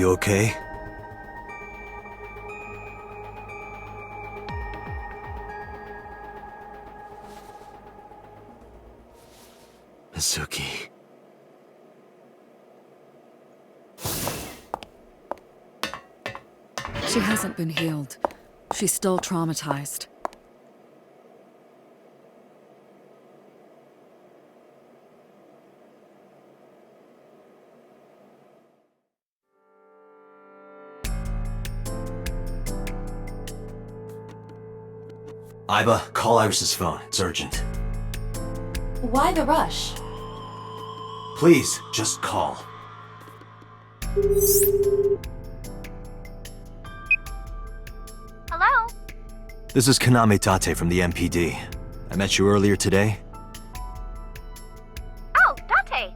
you okay? Mizuki. She hasn't been healed. She's still traumatized. Iba, call Iris's phone. It's urgent. Why the rush? Please, just call. Hello? This is Kaname Tate from the MPD. I met you earlier today. Oh, Date.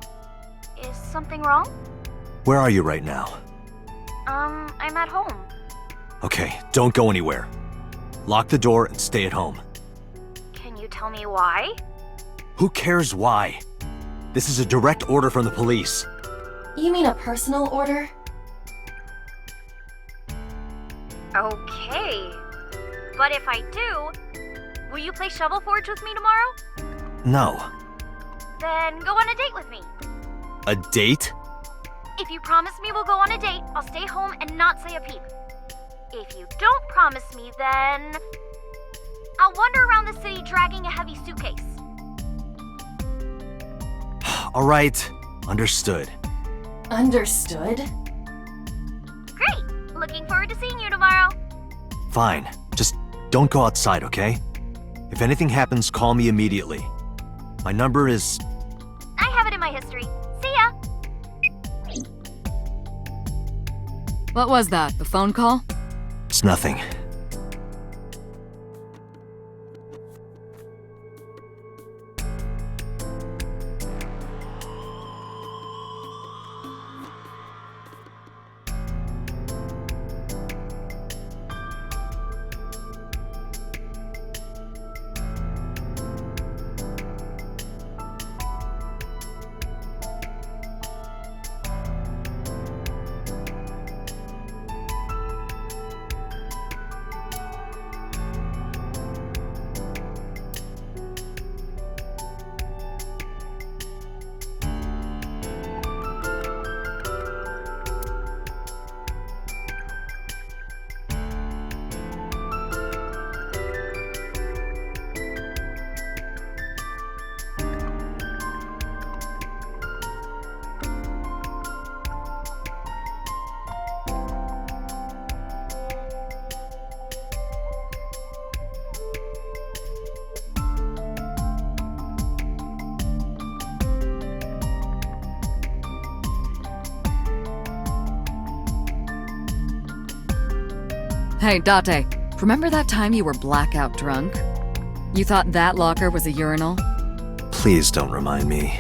Is something wrong? Where are you right now? I'm at home. Okay, don't go anywhere. Lock the door and stay at home. Can you tell me why? Who cares why? This is a direct order from the police. You mean a personal order? Okay. But if I do, will you play Shovel Forge with me tomorrow? No. Then go on a date with me. A date? If you promise me we'll go on a date, I'll stay home and not say a peep. If you don't promise me, then I'll wander around the city dragging a heavy suitcase. All right, understood. Understood? Great! Looking forward to seeing you tomorrow. Fine, just don't go outside, okay? If anything happens, call me immediately. My number is... I have it in my history. See ya! What was that? The phone call? It's nothing. Hey, Date. Remember that time you were blackout drunk? You thought that locker was a urinal? Please don't remind me.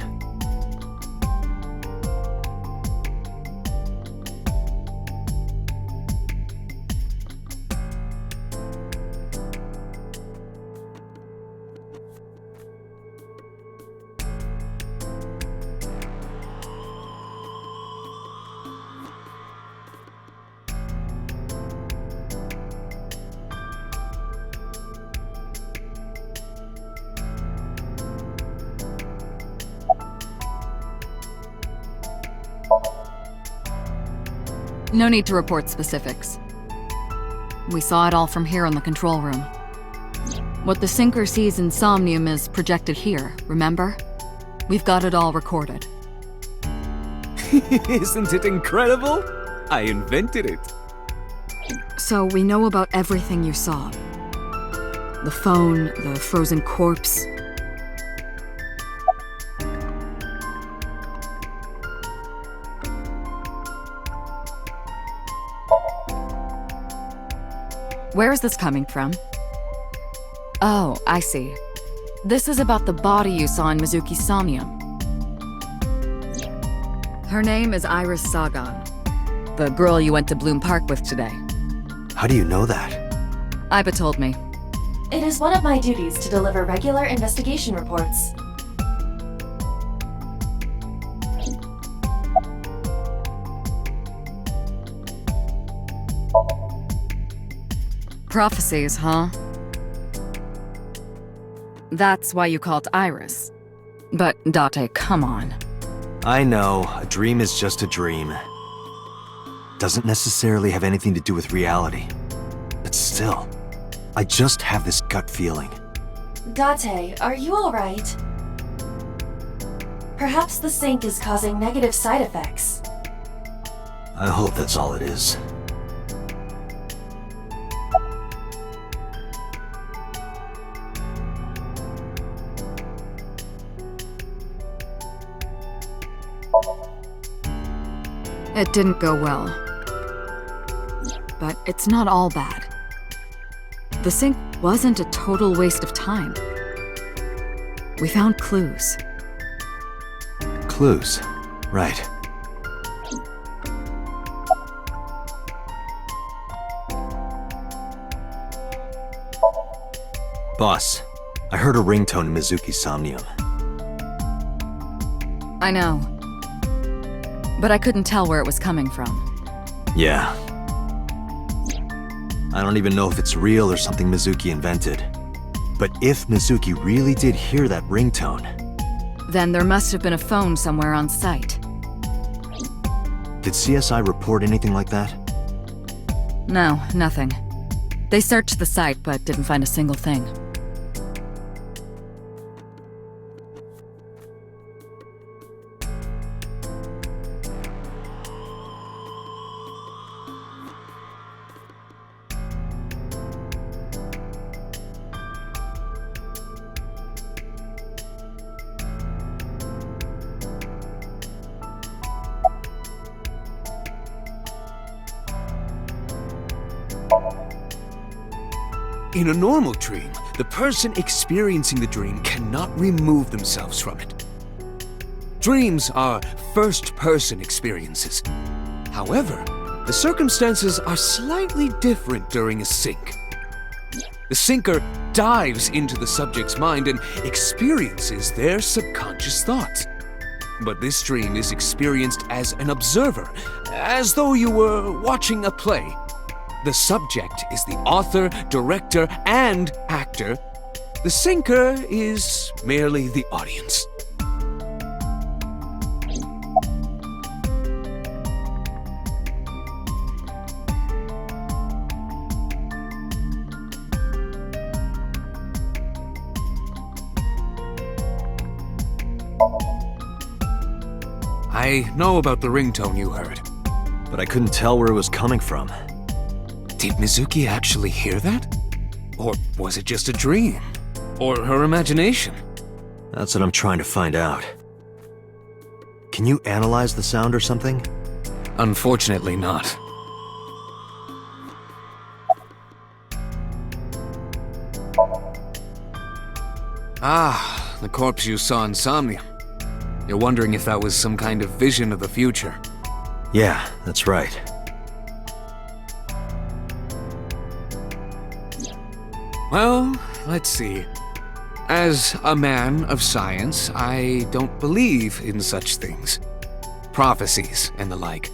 No need to report specifics. We saw it all from here in the control room. What the sinker sees in Somnium is projected here, remember? We've got it all recorded. Isn't it incredible? I invented it. So we know about everything you saw. The phone, the frozen corpse. Where is this coming from? Oh, I see. This is about the body you saw in Mizuki's Somnium. Her name is Iris Sagan, the girl you went to Bloom Park with today. How do you know that? Iba told me. It is one of my duties to deliver regular investigation reports. Prophecies, huh? That's why you called Iris. But, Date, come on. I know, a dream is just a dream. Doesn't necessarily have anything to do with reality. But still, I just have this gut feeling. Date, are you alright? Perhaps the sink is causing negative side effects. I hope that's all it is. It didn't go well. But it's not all bad. The sink wasn't a total waste of time. We found clues. Clues. Right. Boss, I heard a ringtone in Mizuki's Somnium. I know. But I couldn't tell where it was coming from. Yeah. I don't even know if it's real or something Mizuki invented. But if Mizuki really did hear that ringtone... Then there must have been a phone somewhere on site. Did CSI report anything like that? No, nothing. They searched the site, but didn't find a single thing. In a normal dream, the person experiencing the dream cannot remove themselves from it. Dreams are first-person experiences. However, the circumstances are slightly different during a sync. The syncer dives into the subject's mind and experiences their subconscious thoughts. But this dream is experienced as an observer, as though you were watching a play. The subject is the author, director, and actor. The syncer is merely the audience. I know about the ringtone you heard. But I couldn't tell where it was coming from. Did Mizuki actually hear that? Or was it just a dream? Or her imagination? That's what I'm trying to find out. Can you analyze the sound or something? Unfortunately not. Ah, the corpse you saw in Somnium. You're wondering if that was some kind of vision of the future. Yeah, that's right. Well, let's see. As a man of science, I don't believe in such things. Prophecies and the like.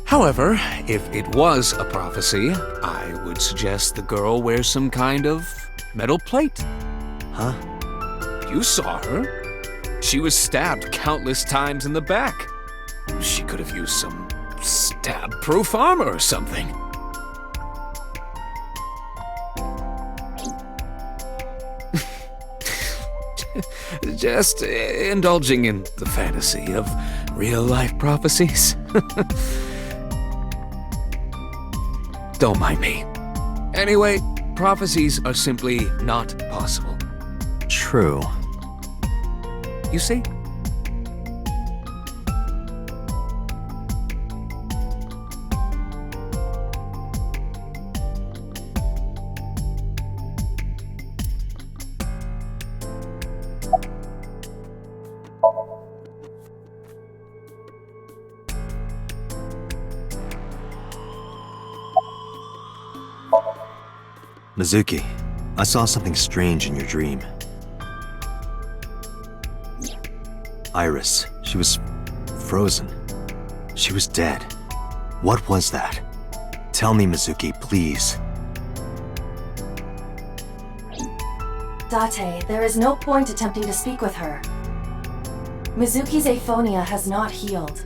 However, if it was a prophecy, I would suggest the girl wear some kind of metal plate. Huh? You saw her. She was stabbed countless times in the back. She could have used some stab-proof armor or something. Just indulging in the fantasy of real-life prophecies. Don't mind me. Anyway, prophecies are simply not possible. True. You see? Mizuki, I saw something strange in your dream. Iris, she was frozen. She was dead. What was that? Tell me, Mizuki, please. Date, there is no point attempting to speak with her. Mizuki's aphonia has not healed.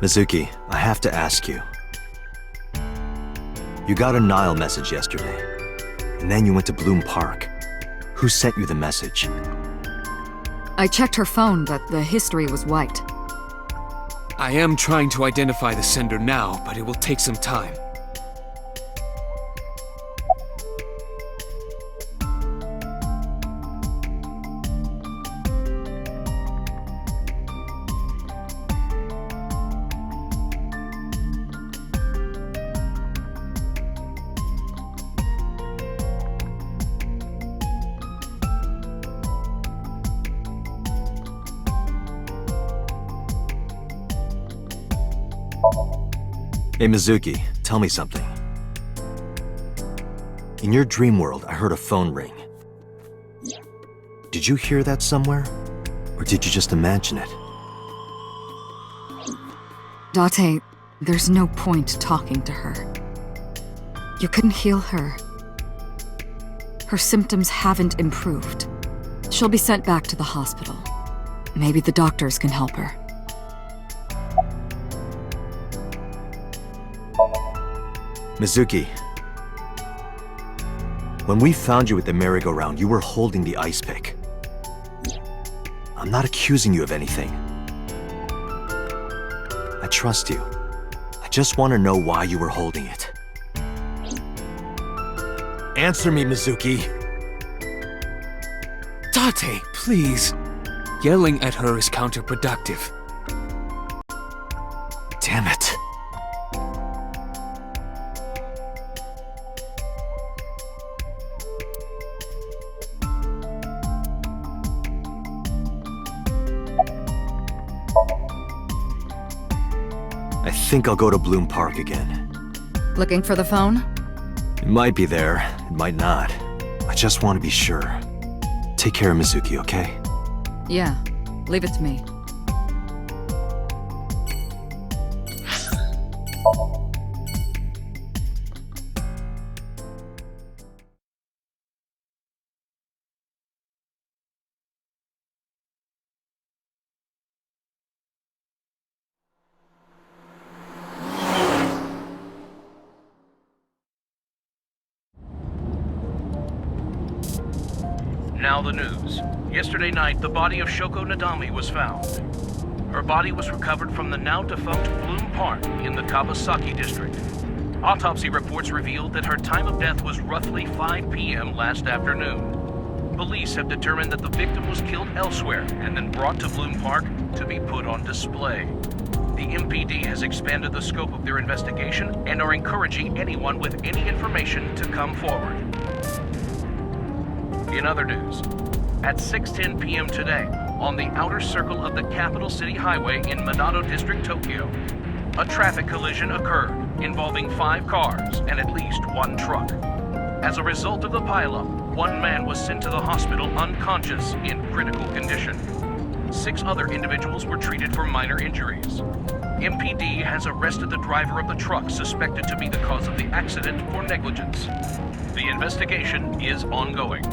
Mizuki, I have to ask you. You got a Nile message yesterday, and then you went to Bloom Park. Who sent you the message? I checked her phone, but the history was wiped. I am trying to identify the sender now, but it will take some time. Hey Mizuki, tell me something. In your dream world, I heard a phone ring. Did you hear that somewhere? Or did you just imagine it? Date, there's no point talking to her. You couldn't heal her. Her symptoms haven't improved. She'll be sent back to the hospital. Maybe the doctors can help her. Mizuki, when we found you at the merry-go-round, you were holding the ice pick. I'm not accusing you of anything. I trust you. I just want to know why you were holding it. Answer me, Mizuki. Date, please. Yelling at her is counterproductive. Damn it. I think I'll go to Bloom Park again. Looking for the phone? It might be there, it might not. I just want to be sure. Take care of Mizuki, okay? Yeah, leave it to me. Now the news. Yesterday night, the body of Shoko Nadami was found. Her body was recovered from the now-defunct Bloom Park in the Kawasaki district. Autopsy reports revealed that her time of death was roughly 5 p.m. last afternoon. Police have determined that the victim was killed elsewhere and then brought to Bloom Park to be put on display. The MPD has expanded the scope of their investigation and are encouraging anyone with any information to come forward. In other news, at 6:10 p.m. today, on the outer circle of the Capital City Highway in Minato District, Tokyo, a traffic collision occurred involving 5 cars and at least 1 truck. As a result of the pileup, 1 man was sent to the hospital unconscious in critical condition. 6 other individuals were treated for minor injuries. MPD has arrested the driver of the truck suspected to be the cause of the accident for negligence. The investigation is ongoing.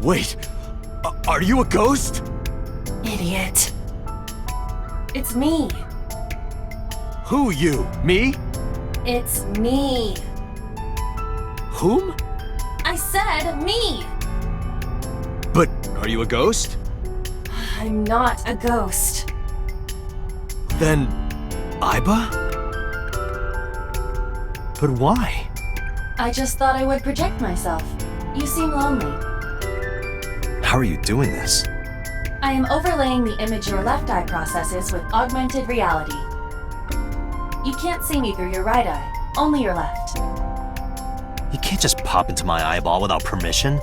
Wait, are you a ghost? Idiot. It's me. Who you? Me? It's me. Whom? I said me. But are you a ghost? I'm not a ghost. Then, Iba? But why? I just thought I would project myself. You seem lonely. How are you doing this? I am overlaying the image your left eye processes with augmented reality. You can't see me through your right eye, only your left. You can't just pop into my eyeball without permission.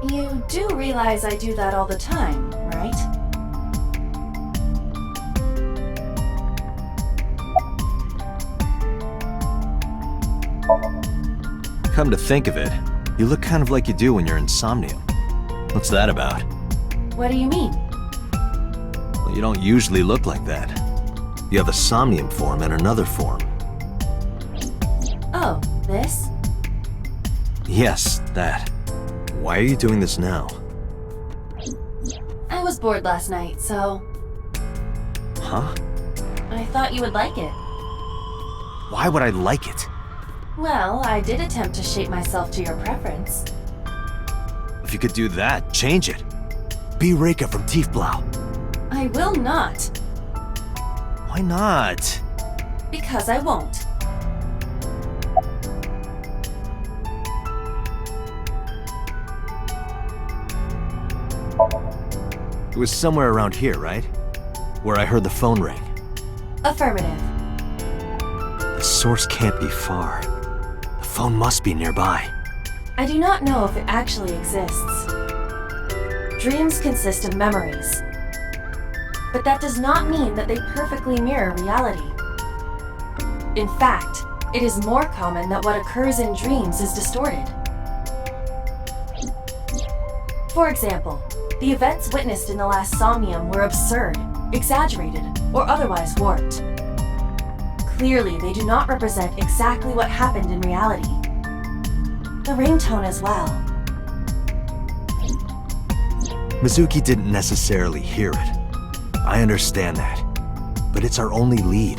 You do realize I do that all the time, right? Come to think of it, you look kind of like you do when you're in Somnium. What's that about? What do you mean? Well, you don't usually look like that. You have a Somnium form and another form. Oh, this? Yes, that. Why are you doing this now? I was bored last night, so Huh? I thought you would like it. Why would I like it? Well, I did attempt to shape myself to your preference. If you could do that, change it. Be Reika from Tiefblau. I will not, Why not? because I won't. It was somewhere around here, right? Where I heard the phone ring. Affirmative. The source can't be far. The phone must be nearby. I do not know if it actually exists. Dreams consist of memories. But that does not mean that they perfectly mirror reality. In fact, it is more common that what occurs in dreams is distorted. For example, the events witnessed in the last Somnium were absurd, exaggerated, or otherwise warped. Clearly, they do not represent exactly what happened in reality. The ringtone as well. Mizuki didn't necessarily hear it. I understand that. But it's our only lead.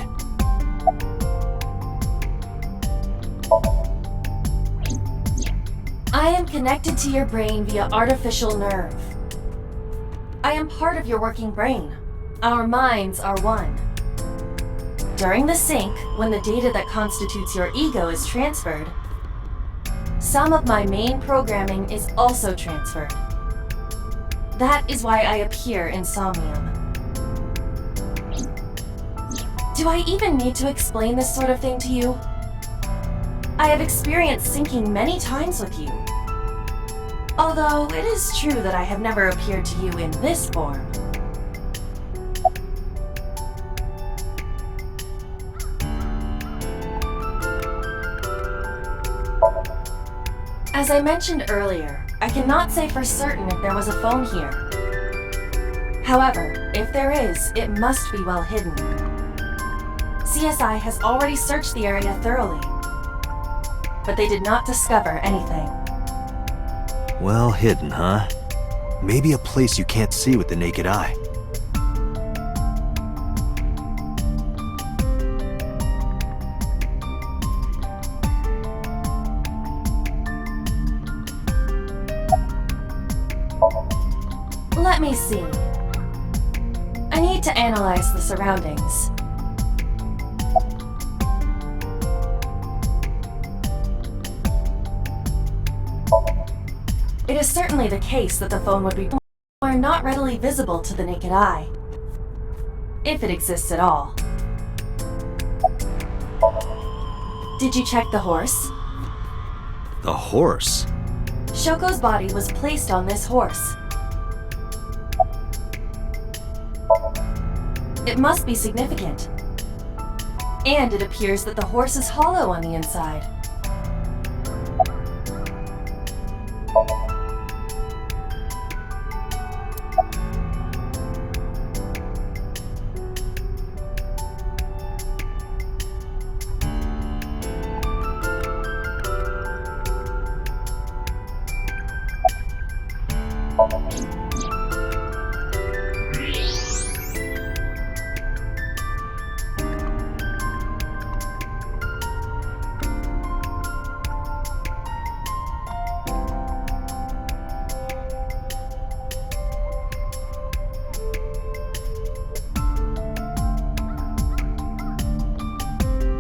I am connected to your brain via artificial nerve. I am part of your working brain. Our minds are one. During the sync, when the data that constitutes your ego is transferred, some of my main programming is also transferred. That is why I appear in Somnium. Do I even need to explain this sort of thing to you? I have experienced syncing many times with you. Although it is true that I have never appeared to you in this form. As I mentioned earlier, I cannot say for certain if there was a phone here. However, if there is, it must be well hidden. CSI has already searched the area thoroughly, but they did not discover anything. Well hidden, huh? Maybe a place you can't see with the naked eye. Let me see. I need to analyze the surroundings. It is certainly the case that the phone would be not readily visible to the naked eye, if it exists at all. Did you check the horse? The horse? Shoko's body was placed on this horse. It must be significant. And it appears that the horse is hollow on the inside.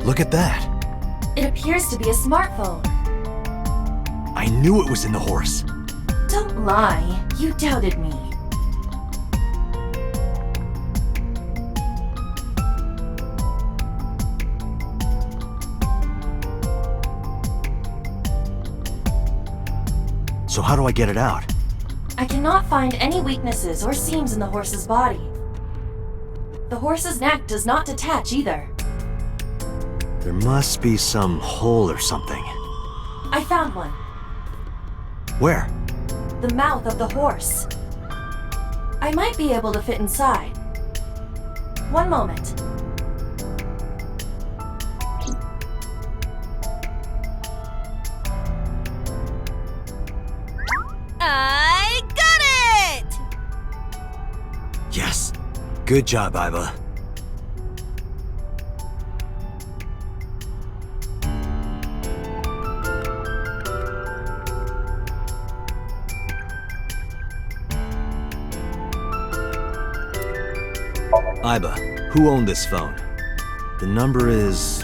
Look at that. It appears to be a smartphone. I knew it was in the horse. Don't lie. You doubted me. So how do I get it out? I cannot find any weaknesses or seams in the horse's body. The horse's neck does not detach either. There must be some hole or something. I found one. Where? The mouth of the horse. I might be able to fit inside. One moment. I got it! Yes. Good job, Iva. Iba, who owned this phone? The number is...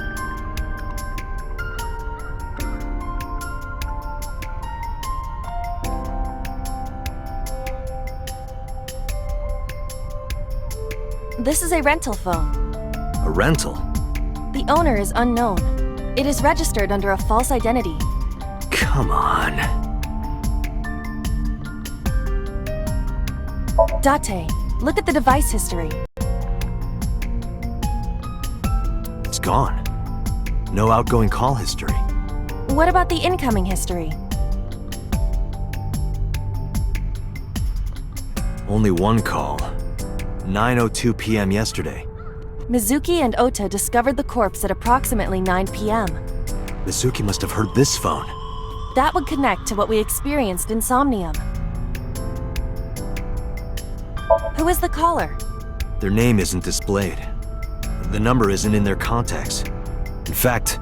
This is a rental phone. a rental. The owner is unknown. It is registered under a false identity. Come on. Date, look at the device history. It's gone. No outgoing call history. What about the incoming history? Only one call. 9:02 p.m. yesterday. Mizuki and Ota discovered the corpse at approximately 9 p.m. Mizuki must have heard this phone. That would connect to what we experienced in Somnium. Who is the caller? Their name isn't displayed. The number isn't in their contacts. In fact,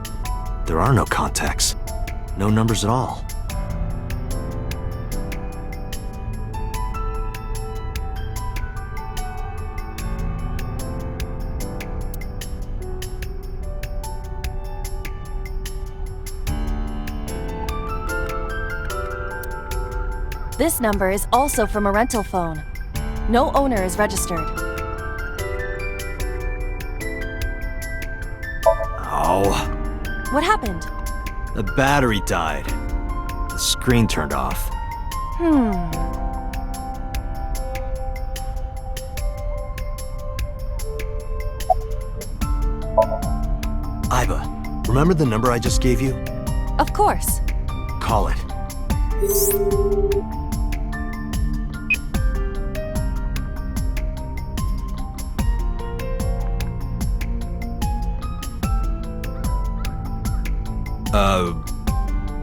there are no contacts. No numbers at all. This number is also from a rental phone. No owner is registered. Oh, What happened? the battery died. The screen turned off. Iba, remember the number I just gave you? Of course. Call it.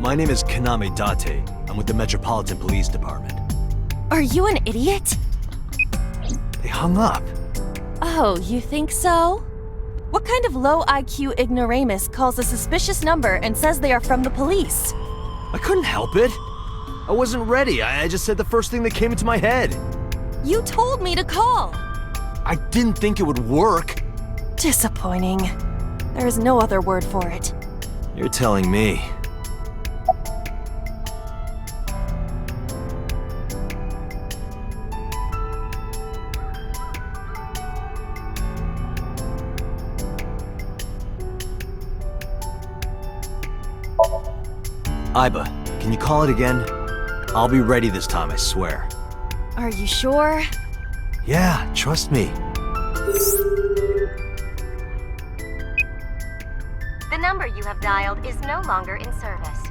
My name is Kaname Date. I'm with the Metropolitan Police Department. Are you an idiot? They hung up. Oh, you think so? What kind of low IQ ignoramus calls a suspicious number and says they are from the police? I couldn't help it. I wasn't ready. I just said the first thing that came into my head. You told me to call. I didn't think it would work. Disappointing. There is no other word for it. You're telling me. Iba, can you call it again? I'll be ready this time, I swear. Are you sure? Yeah, trust me. The number you have dialed is no longer in service.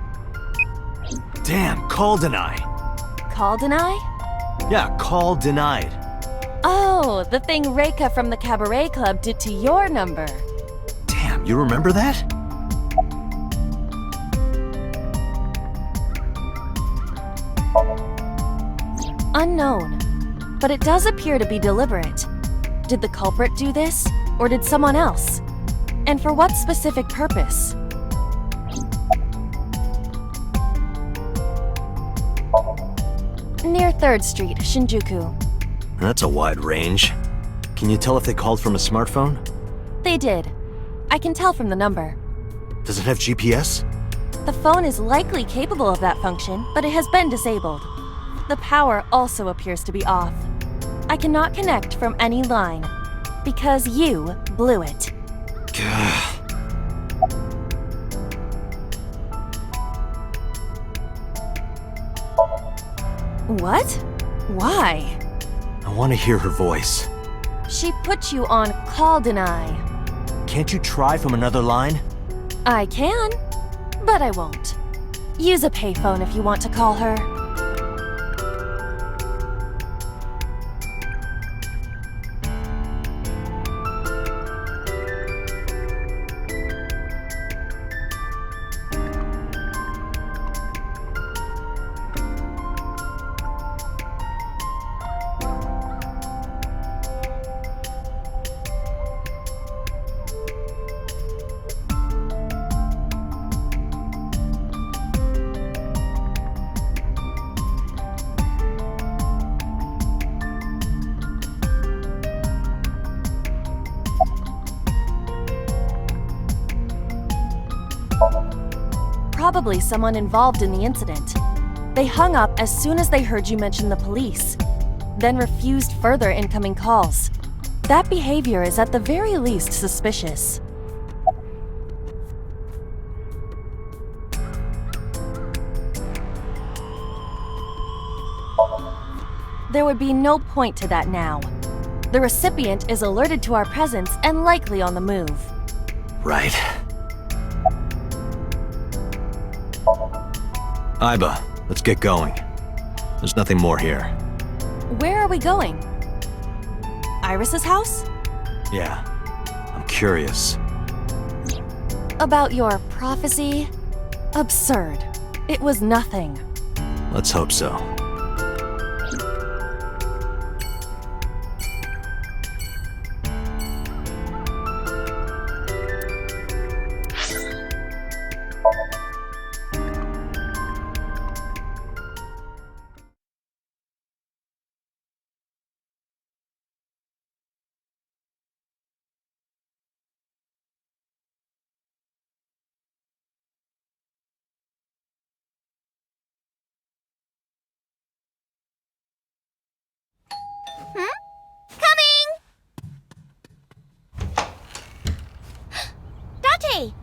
Damn, call denied. Call deny? Yeah, call denied. Oh, the thing Reika from the Cabaret Club did to your number. Damn, you remember that? Unknown. But it does appear to be deliberate. Did the culprit do this, or did someone else? And for what specific purpose? Near 3rd Street, Shinjuku. That's a wide range. Can you tell if they called from a smartphone? They did. I can tell from the number. Does it have GPS? The phone is likely capable of that function, but it has been disabled. The power also appears to be off. I cannot connect from any line, because you blew it. What? Why? I want to hear her voice. She put you on call deny. Can't you try from another line? I can, but I won't. Use a payphone if you want to call her. Probably someone involved in the incident. They hung up as soon as they heard you mention the police, then refused further incoming calls. That behavior is at the very least suspicious. There would be no point to that now. The recipient is alerted to our presence and likely on the move. Right. Iba, let's get going. There's nothing more here. Where are we going? Iris's house? Yeah, I'm curious. About your prophecy? Absurd. It was nothing. Let's hope so. Coming! Date!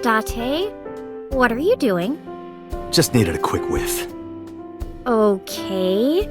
Date, what are you doing? Just needed a quick whiff. Okay.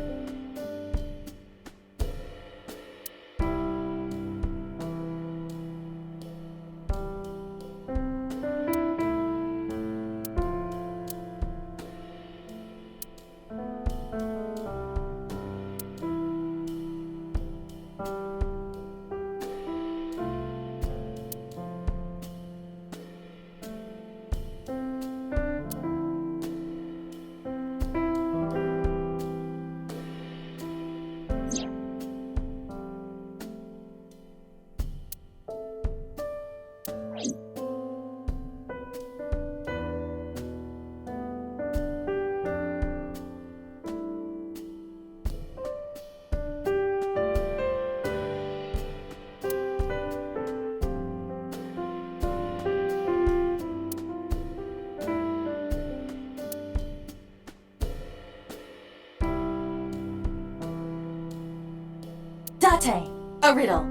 Date, a riddle.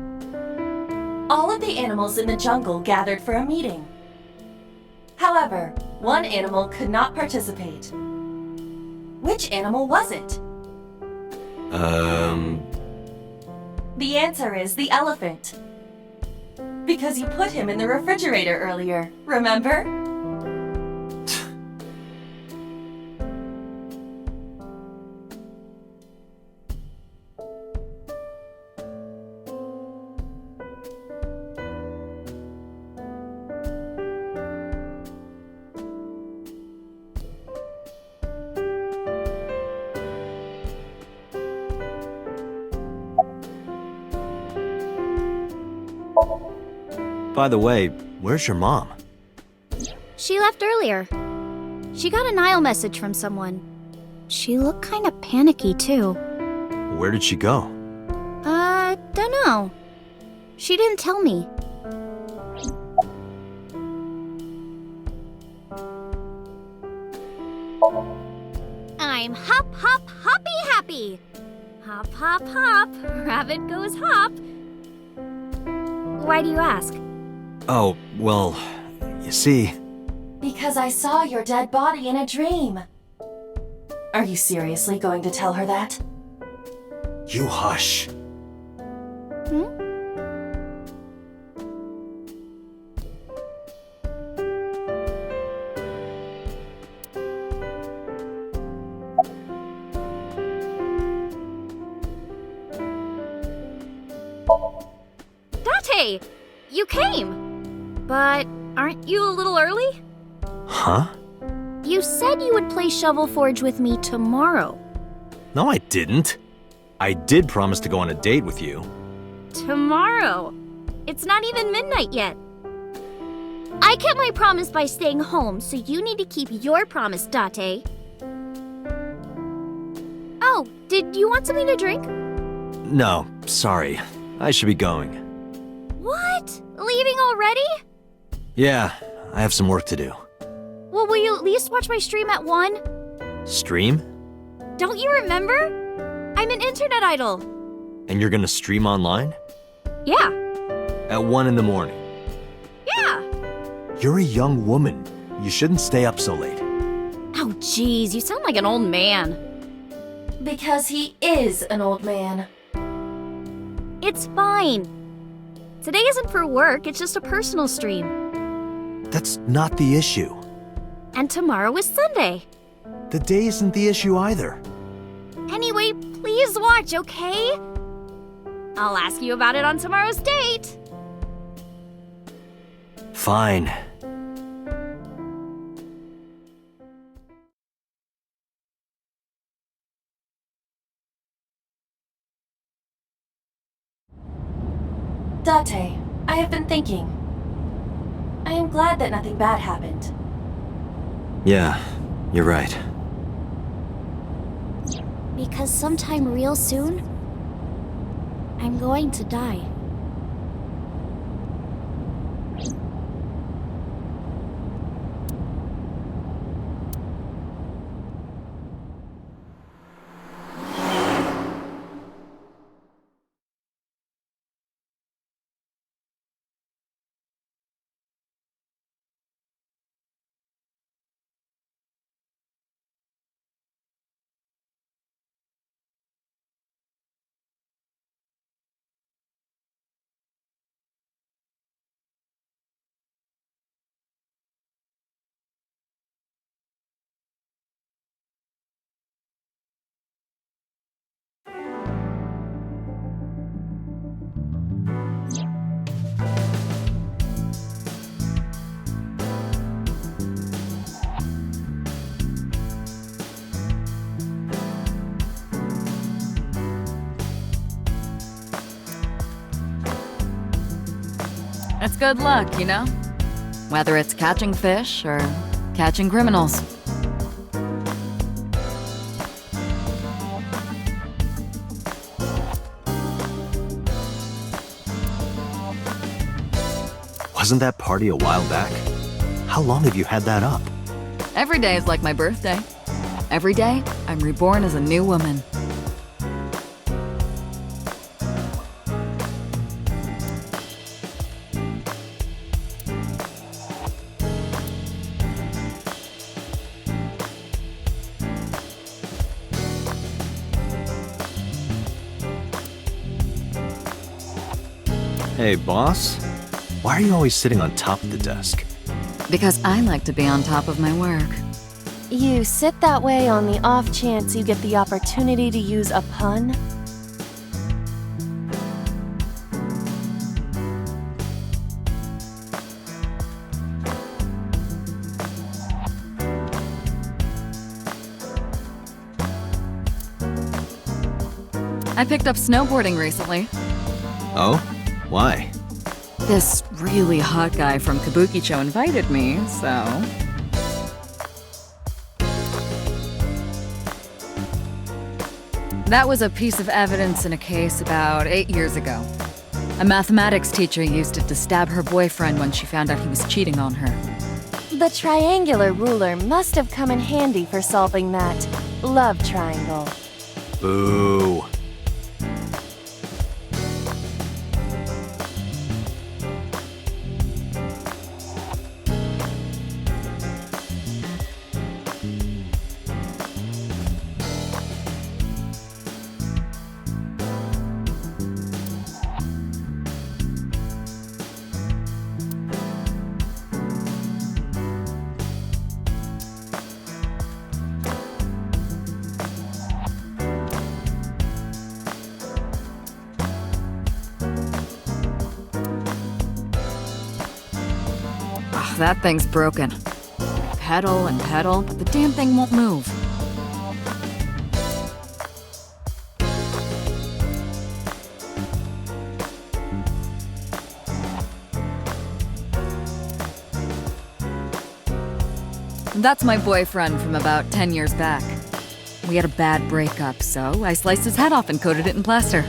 All of the animals in the jungle gathered for a meeting. However, one animal could not participate. Which animal was it? The answer is the elephant. Because you put him in the refrigerator earlier, remember? By the way, where's your mom? She left earlier. She got a Nile message from someone. She looked kinda panicky, too. Where did she go? Dunno. She didn't tell me. I'm hop, hop, hoppy happy. Hop, hop, hop. Rabbit goes hop. Why do you ask? Oh, well, you see... Because I saw your dead body in a dream. Are you seriously going to tell her that? You hush. Date, you came. But aren't you a little early? Huh? You said you would play Shovel Forge with me tomorrow. No, I didn't. I did promise to go on a date with you. Tomorrow? It's not even midnight yet. I kept my promise by staying home, so you need to keep your promise, Date. Oh, did you want something to drink? No, sorry. I should be going. What? Leaving already? Yeah, I have some work to do. Well, will you at least watch my stream at 1? Stream? Don't you remember? I'm an internet idol. And you're gonna stream online? Yeah. At 1 in the morning? Yeah. You're a young woman. You shouldn't stay up so late. Oh, jeez, you sound like an old man. Because he is an old man. It's fine. Today isn't for work, it's just a personal stream. That's not the issue. And tomorrow is Sunday. The day isn't the issue either. Anyway, please watch, okay? I'll ask you about it on tomorrow's date. Fine. Date, I have been thinking. I am glad that nothing bad happened. Yeah, you're right. Because sometime real soon, I'm going to die. It's good luck, you know? Whether it's catching fish or catching criminals. Wasn't that party a while back? How long have you had that up? Every day is like my birthday. Every day, I'm reborn as a new woman. Hey, boss? Why are you always sitting on top of the desk? Because I like to be on top of my work. You sit that way on the off chance you get the opportunity to use a pun? I picked up snowboarding recently. Oh? Why? This really hot guy from Kabukicho invited me, so... That was a piece of evidence in a case about 8 years ago. A mathematics teacher used it to stab her boyfriend when she found out he was cheating on her. The triangular ruler must have come in handy for solving that love triangle. Boo. That thing's broken. Pedal and pedal, but the damn thing won't move. That's my boyfriend from about 10 years back. We had a bad breakup, so I sliced his head off and coated it in plaster.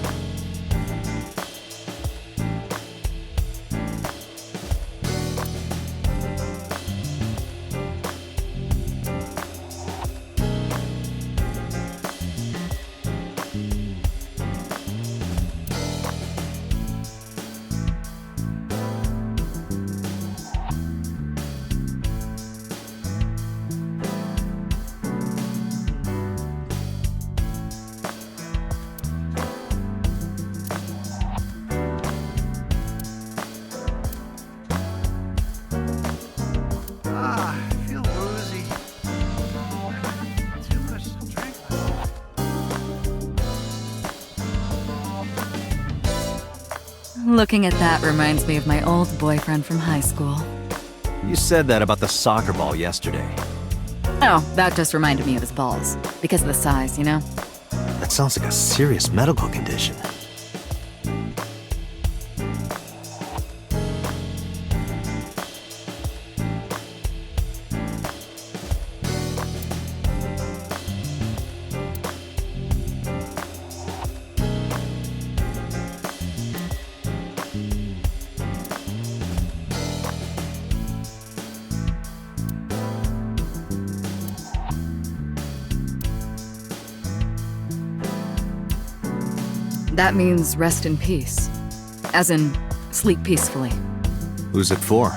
I feel woozy. Too much to drink. Looking at that reminds me of my old boyfriend from high school. You said that about the soccer ball yesterday. Oh, that just reminded me of his balls. Because of the size, you know? That sounds like a serious medical condition. That means rest in peace. As in, sleep peacefully. Who's it for?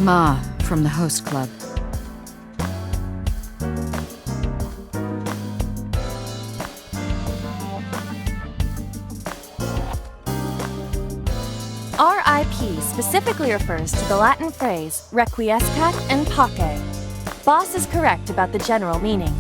Ma, from the host club. RIP specifically refers to the Latin phrase requiescat in pace. Boss is correct about the general meaning.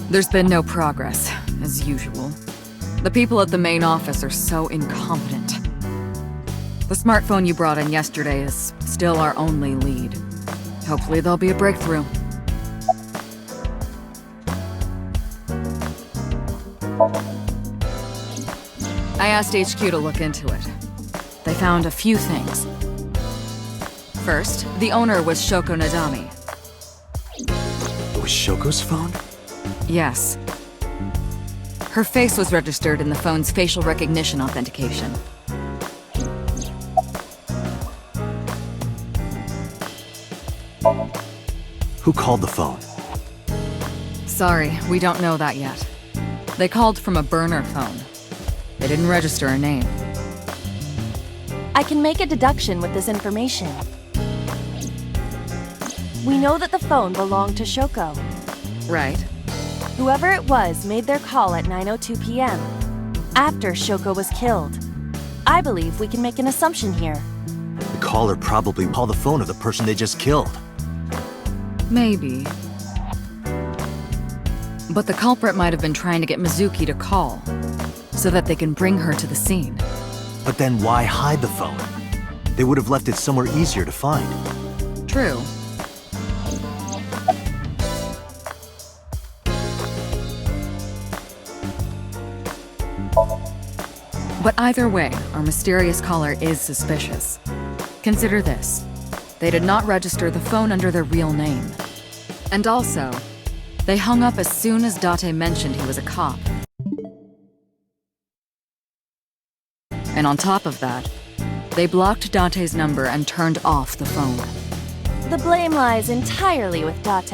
There's been no progress, as usual. The people at the main office are so incompetent. The smartphone you brought in yesterday is still our only lead. Hopefully there'll be a breakthrough. I asked HQ to look into it. They found a few things. First, the owner was Shoko Nadami. It was Shoko's phone? Yes. Her face was registered in the phone's facial recognition authentication. Who called the phone? Sorry, we don't know that yet. They called from a burner phone. They didn't register a name. I can make a deduction with this information. We know that the phone belonged to Shoko. Right. Whoever it was made their call at 9:02 p.m. after Shoko was killed. I believe we can make an assumption here. The caller probably called the phone of the person they just killed. Maybe. But the culprit might have been trying to get Mizuki to call, so that they can bring her to the scene. But then why hide the phone? They would have left it somewhere easier to find. True. But either way, our mysterious caller is suspicious. Consider this. They did not register the phone under their real name. And also, they hung up as soon as Date mentioned he was a cop. And on top of that, they blocked Date's number and turned off the phone. The blame lies entirely with Date.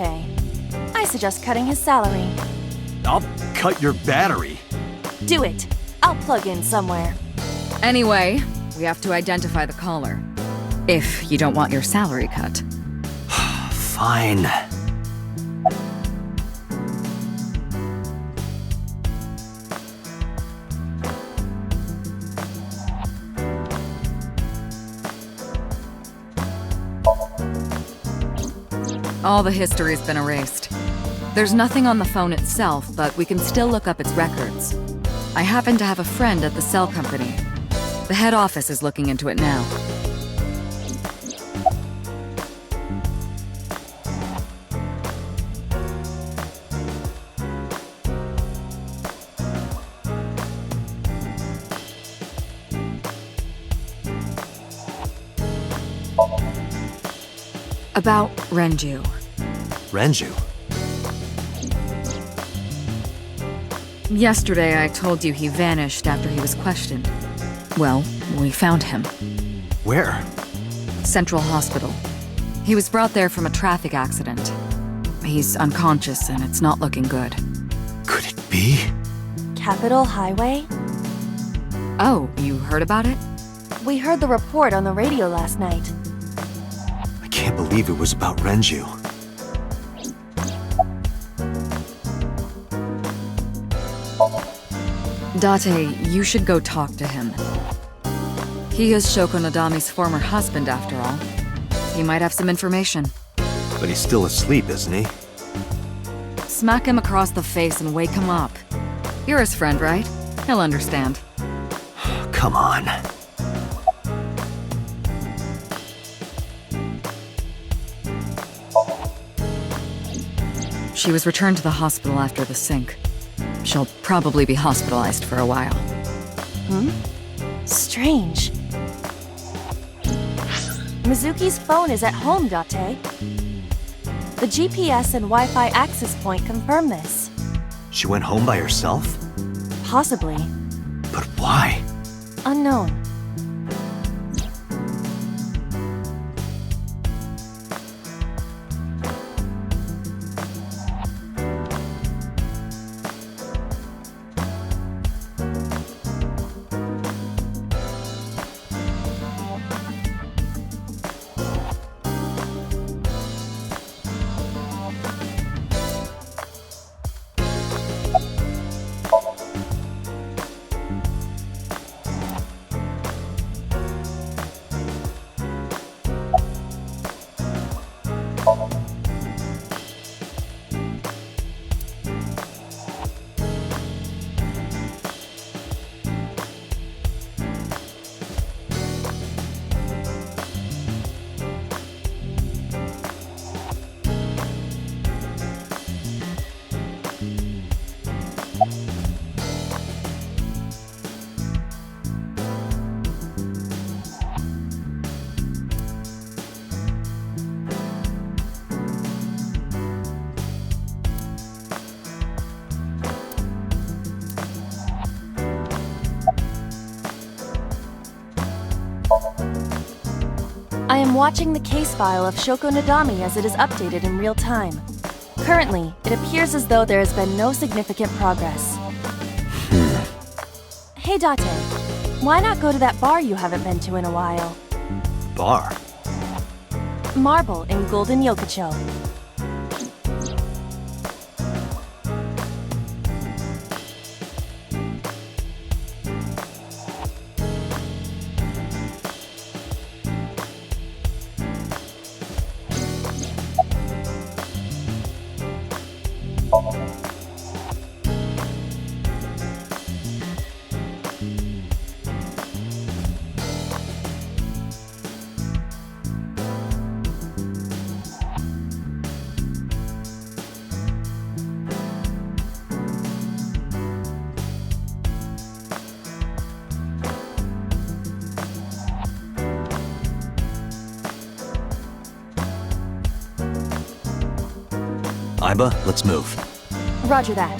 I suggest cutting his salary. I'll cut your battery. Do it. I'll plug in somewhere. Anyway, we have to identify the caller. If you don't want your salary cut. Fine. All the history's been erased. There's nothing on the phone itself, but we can still look up its records. I happen to have a friend at the cell company. The head office is looking into it now. About Renju. Renju? Yesterday I told you he vanished after he was questioned. Well, we found him. Where? Central Hospital. He was brought there from a traffic accident. He's unconscious and it's not looking good. Could it be? Capitol Highway? Oh, you heard about it? We heard the report on the radio last night. I can't believe it was about Renju. Date, you should go talk to him. He is Shoko Nodami's former husband, after all. He might have some information. But he's still asleep, isn't he? Smack him across the face and wake him up. You're his friend, right? He'll understand. Come on. She was returned to the hospital after the sink. She'll probably be hospitalized for a while. Strange. Mizuki's phone is at home, Date. The GPS and Wi-Fi access point confirm this. She went home by herself? Possibly. But why? Unknown. I'm watching the case file of Shoko Nadami as it is updated in real time. Currently, it appears as though there has been no significant progress. Hey Date, why not go to that bar you haven't been to in a while? Bar? Marble in Golden Yokocho. Iba, let's move. Roger that.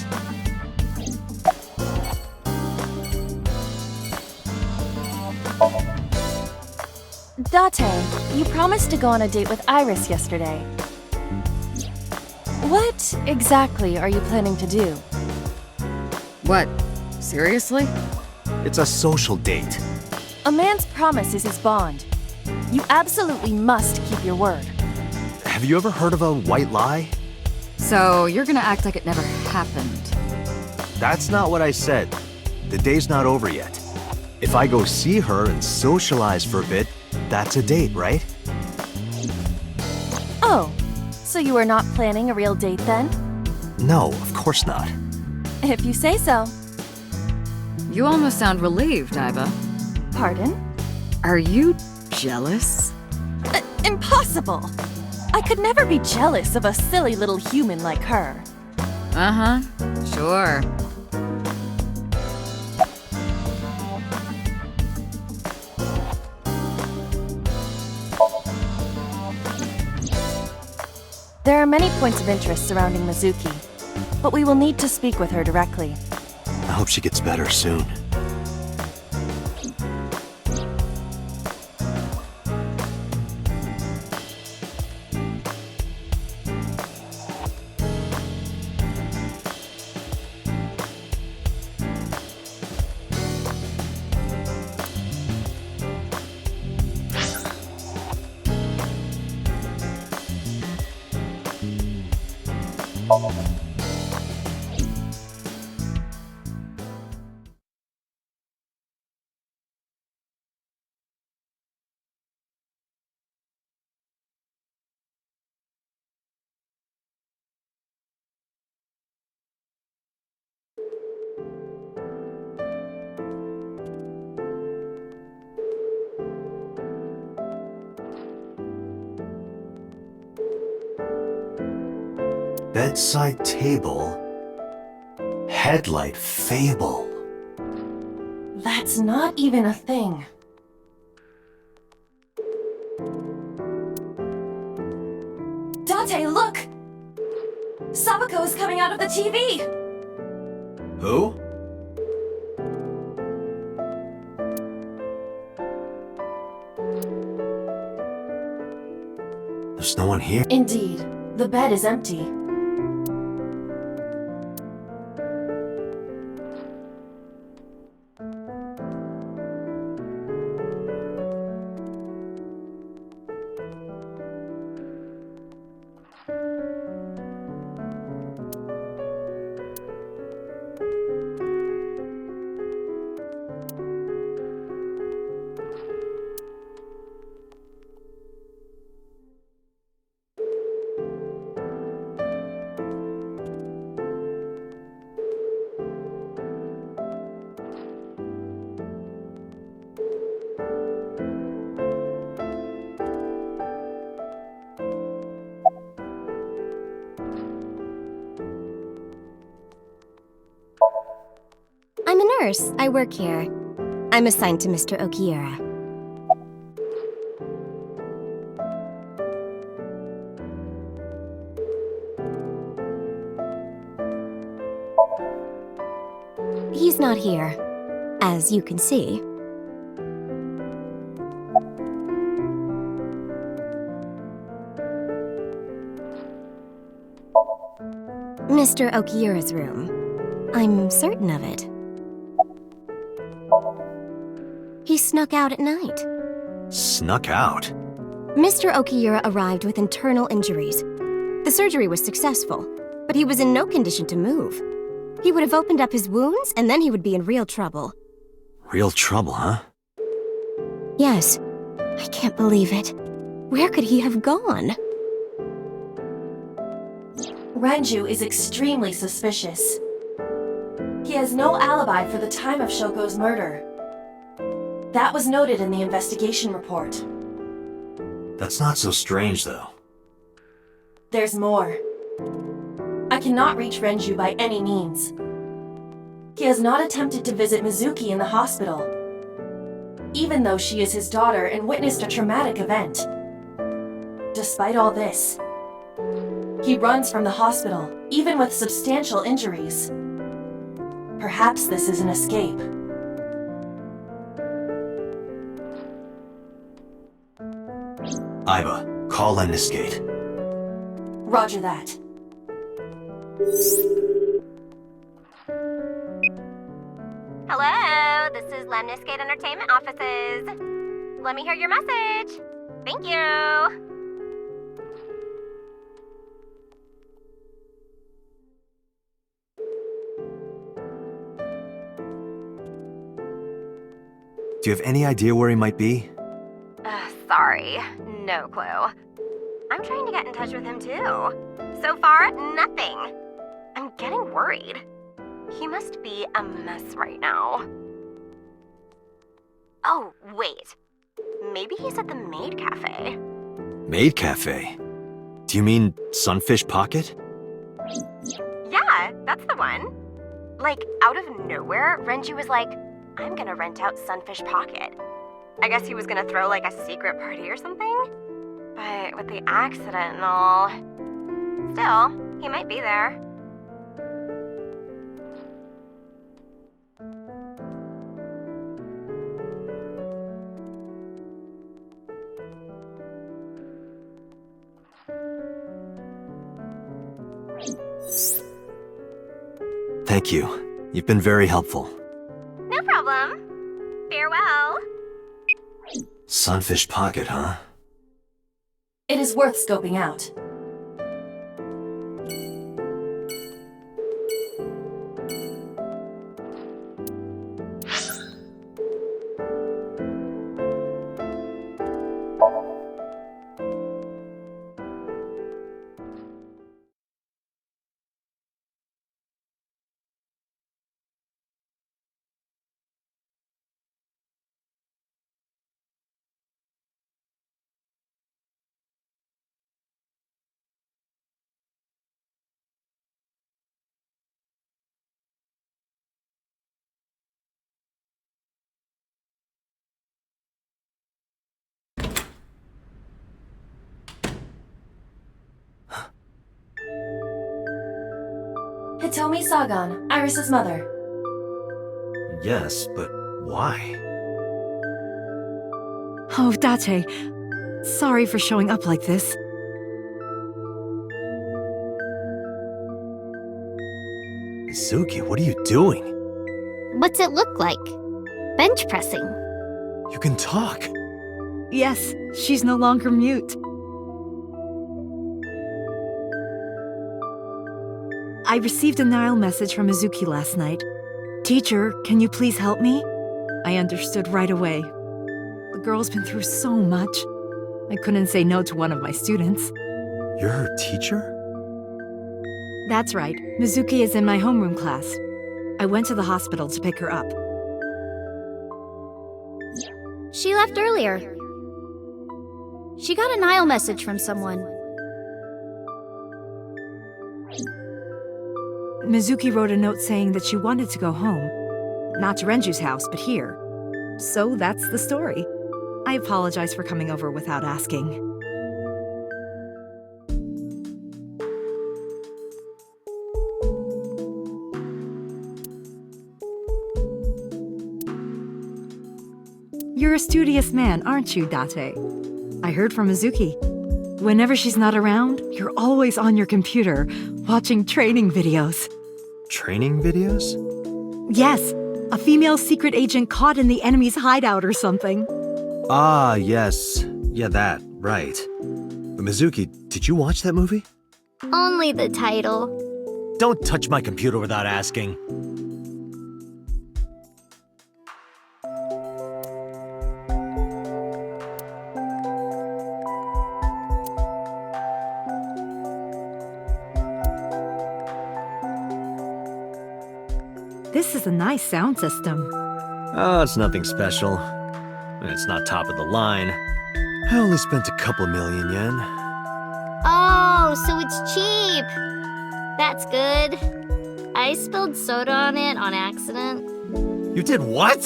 Date, you promised to go on a date with Iris yesterday. What exactly are you planning to do? What? Seriously? It's a social date. A man's promise is his bond. You absolutely must keep your word. Have you ever heard of a white lie? So, you're gonna act like it never happened. That's not what I said. The day's not over yet. If I go see her and socialize for a bit, that's a date, right? Oh, so you are not planning a real date then? No, of course not. If you say so. You almost sound relieved, Iba. Pardon? Are you jealous? Impossible! I could never be jealous of a silly little human like her. Uh-huh, sure. There are many points of interest surrounding Mizuki, but we will need to speak with her directly. I hope she gets better soon. Bedside table. Headlight fable. That's not even a thing. Date, look! Sabako is coming out of the TV! Who? There's no one here. Indeed, the bed is empty. I'm a nurse. I work here. I'm assigned to Mr. Okiura. He's not here, as you can see. Mr. Okiura's room. I'm certain of it. He snuck out at night. Snuck out? Mr. Okiura arrived with internal injuries. The surgery was successful, but he was in no condition to move. He would have opened up his wounds, and then he would be in real trouble. Real trouble, huh? Yes. I can't believe it. Where could he have gone? Renju is extremely suspicious. He has no alibi for the time of Shoko's murder. That was noted in the investigation report. That's not so strange, though. There's more. I cannot reach Renju by any means. He has not attempted to visit Mizuki in the hospital, even though she is his daughter and witnessed a traumatic event. Despite all this, he runs from the hospital, even with substantial injuries. Perhaps this is an escape. Aiba, call Lemniscate. Roger that. Hello, this is Lemniscate Entertainment Offices. Let me hear your message. Thank you. Do you have any idea where he might be? Sorry, no clue. I'm trying to get in touch with him too. So far, nothing. I'm getting worried. He must be a mess right now. Oh, wait. Maybe he's at the Maid Cafe. Maid Cafe? Do you mean Sunfish Pocket? Yeah, that's the one. Like, out of nowhere, Renju was like, I'm gonna rent out Sunfish Pocket. I guess he was gonna throw like a secret party or something? But with the accident and all... Still, he might be there. Thank you. You've been very helpful. No problem. Farewell. Sunfish Pocket, huh? It is worth scoping out. Hitomi Sagan, Iris's mother. Yes, but why? Oh, Date. Sorry for showing up like this. Mizuki, what are you doing? What's it look like? Bench pressing. You can talk. Yes, she's no longer mute. I received a Nile message from Mizuki last night. Teacher, can you please help me? I understood right away. The girl's been through so much. I couldn't say no to one of my students. You're her teacher? That's right. Mizuki is in my homeroom class. I went to the hospital to pick her up. She left earlier. She got a Nile message from someone. Mizuki wrote a note saying that she wanted to go home. Not to Renju's house, but here. So that's the story. I apologize for coming over without asking. You're a studious man, aren't you, Date? I heard from Mizuki. Whenever she's not around, you're always on your computer, watching training videos. Training videos? Yes, a female secret agent caught in the enemy's hideout or something. Ah, yes. Yeah, that. Right. But Mizuki, did you watch that movie? Only the title. Don't touch my computer without asking. This is a nice sound system. Oh, it's nothing special. And it's not top of the line. I only spent a couple million yen. Oh, so it's cheap. That's good. I spilled soda on it on accident. You did what?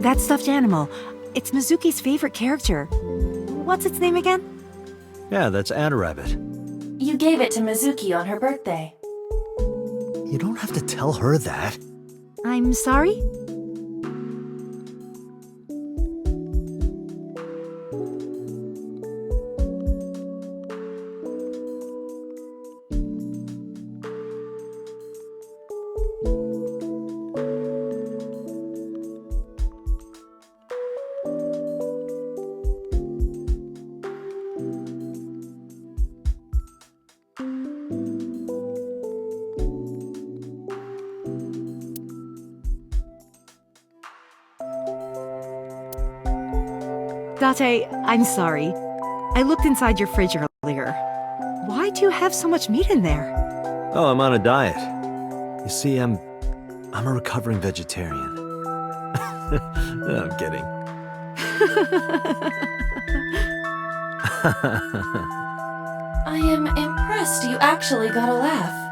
That stuffed animal, it's Mizuki's favorite character. What's its name again? Yeah, that's Rabbit. You gave it to Mizuki on her birthday. You don't have to tell her that. I'm sorry? Date, I'm sorry. I looked inside your fridge earlier. Why do you have so much meat in there? Oh, I'm on a diet. You see, I'm a recovering vegetarian. No, I'm kidding. I am impressed you actually got a laugh.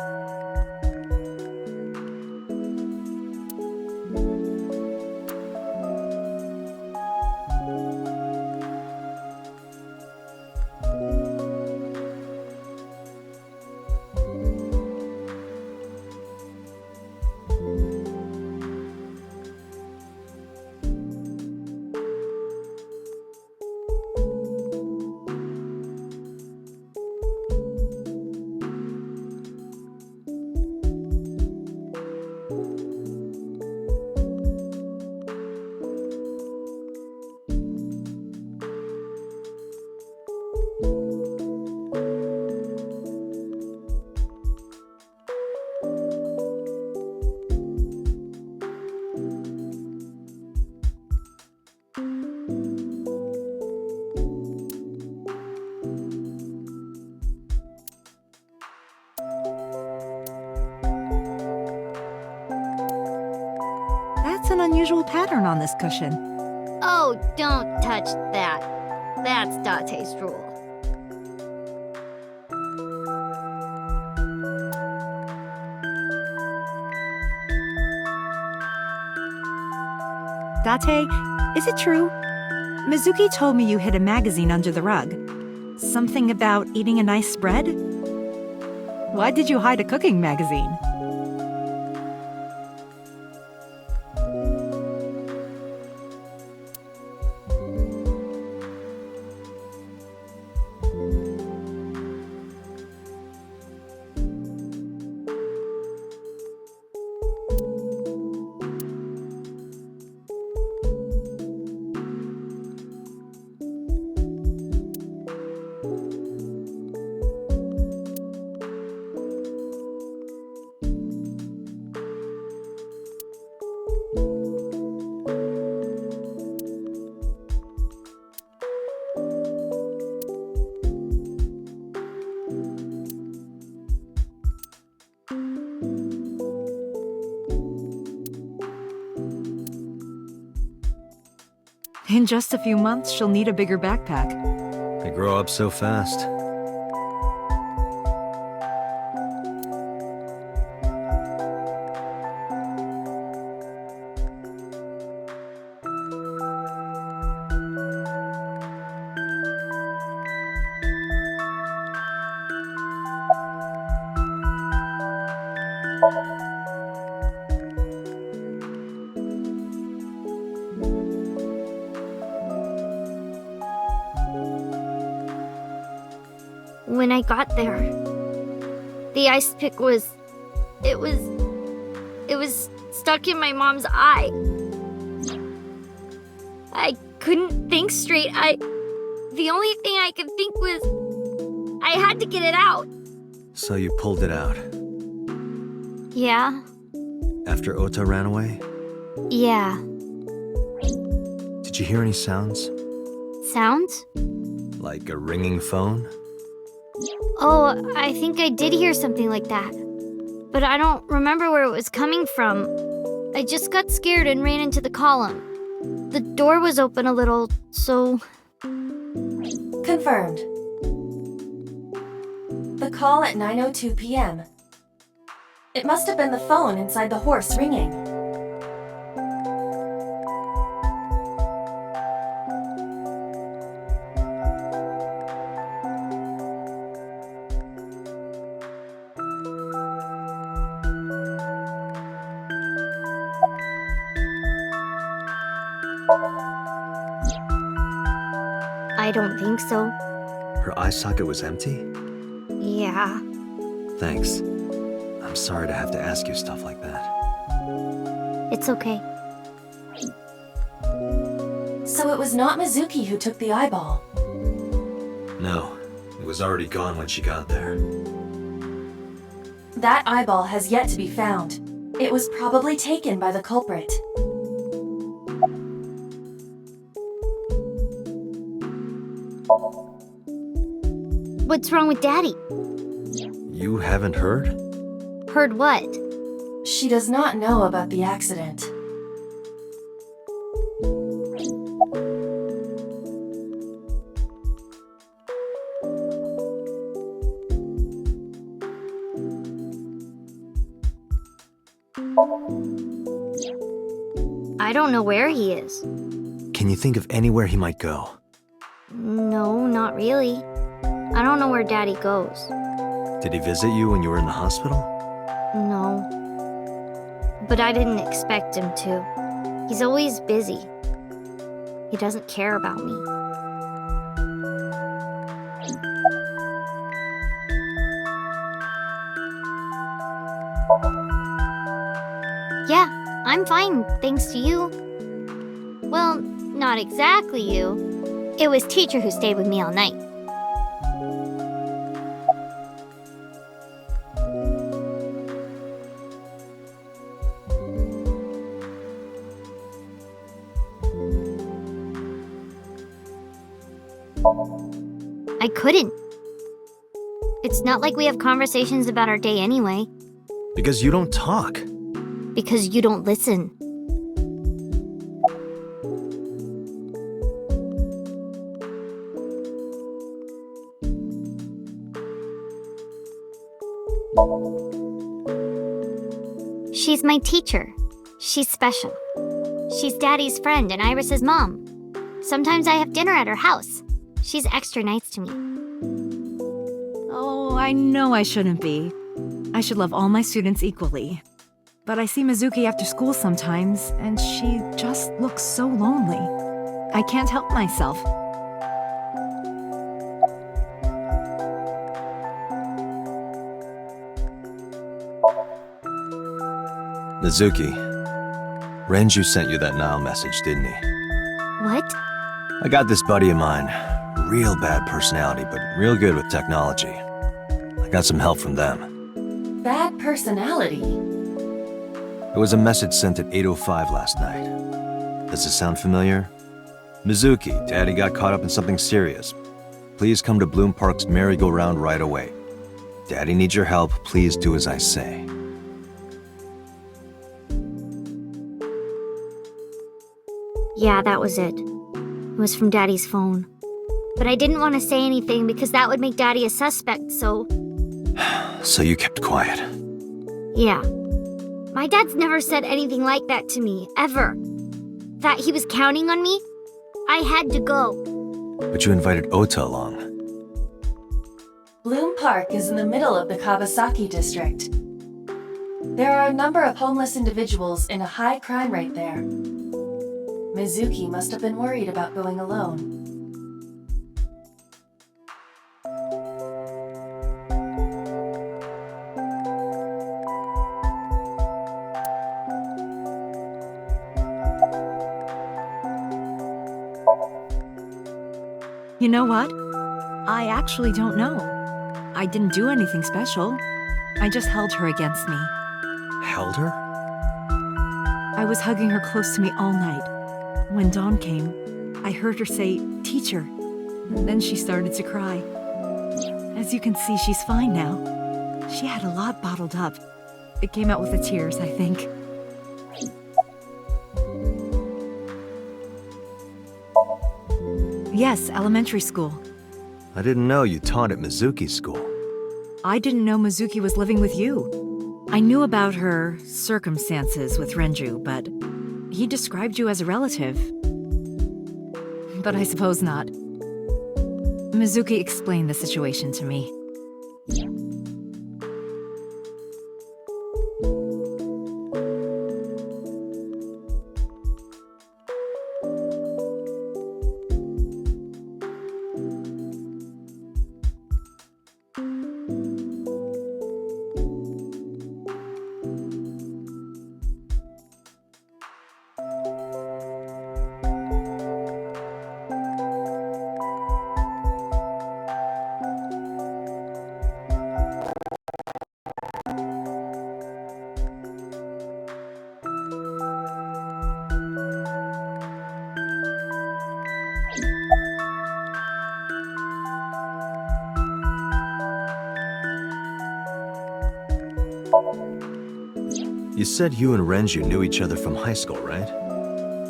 That's an unusual pattern on this cushion. Oh, don't touch that. That's Date's rule. Date, is it true? Mizuki told me you hid a magazine under the rug. Something about eating a nice spread? Why did you hide a cooking magazine? In just a few months, she'll need a bigger backpack. They grow up so fast. when I got there. The ice pick was... It was stuck in my mom's eye. I couldn't think straight. The only thing I could think was I had to get it out. So you pulled it out. Yeah. After Ota ran away? Yeah. Did you hear any sounds? Sounds? Like a ringing phone? Oh, I think I did hear something like that. But I don't remember where it was coming from. I just got scared and ran into the column. The door was open a little, so... Confirmed. The call at 9:02 p.m. It must have been the phone inside the horse ringing. I don't think so. Her eye socket was empty? Yeah. Thanks. I'm sorry to have to ask you stuff like that. It's okay. So it was not Mizuki who took the eyeball. No, it was already gone when she got there. That eyeball has yet to be found. It was probably taken by the culprit. What's wrong with Daddy? You haven't heard? Heard what? She does not know about the accident. I don't know where he is. Can you think of anywhere he might go? No, not really. I don't know where Daddy goes. Did he visit you when you were in the hospital? No. But I didn't expect him to. He's always busy. He doesn't care about me. Yeah, I'm fine, thanks to you. Well, not exactly you. It was Teacher who stayed with me all night. I couldn't. It's not like we have conversations about our day anyway. Because you don't talk. Because you don't listen. She's my teacher. She's special. She's Daddy's friend and Iris's mom. Sometimes I have dinner at her house. She's extra nice to me. Oh, I know I shouldn't be. I should love all my students equally. But I see Mizuki after school sometimes, and she just looks so lonely. I can't help myself. Mizuki, Renju sent you that Nile message, didn't he? What? I got this buddy of mine. Real bad personality, but real good with technology. I got some help from them. Bad personality? It was a message sent at 8:05 last night. Does it sound familiar? Mizuki, Daddy got caught up in something serious. Please come to Bloom Park's merry-go-round right away. Daddy needs your help. Please do as I say. Yeah, that was it. It was from Daddy's phone. But I didn't want to say anything because that would make Daddy a suspect, so... So you kept quiet. Yeah. My dad's never said anything like that to me, ever. That he was counting on me? I had to go. But you invited Ota along. Bloom Park is in the middle of the Kawasaki district. There are a number of homeless individuals in a high crime rate there. Mizuki must have been worried about going alone. You know what? I actually don't know. I didn't do anything special. I just held her against me. Held her? I was hugging her close to me all night. When dawn came, I heard her say, "Teacher." And then she started to cry. As you can see, she's fine now. She had a lot bottled up. It came out with the tears, I think. Yes, elementary school. I didn't know you taught at Mizuki's school. I didn't know Mizuki was living with you. I knew about her circumstances with Renju, but he described you as a relative. But I suppose not. Mizuki explained the situation to me. You said you and Renju knew each other from high school, right?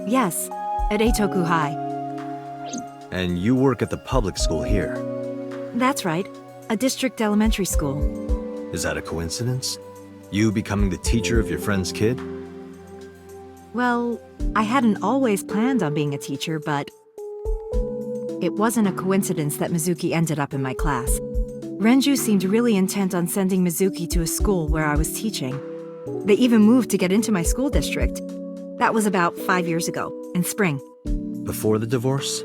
Yes, at Eitoku High. And you work at the public school here. That's right, a district elementary school. Is that a coincidence? You becoming the teacher of your friend's kid? Well, I hadn't always planned on being a teacher, but it wasn't a coincidence that Mizuki ended up in my class. Renju seemed really intent on sending Mizuki to a school where I was teaching. They even moved to get into my school district. That was about 5 years ago, in spring. Before the divorce?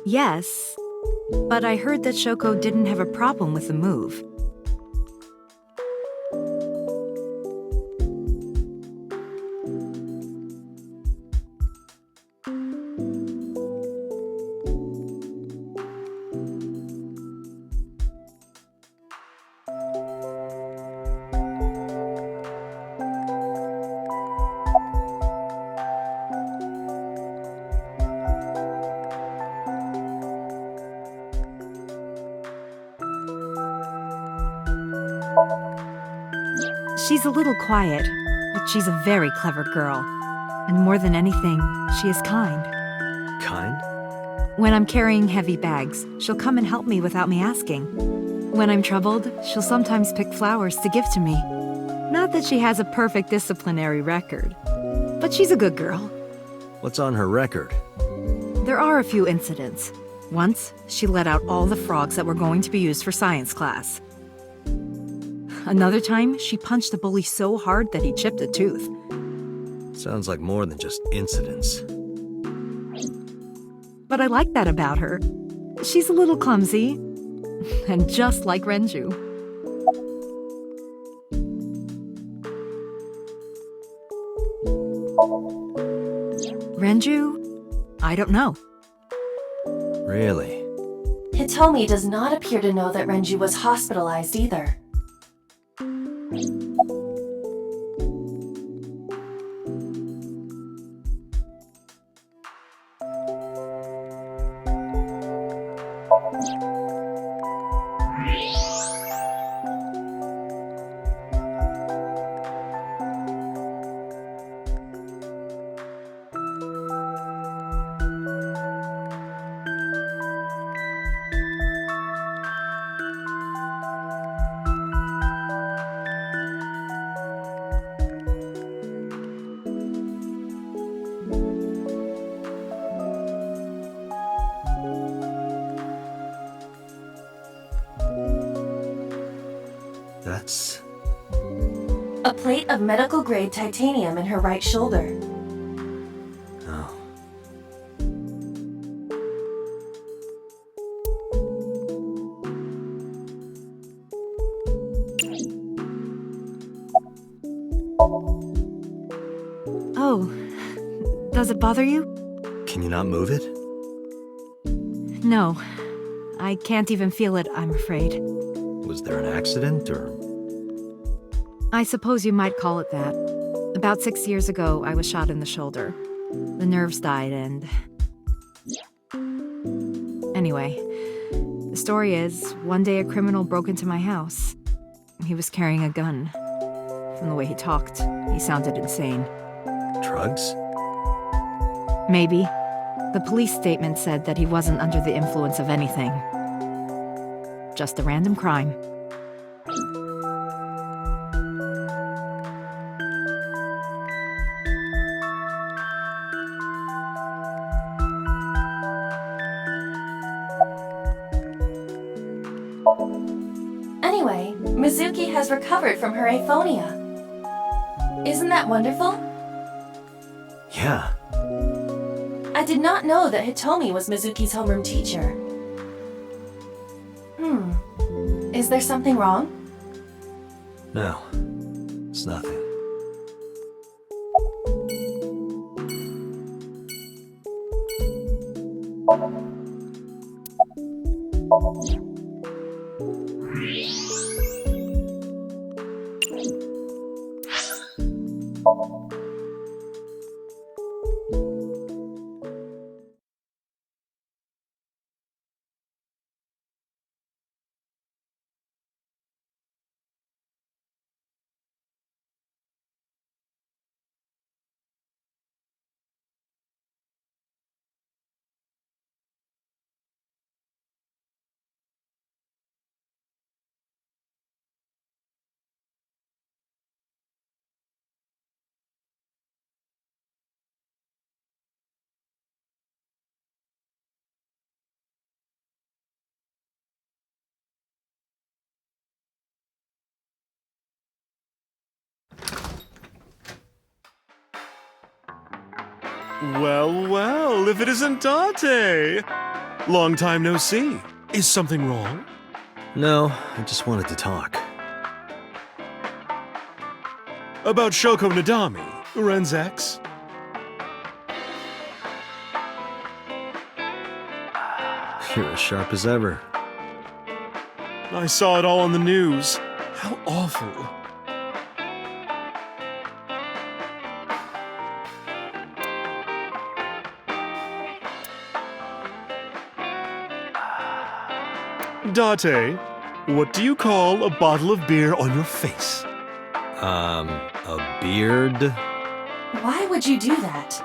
Yes, but I heard that Shoko didn't have a problem with the move. She's a little quiet, but she's a very clever girl. And more than anything, she is kind. Kind? When I'm carrying heavy bags, she'll come and help me without me asking. When I'm troubled, she'll sometimes pick flowers to give to me. Not that she has a perfect disciplinary record, but she's a good girl. What's on her record? There are a few incidents. Once, she let out all the frogs that were going to be used for science class. Another time, she punched a bully so hard that he chipped a tooth. Sounds like more than just incidents. But I like that about her. She's a little clumsy, and just like Renju. Renju? I don't know. Really? Hitomi does not appear to know that Renju was hospitalized either. That's... A plate of medical-grade titanium in her right shoulder. Oh. Oh, does it bother you? Can you not move it? No, I can't even feel it, I'm afraid. Was there an accident, or? I suppose you might call it that. About 6 years ago, I was shot in the shoulder. The nerves died and... Anyway, the story is, one day a criminal broke into my house. He was carrying a gun. From the way he talked, he sounded insane. Drugs? Maybe. The police statement said that he wasn't under the influence of anything. Just a random crime. Anyway, Mizuki has recovered from her aphonia. Isn't that wonderful? Yeah. I did not know that Hitomi was Mizuki's homeroom teacher. Is there something wrong? No. It's nothing. Well, well, if it isn't Date! Long time no see. Is something wrong? No, I just wanted to talk. About Shoko Nadami, Ren's ex? You're as sharp as ever. I saw it all on the news. How awful. Date, what do you call a bottle of beer on your face? A beard? Why would you do that?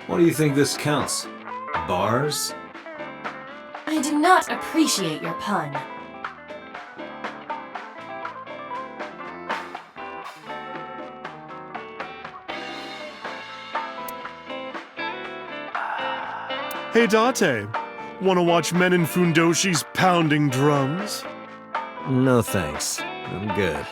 What do you think this counts? Bars? I do not appreciate your pun. Hey Date, wanna watch men in fundoshis pounding drums? No thanks. I'm good.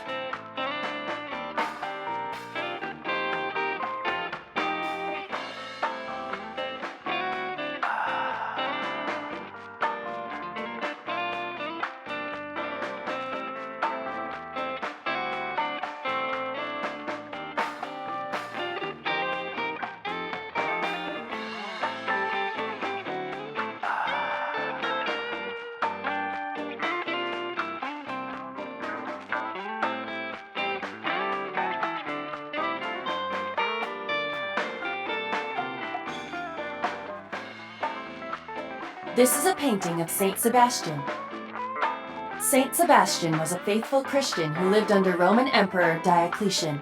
This is a painting of Saint Sebastian. Saint Sebastian was a faithful Christian who lived under Roman Emperor Diocletian.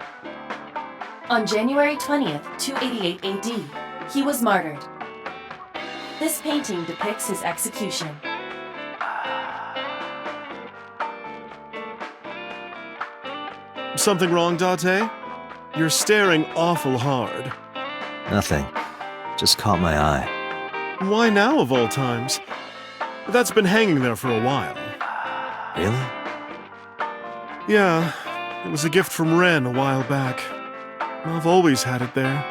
On January 20th, 288 AD, he was martyred. This painting depicts his execution. Something wrong, Date? You're staring awful hard. Nothing. Just caught my eye. Why now, of all times? That's been hanging there for a while. Really? Yeah, it was a gift from Ren a while back. I've always had it there.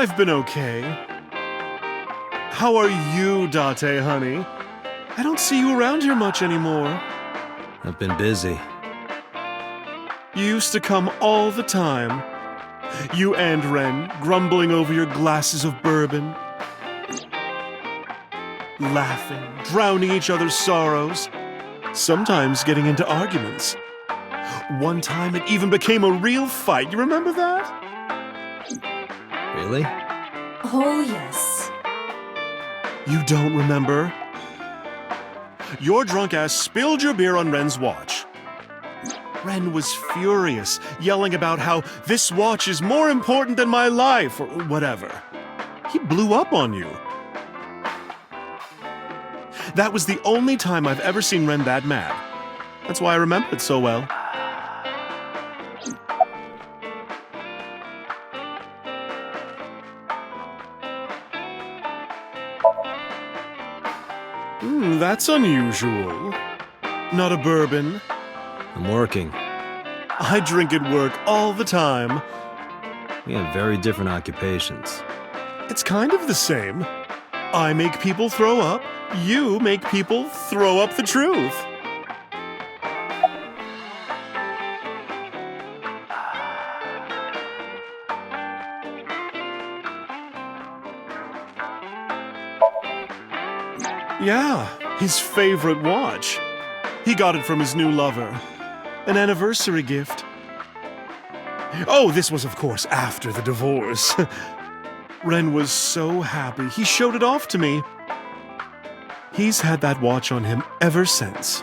I've been okay. How are you, Date, honey? I don't see you around here much anymore. I've been busy. You used to come all the time. You and Ren, grumbling over your glasses of bourbon. Laughing, drowning each other's sorrows. Sometimes getting into arguments. One time it even became a real fight. You remember that? Really? Oh, yes. You don't remember? Your drunk ass spilled your beer on Ren's watch. Ren was furious, yelling about how this watch is more important than my life, or whatever. He blew up on you. That was the only time I've ever seen Ren that mad. That's why I remember it so well. That's unusual. Not a bourbon. I'm working. I drink at work all the time. We have very different occupations. It's kind of the same. I make people throw up. You make people throw up the truth. Yeah, his favorite watch. He got it from his new lover. An anniversary gift. Oh, this was, of course, after the divorce. Ren was so happy, he showed it off to me. He's had that watch on him ever since.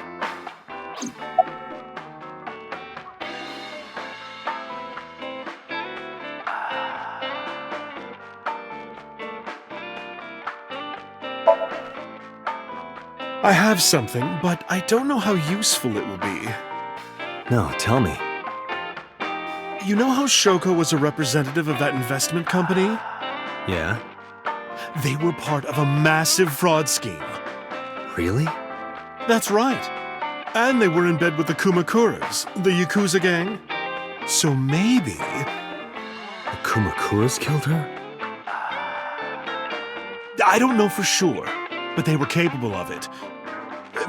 I have something, but I don't know how useful it will be. No, tell me. You know how Shoko was a representative of that investment company? Yeah? They were part of a massive fraud scheme. Really? That's right. And they were in bed with the Kumakuras, the Yakuza gang. So maybe... The Kumakuras killed her? I don't know for sure, but they were capable of it.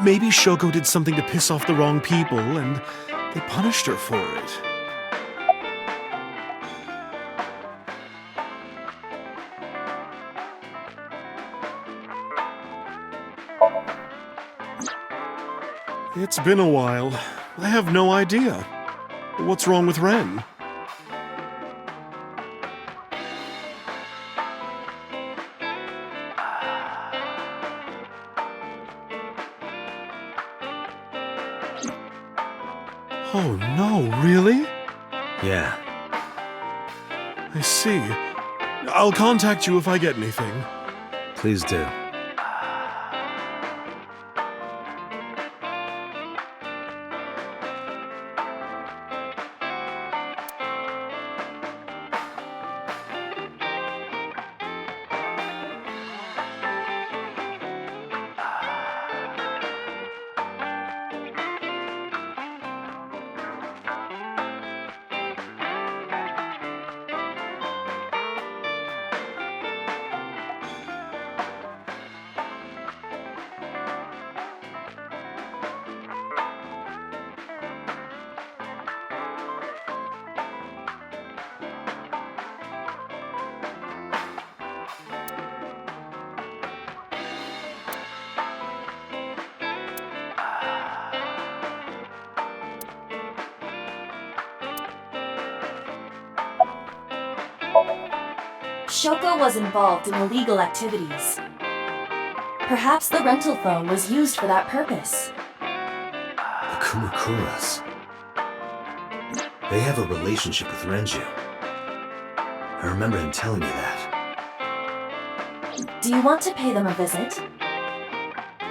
Maybe Shoko did something to piss off the wrong people, and they punished her for it. It's been a while. I have no idea. What's wrong with Ren? Oh no, really? Yeah. I see. I'll contact you if I get anything. Please do. Shoko was involved in illegal activities. Perhaps the rental phone was used for that purpose. The Kumakuras. They have a relationship with Renju. I remember him telling me that. Do you want to pay them a visit?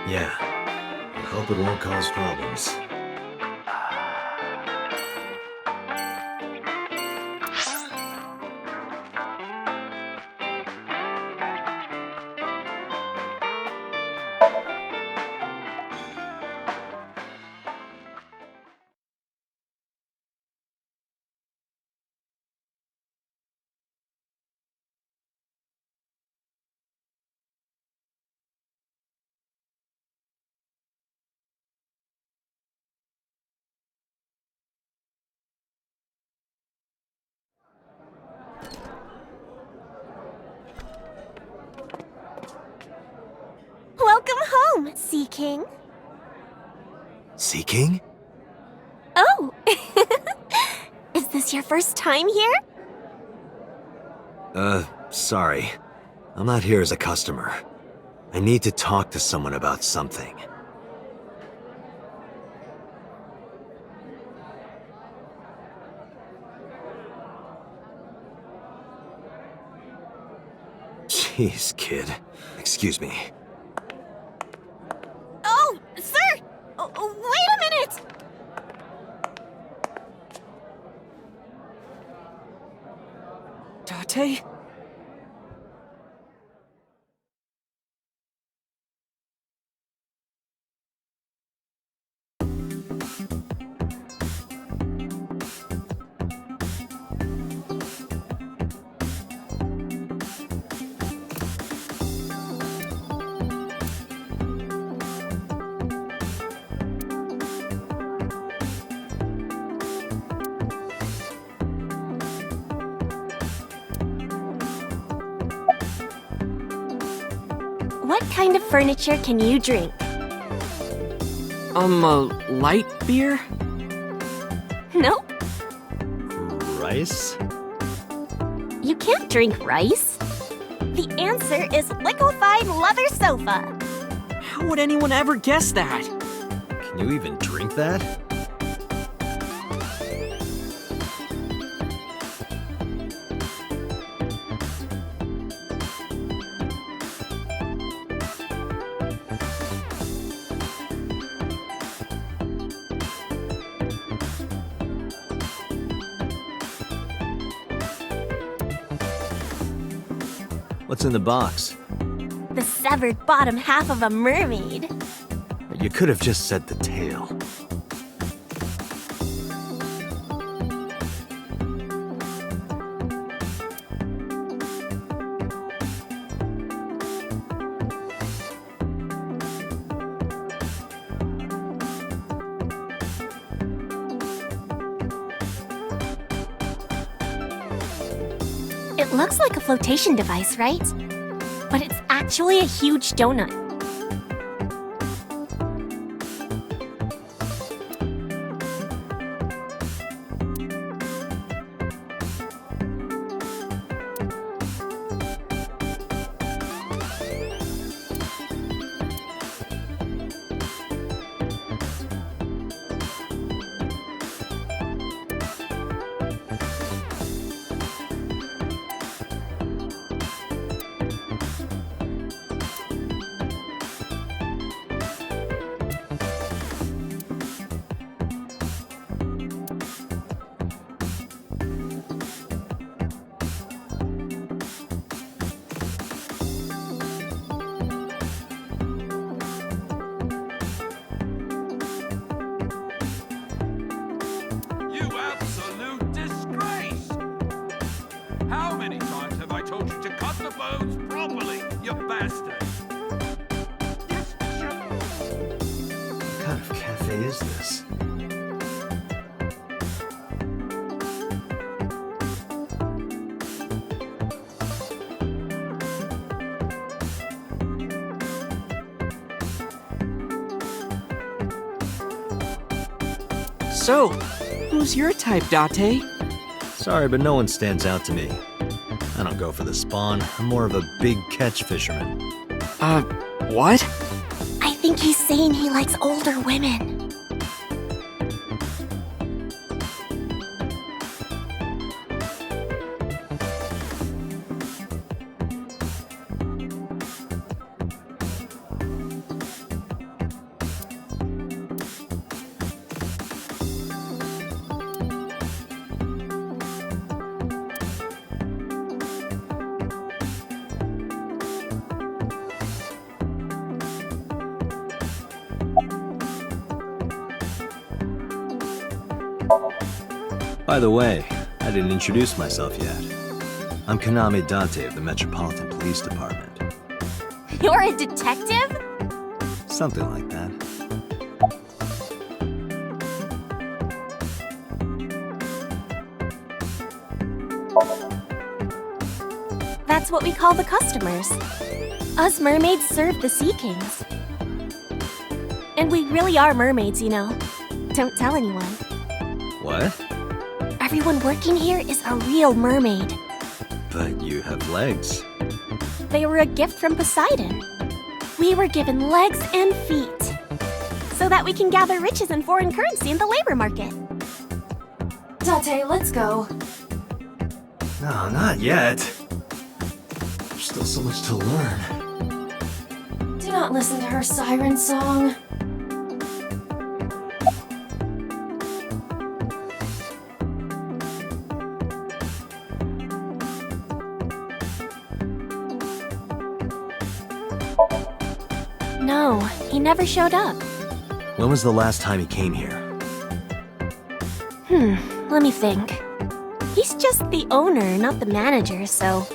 Yeah. I hope it won't cause problems. Welcome, Sea King. Sea King? Oh! Is this your first time here? Sorry. I'm not here as a customer. I need to talk to someone about something. Jeez, kid. Excuse me. Oh, sir! Wait a minute! Date? What kind of furniture can you drink? A light beer? Nope. Rice? You can't drink rice. The answer is liquefied leather sofa. How would anyone ever guess that? Can you even drink that? What's in the box? The severed bottom half of a mermaid. You could have just said the tail. It looks like a flotation device, right? But it's actually a huge donut. You absolute disgrace! How many times have I told you to cut the bones properly, you bastard? What kind of cafe is this? So, who's your type, Date? Sorry, but no one stands out to me. I don't go for the spawn. I'm more of a big catch fisherman. What? I think he's saying he likes older women. By the way, I didn't introduce myself yet. I'm Kaname Date of the Metropolitan Police Department. You're a detective? Something like that. That's what we call the customers. Us mermaids serve the Sea Kings. And we really are mermaids, you know. Don't tell anyone. What? Everyone working here is a real mermaid. But you have legs. They were a gift from Poseidon. We were given legs and feet, so that we can gather riches and foreign currency in the labor market. Date, let's go. No, not yet. There's still so much to learn. Do not listen to her siren song. No, he never showed up. When was the last time he came here? Let me think. He's just the owner, not the manager, so...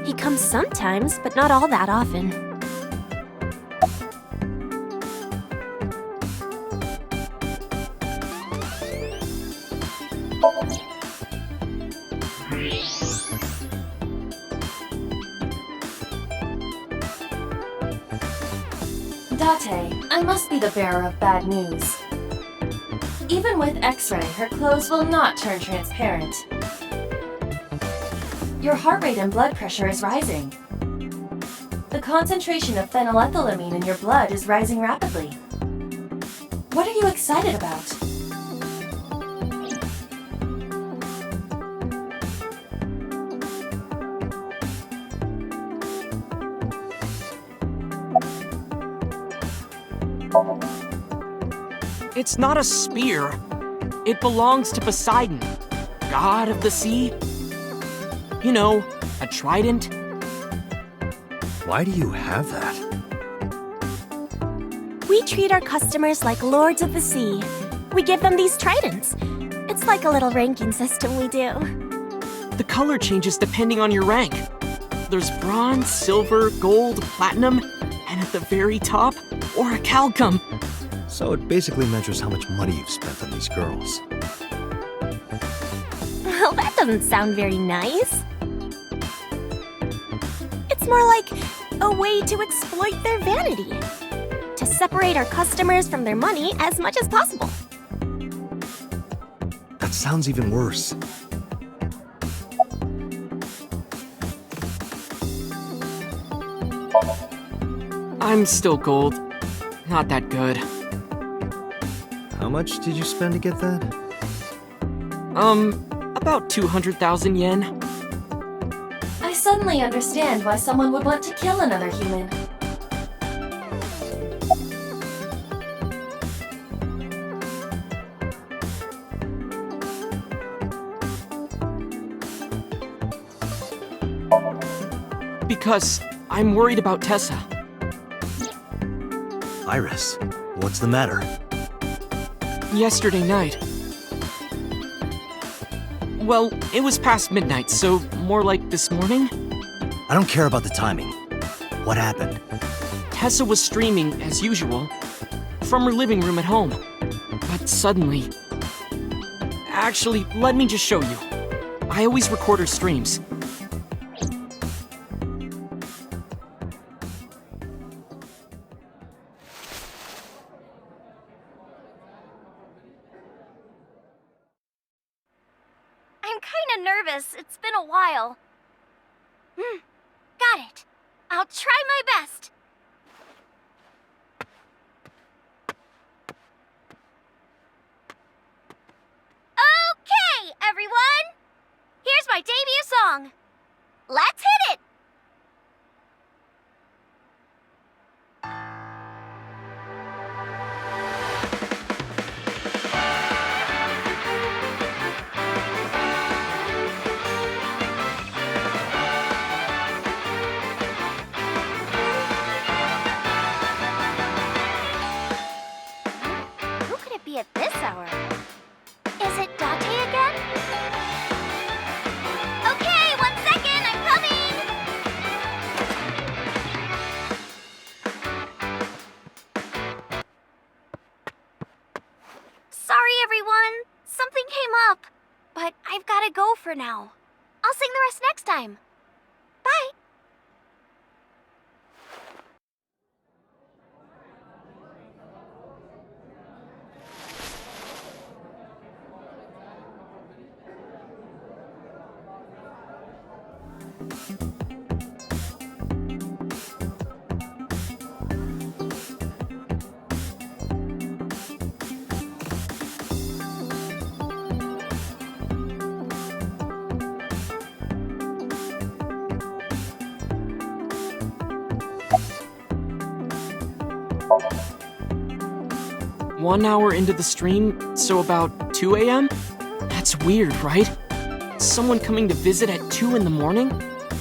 He comes sometimes, but not all that often. Date, I must be the bearer of bad news. Even with X-ray, her clothes will not turn transparent. Your heart rate and blood pressure is rising. The concentration of phenylethylamine in your blood is rising rapidly. What are you excited about? It's not a spear. It belongs to Poseidon, god of the sea. You know, a trident. Why do you have that? We treat our customers like lords of the sea. We give them these tridents. It's like a little ranking system we do. The color changes depending on your rank. There's bronze, silver, gold, platinum, and at the very top, orichalcum. So it basically measures how much money you've spent on these girls. Well, that doesn't sound very nice. It's more like a way to exploit their vanity. To separate our customers from their money as much as possible. That sounds even worse. I'm still gold. Not that good. How much did you spend to get that? About 200,000 yen. I suddenly understand why someone would want to kill another human. Because I'm worried about Tessa. Iris, what's the matter? Yesterday night. Well, it was past midnight, so more like this morning? I don't care about the timing. What happened? Tessa was streaming, as usual, from her living room at home. But suddenly... Actually, let me just show you. I always record her streams. I'm kinda nervous. It's been a while. Got it. I'll try my best. Okay, everyone! Here's my debut song. Let's hit it! Who could it be at this hour? Is it Date again? Okay, 1 second, I'm coming! Sorry, everyone. Something came up. But I've gotta go for now. I'll sing the rest next time. Bye! 1 hour into the stream, so about 2 a.m.? That's weird, right? Someone coming to visit at 2 in the morning?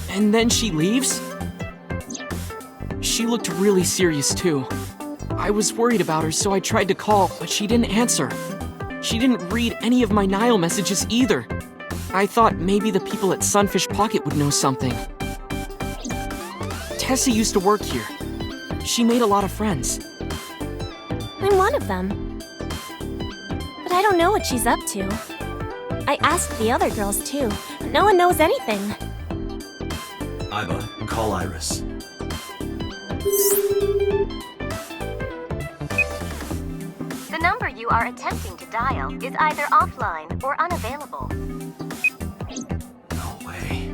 And then she leaves? She looked really serious, too. I was worried about her, so I tried to call, but she didn't answer. She didn't read any of my Nile messages either. I thought maybe the people at Sunfish Pocket would know something. Tessa used to work here. She made a lot of friends. I'm one of them. But I don't know what she's up to. I asked the other girls too, but no one knows anything. Iva, call Iris. The number you are attempting to dial is either offline or unavailable. No way.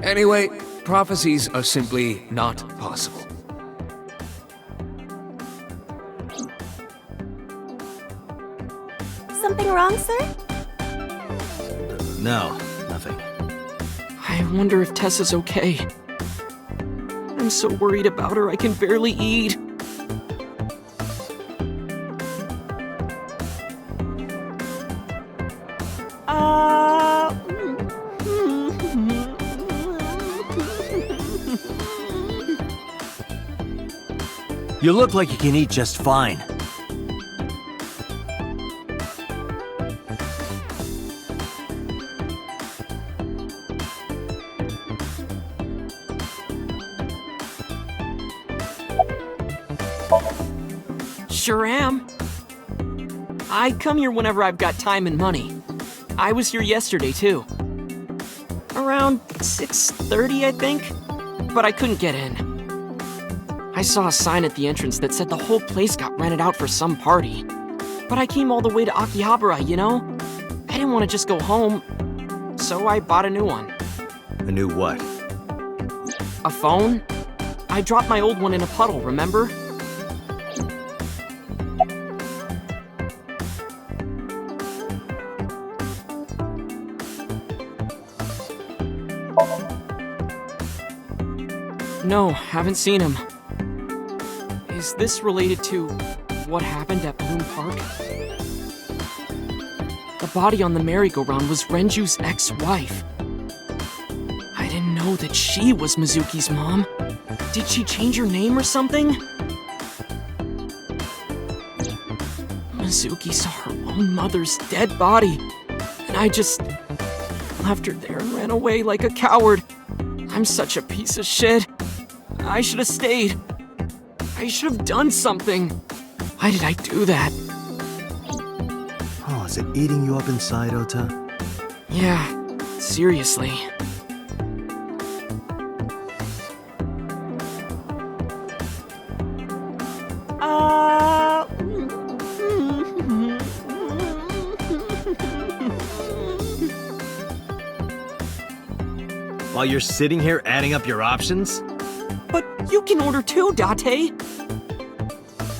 Anyway, prophecies are simply not possible. Something wrong, sir? No, nothing. I wonder if Tessa's okay. I'm so worried about her, I can barely eat. You look like you can eat just fine. Sure am. I come here whenever I've got time and money. I was here yesterday, too. Around 6:30, I think? But I couldn't get in. I saw a sign at the entrance that said the whole place got rented out for some party. But I came all the way to Akihabara, you know? I didn't want to just go home, so I bought a new one. A new what? A phone? I dropped my old one in a puddle, remember? No, haven't seen him. Is this related to what happened at Bloom Park? The body on the merry-go-round was Renju's ex-wife. I didn't know that she was Mizuki's mom. Did she change her name or something? Mizuki saw her own mother's dead body, and I just left her there and ran away like a coward. I'm such a piece of shit. I should have stayed. I should have done something. Why did I do that? Oh, is it eating you up inside, Ota? Yeah, seriously. While you're sitting here adding up your options? But you can order too, Date.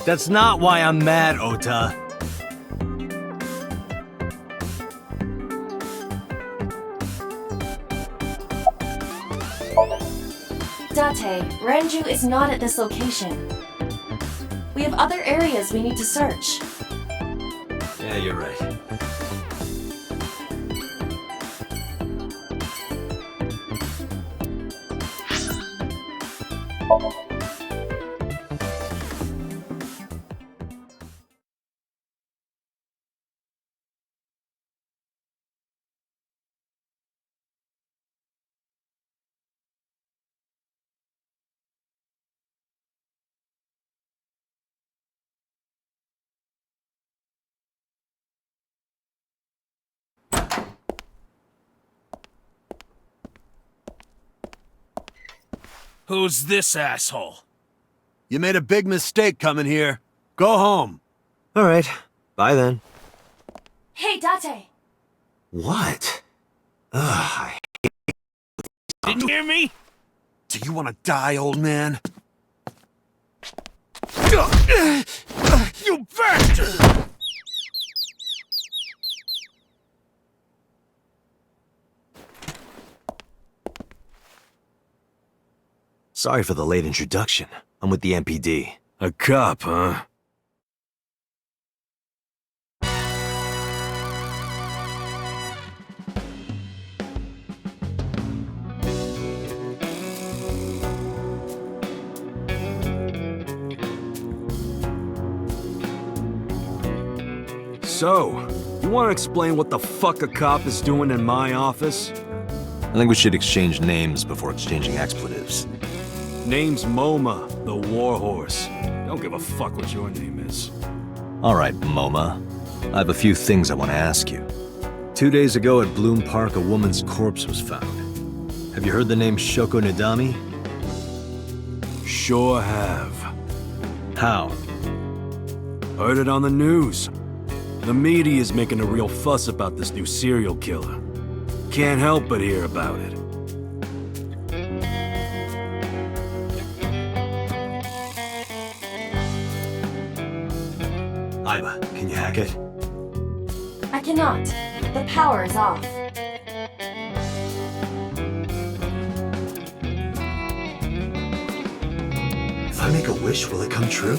That's not why I'm mad, Ota. Date, Renju is not at this location. We have other areas we need to search. Yeah, you're right. Who's this asshole? You made a big mistake coming here. Go home. All right. Bye then. Hey, Date! What? Ugh, Didn't you hear me? Do you want to die, old man? You bastard! Sorry for the late introduction. I'm with the MPD. A cop, huh? So, you want to explain what the fuck a cop is doing in my office? I think we should exchange names before exchanging expletives. Name's MoMA, the Warhorse. Don't give a fuck what your name is. All right, MoMA. I have a few things I want to ask you. 2 days ago at Bloom Park, a woman's corpse was found. Have you heard the name Shoko Nadami? Sure have. How? Heard it on the news. The media's making a real fuss about this new serial killer. Can't help but hear about it. Iba, can you hack it? I cannot. The power is off. If I make a wish, will it come true?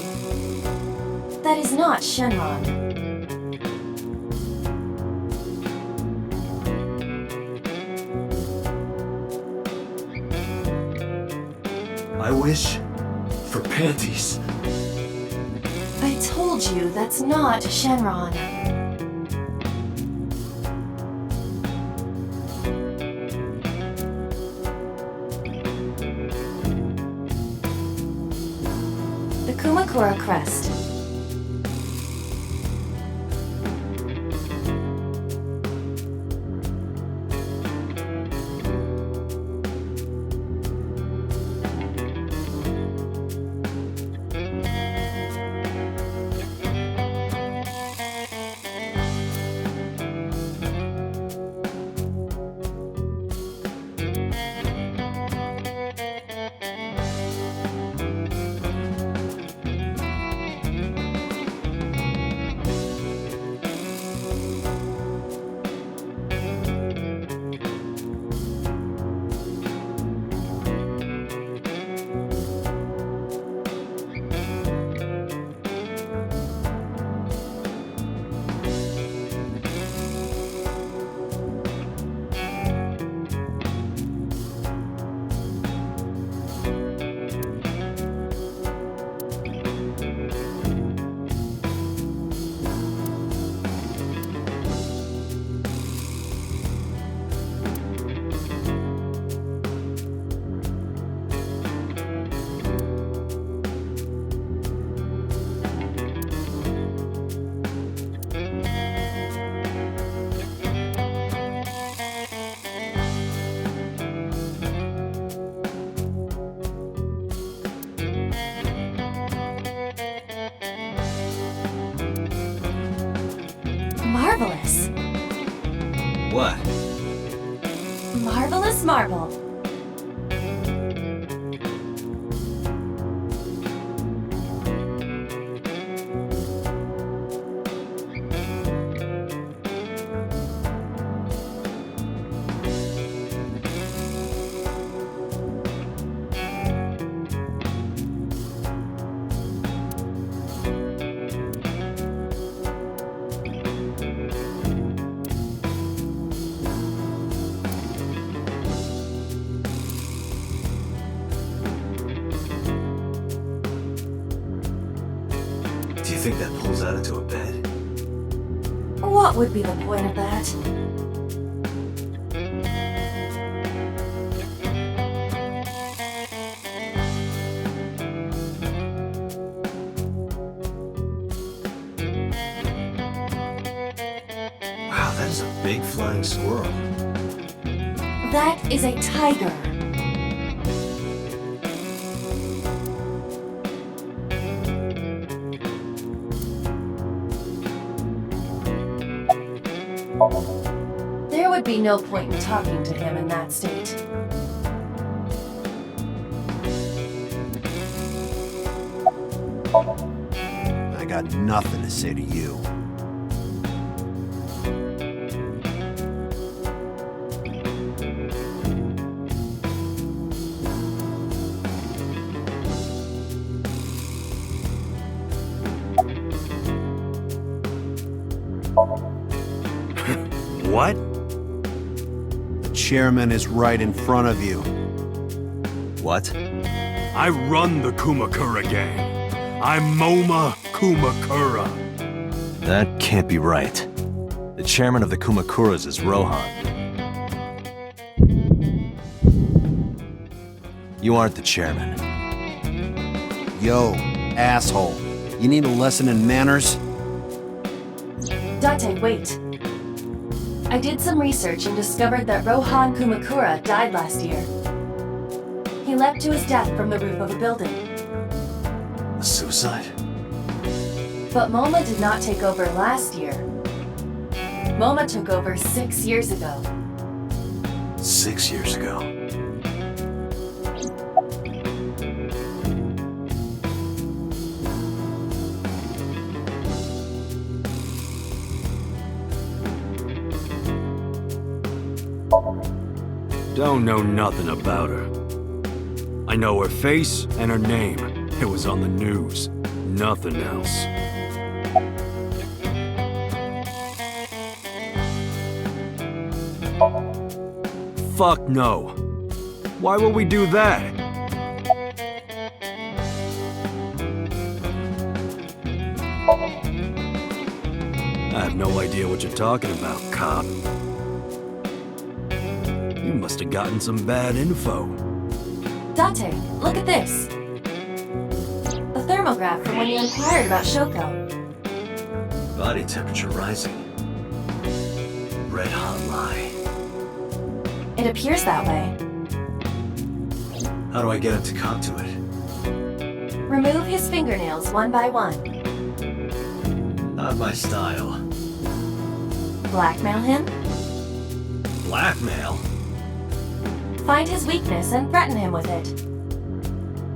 That is not Shenron. I wish for panties. I told you that's not Shenron. The Kumakura crest. Marvelous. What? Marvelous marble. Do you think that pulls out into a bed? What would be the point of that? Wow, that is a big flying squirrel. That is a tiger. There would be no point in talking to him in that state. I got nothing to say to you. What? The chairman is right in front of you. What? I run the Kumakura gang. I'm Moma Kumakura. That can't be right. The chairman of the Kumakuras is Rohan. You aren't the chairman. Yo, asshole. You need a lesson in manners? Date, wait. I did some research and discovered that Rohan Kumakura died last year. He leapt to his death from the roof of a building. A suicide? But Moma did not take over last year. Moma took over 6 years ago. 6 years ago. Don't know nothing about her. I know her face and her name. It was on the news. Nothing else. Fuck no. Why would we do that? I have no idea what you're talking about, cop. You must have gotten some bad info. Date, look at this. A thermograph from when you inquired about Shoko. Body temperature rising. Red hot lie. It appears that way. How do I get him to cop to it? Remove his fingernails one by one. Not my style. Blackmail him. Blackmail? Find his weakness and threaten him with it.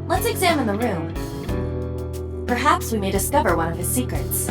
Let's examine the room. Perhaps we may discover one of his secrets.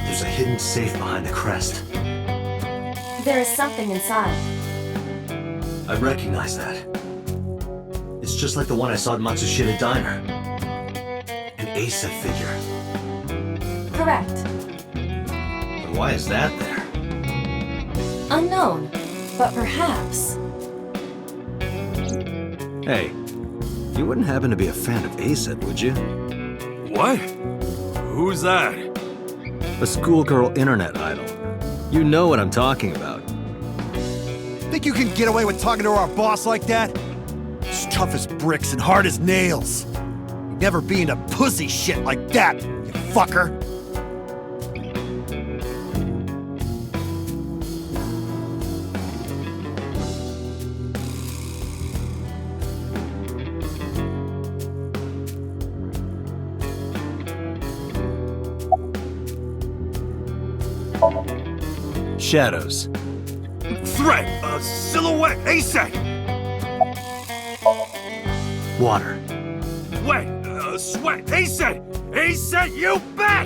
There's a hidden safe behind the crest. There is something inside. I recognize that. It's just like the one I saw at Matsushita Diner. An ASET figure. Correct. But why is that there? Unknown, but perhaps. Hey, you wouldn't happen to be a fan of ASET, would you? What? Who's that? A schoolgirl internet idol. You know what I'm talking about. Think you can get away with talking to our boss like that? tough as bricks and hard as nails. You'd never be into pussy shit like that, you fucker. Shadows. Threat! Silhouette! ASAP! Water. Wet! Sweat! ASAP! ASAP, you bet!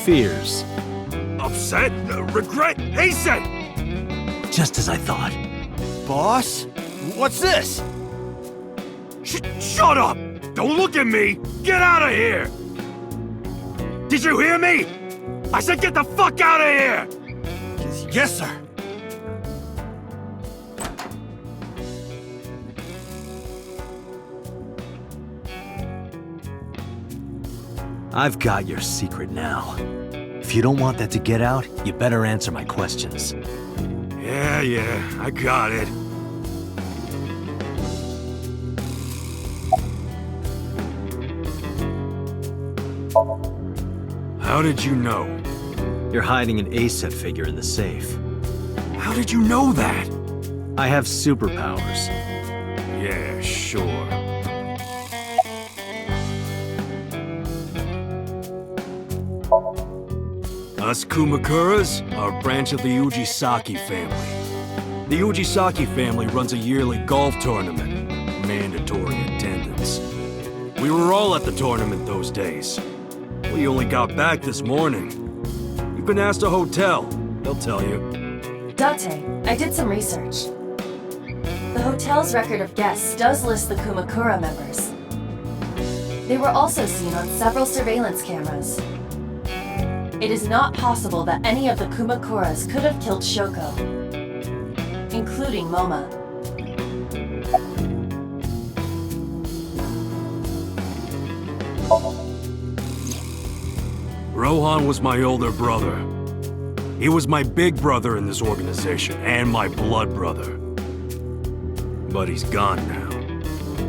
Fears. Upset? Regret? ASAP! Just as I thought. Boss? What's this? Shut up! Don't look at me! Get out of here! Did you hear me? I said get the fuck out of here! Yes, sir. I've got your secret now. If you don't want that to get out, you better answer my questions. Yeah, I got it. How did you know? You're hiding an ASET figure in the safe. How did you know that? I have superpowers. Yeah, sure. Us Kumakuras are a branch of the Ujisaki family. The Ujisaki family runs a yearly golf tournament. Mandatory attendance. We were all at the tournament those days. We only got back this morning. You can ask the hotel. They'll tell you. Date, I did some research. The hotel's record of guests does list the Kumakura members. They were also seen on several surveillance cameras. It is not possible that any of the Kumakuras could have killed Shoko, including Moma. Rohan was my older brother. He was my big brother in this organization, and my blood brother. But he's gone now.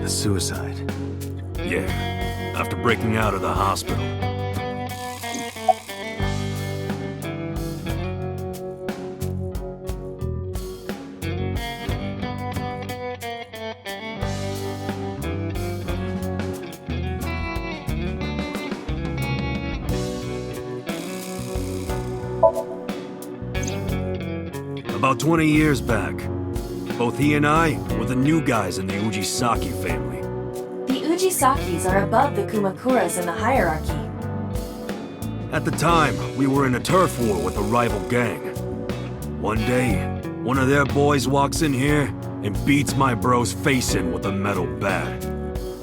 A suicide. Yeah, after breaking out of the hospital. About 20 years back, both he and I were the new guys in the Ujisaki family. The Ujisakis are above the Kumakuras in the hierarchy. At the time, we were in a turf war with a rival gang. One day, one of their boys walks in here and beats my bro's face in with a metal bat.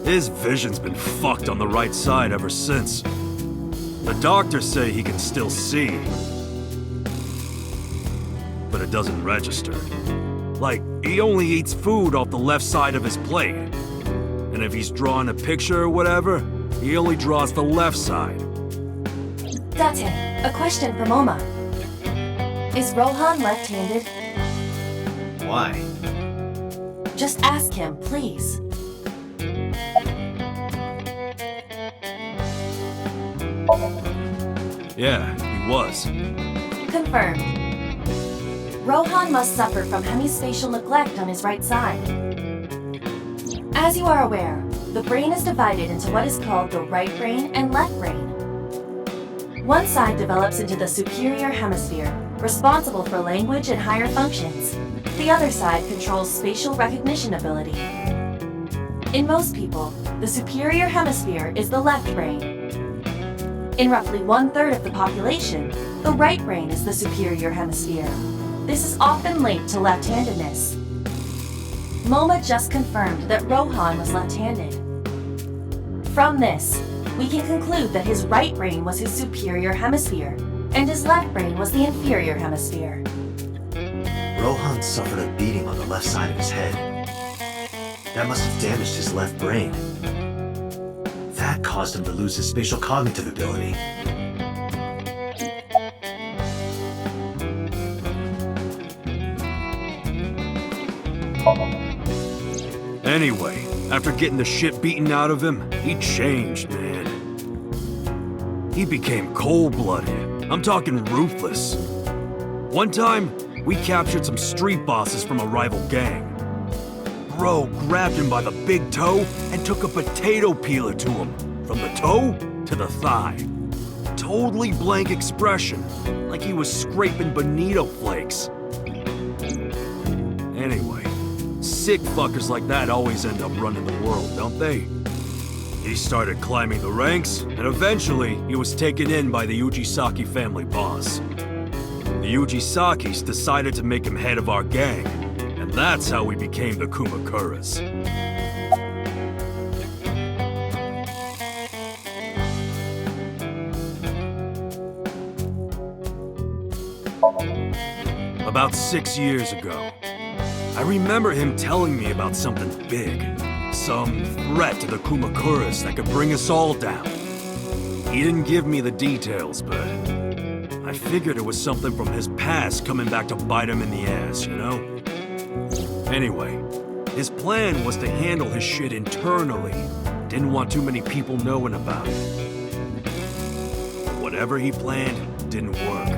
His vision's been fucked on the right side ever since. The doctors say he can still see, but it doesn't register. Like, he only eats food off the left side of his plate. And if he's drawing a picture or whatever, he only draws the left side. Date, a question for Moma. Is Rohan left-handed? Why? Just ask him, please. Yeah, he was. Confirmed. Rohan must suffer from hemispatial neglect on his right side. As you are aware, the brain is divided into what is called the right brain and left brain. One side develops into the superior hemisphere, responsible for language and higher functions. The other side controls spatial recognition ability. In most people, the superior hemisphere is the left brain. In roughly 1/3 of the population, the right brain is the superior hemisphere. This is often linked to left-handedness. Moma just confirmed that Rohan was left-handed. From this, we can conclude that his right brain was his superior hemisphere, and his left brain was the inferior hemisphere. Rohan suffered a beating on the left side of his head. That must have damaged his left brain. That caused him to lose his spatial cognitive ability. Anyway, after getting the shit beaten out of him, he changed, man. He became cold-blooded. I'm talking ruthless. One time, we captured some street bosses from a rival gang. Bro grabbed him by the big toe and took a potato peeler to him, from the toe to the thigh. Totally blank expression, like he was scraping bonito flakes. Anyway, sick fuckers like that always end up running the world, don't they? He started climbing the ranks, and eventually he was taken in by the Ujisaki family boss. The Ujisakis decided to make him head of our gang, and that's how we became the Kumakuras. About 6 years ago, I remember him telling me about something big. Some threat to the Kumakuras that could bring us all down. He didn't give me the details, but I figured it was something from his past coming back to bite him in the ass, you know? Anyway, his plan was to handle his shit internally. Didn't want too many people knowing about it. But whatever he planned didn't work.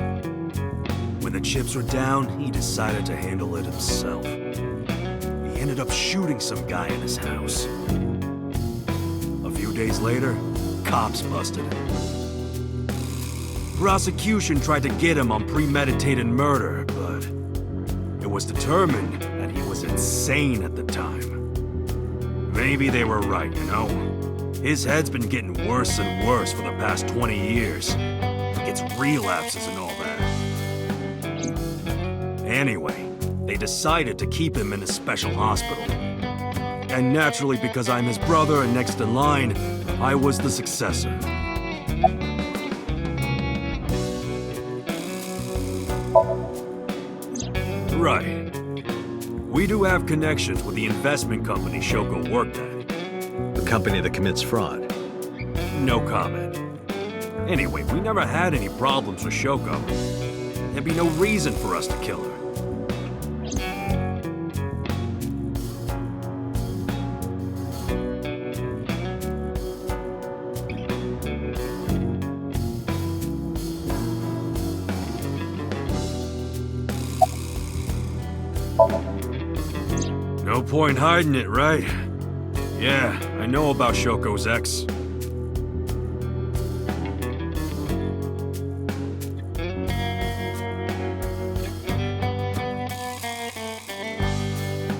When the chips were down, he decided to handle it himself. He ended up shooting some guy in his house. A few days later, cops busted him. Prosecution tried to get him on premeditated murder, but it was determined that he was insane at the time. Maybe they were right, you know? His head's been getting worse and worse for the past 20 years. He gets relapses and all that. Anyway, they decided to keep him in a special hospital. And naturally, because I'm his brother and next in line, I was the successor. Right. We do have connections with the investment company Shoko worked at. The company that commits fraud. No comment. Anyway, we never had any problems with Shoko. There'd be no reason for us to kill her. No point hiding it, right? Yeah, I know about Shoko's ex.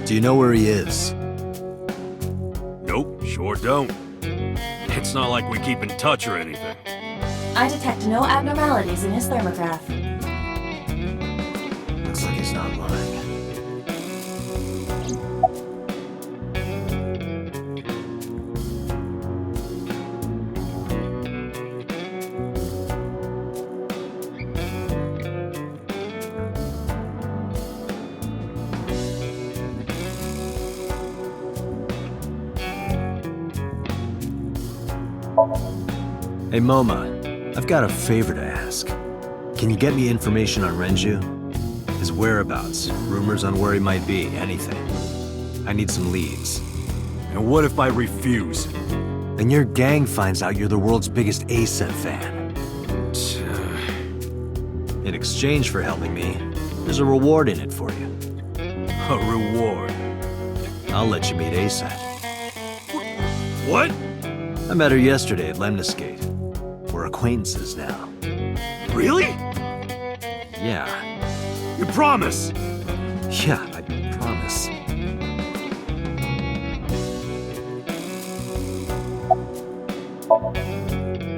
Do you know where he is? Nope, sure don't. It's not like we keep in touch or anything. I detect no abnormalities in his thermograph. Looks like he's not lying. Hey Moma, I've got a favor to ask. Can you get me information on Renju? His whereabouts, rumors on where he might be, anything. I need some leads. And what if I refuse? Then your gang finds out you're the world's biggest A-set fan. In exchange for helping me, there's a reward in it for you. A reward? I'll let you meet A-set. What? I met her yesterday at Lemniscate. We're acquaintances now. Really? Yeah. You promise? Yeah, I promise.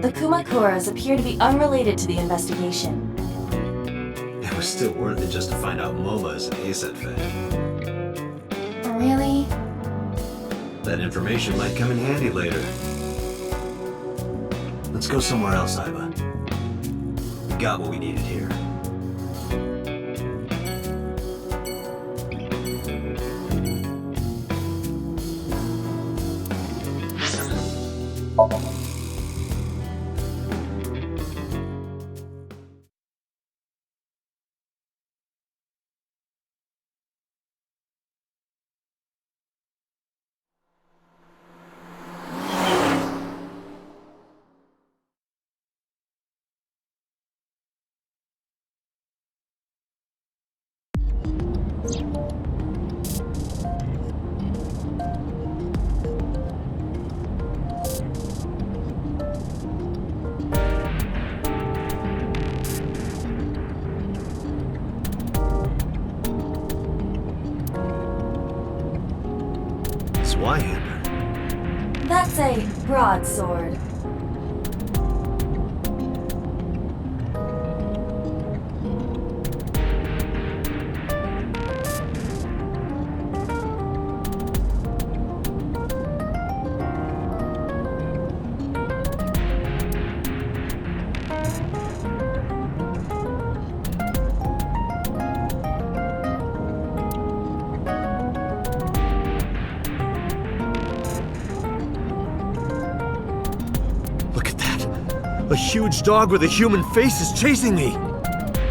The Kumakuras appear to be unrelated to the investigation. It was still worth it just to find out Moma is an A-set fan. Really? That information might come in handy later. Let's go somewhere else, Iba. We got what we needed here. That's a broadsword. A huge dog with a human face is chasing me!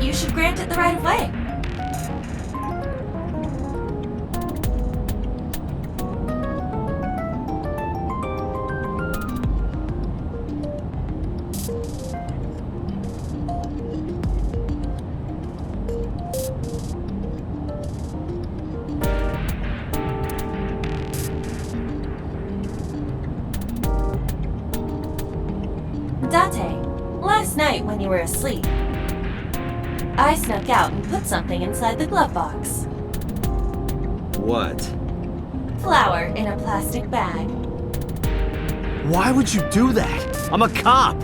You should grant it the right of way. Date, last night when you were asleep, I snuck out and put something inside the glove box. What? Flour in a plastic bag. Why would you do that? I'm a cop!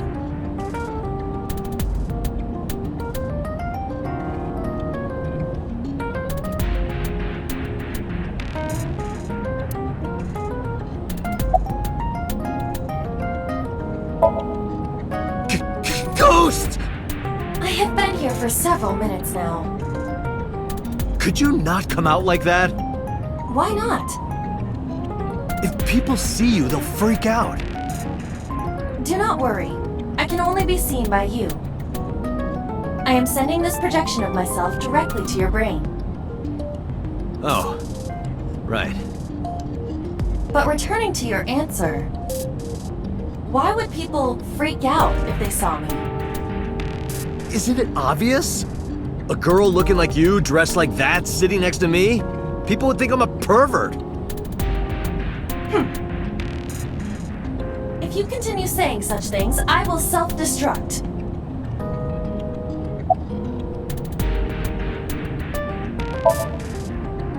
Ghost! I have been here for several minutes now. Could you not come out like that? Why not? If people see you, they'll freak out. Do not worry. I can only be seen by you. I am sending this projection of myself directly to your brain. Oh, right. But returning to your answer, why would people freak out if they saw me? Isn't it obvious? A girl looking like you, dressed like that, sitting next to me? People would think I'm a pervert. If you continue saying such things, I will self-destruct.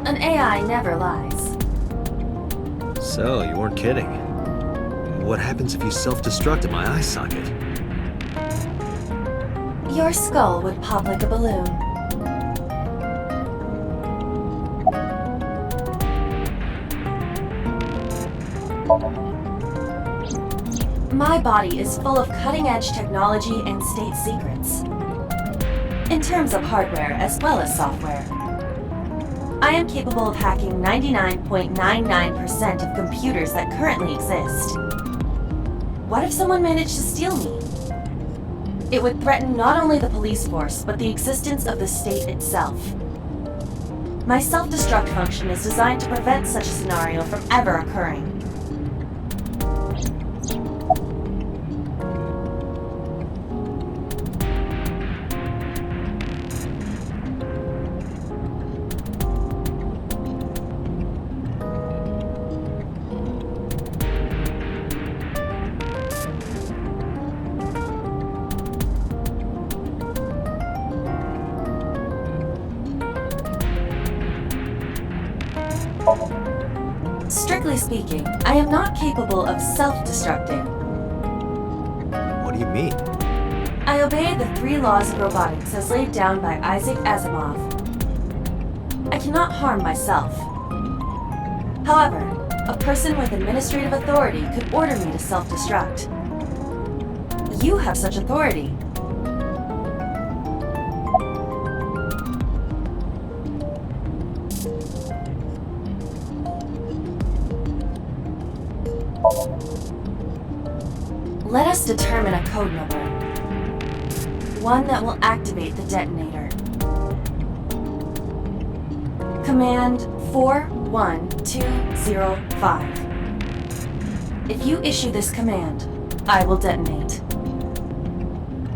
An AI never lies. So, you weren't kidding. What happens if you self-destruct in my eye socket? Your skull would pop like a balloon. My body is full of cutting-edge technology and state secrets. In terms of hardware as well as software. I am capable of hacking 99.99% of computers that currently exist. What if someone managed to steal me? It would threaten not only the police force, but the existence of the state itself. My self-destruct function is designed to prevent such a scenario from ever occurring. Strictly speaking, I am not capable of self-destructing. What do you mean? I obey the 3 laws of robotics as laid down by Isaac Asimov. I cannot harm myself. However, a person with administrative authority could order me to self-destruct. You have such authority. Let us determine a code number. One that will activate the detonator. Command 41205. If you issue this command, I will detonate.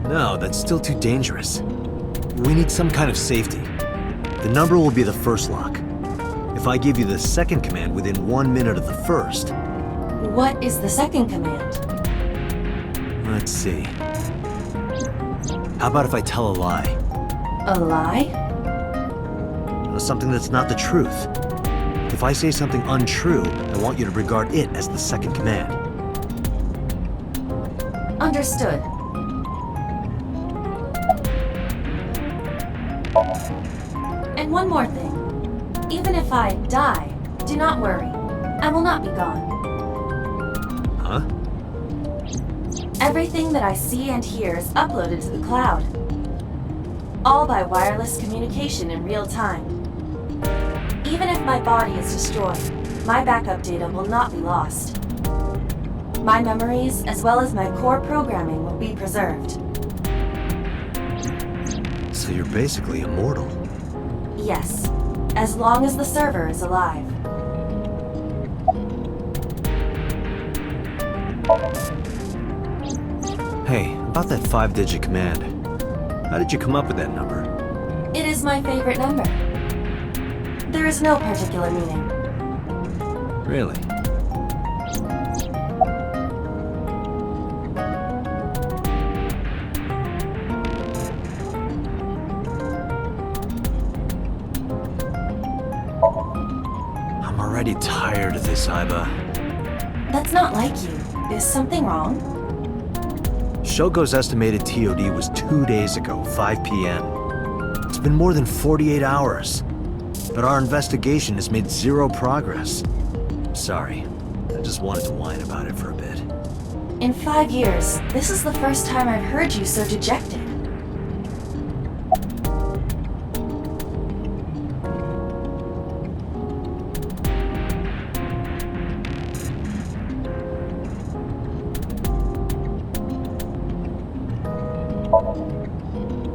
No, that's still too dangerous. We need some kind of safety. The number will be the first lock. If I give you the second command within 1 minute of the first... What is the second command? Let's see. How about if I tell a lie? A lie? Something that's not the truth. If I say something untrue, I want you to regard it as the second command. Understood. And one more thing. Even if I die, do not worry. I will not be gone. Huh? Everything that I see and hear is uploaded to the cloud. All by wireless communication in real time. Even if my body is destroyed, my backup data will not be lost. My memories, as well as my core programming, will be preserved. So you're basically immortal. Yes, as long as the server is alive. Hey, about that 5-digit command. How did you come up with that number? It is my favorite number. There is no particular meaning. Really? I'm already tired of this, Iba. That's not like you. Is something wrong? Shoko's estimated TOD was 2 days ago, 5 p.m. It's been more than 48 hours. But our investigation has made zero progress. Sorry, I just wanted to whine about it for a bit. In 5 years, this is the first time I've heard you so dejected.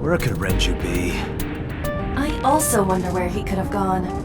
Where could Renju be? I also wonder where he could have gone.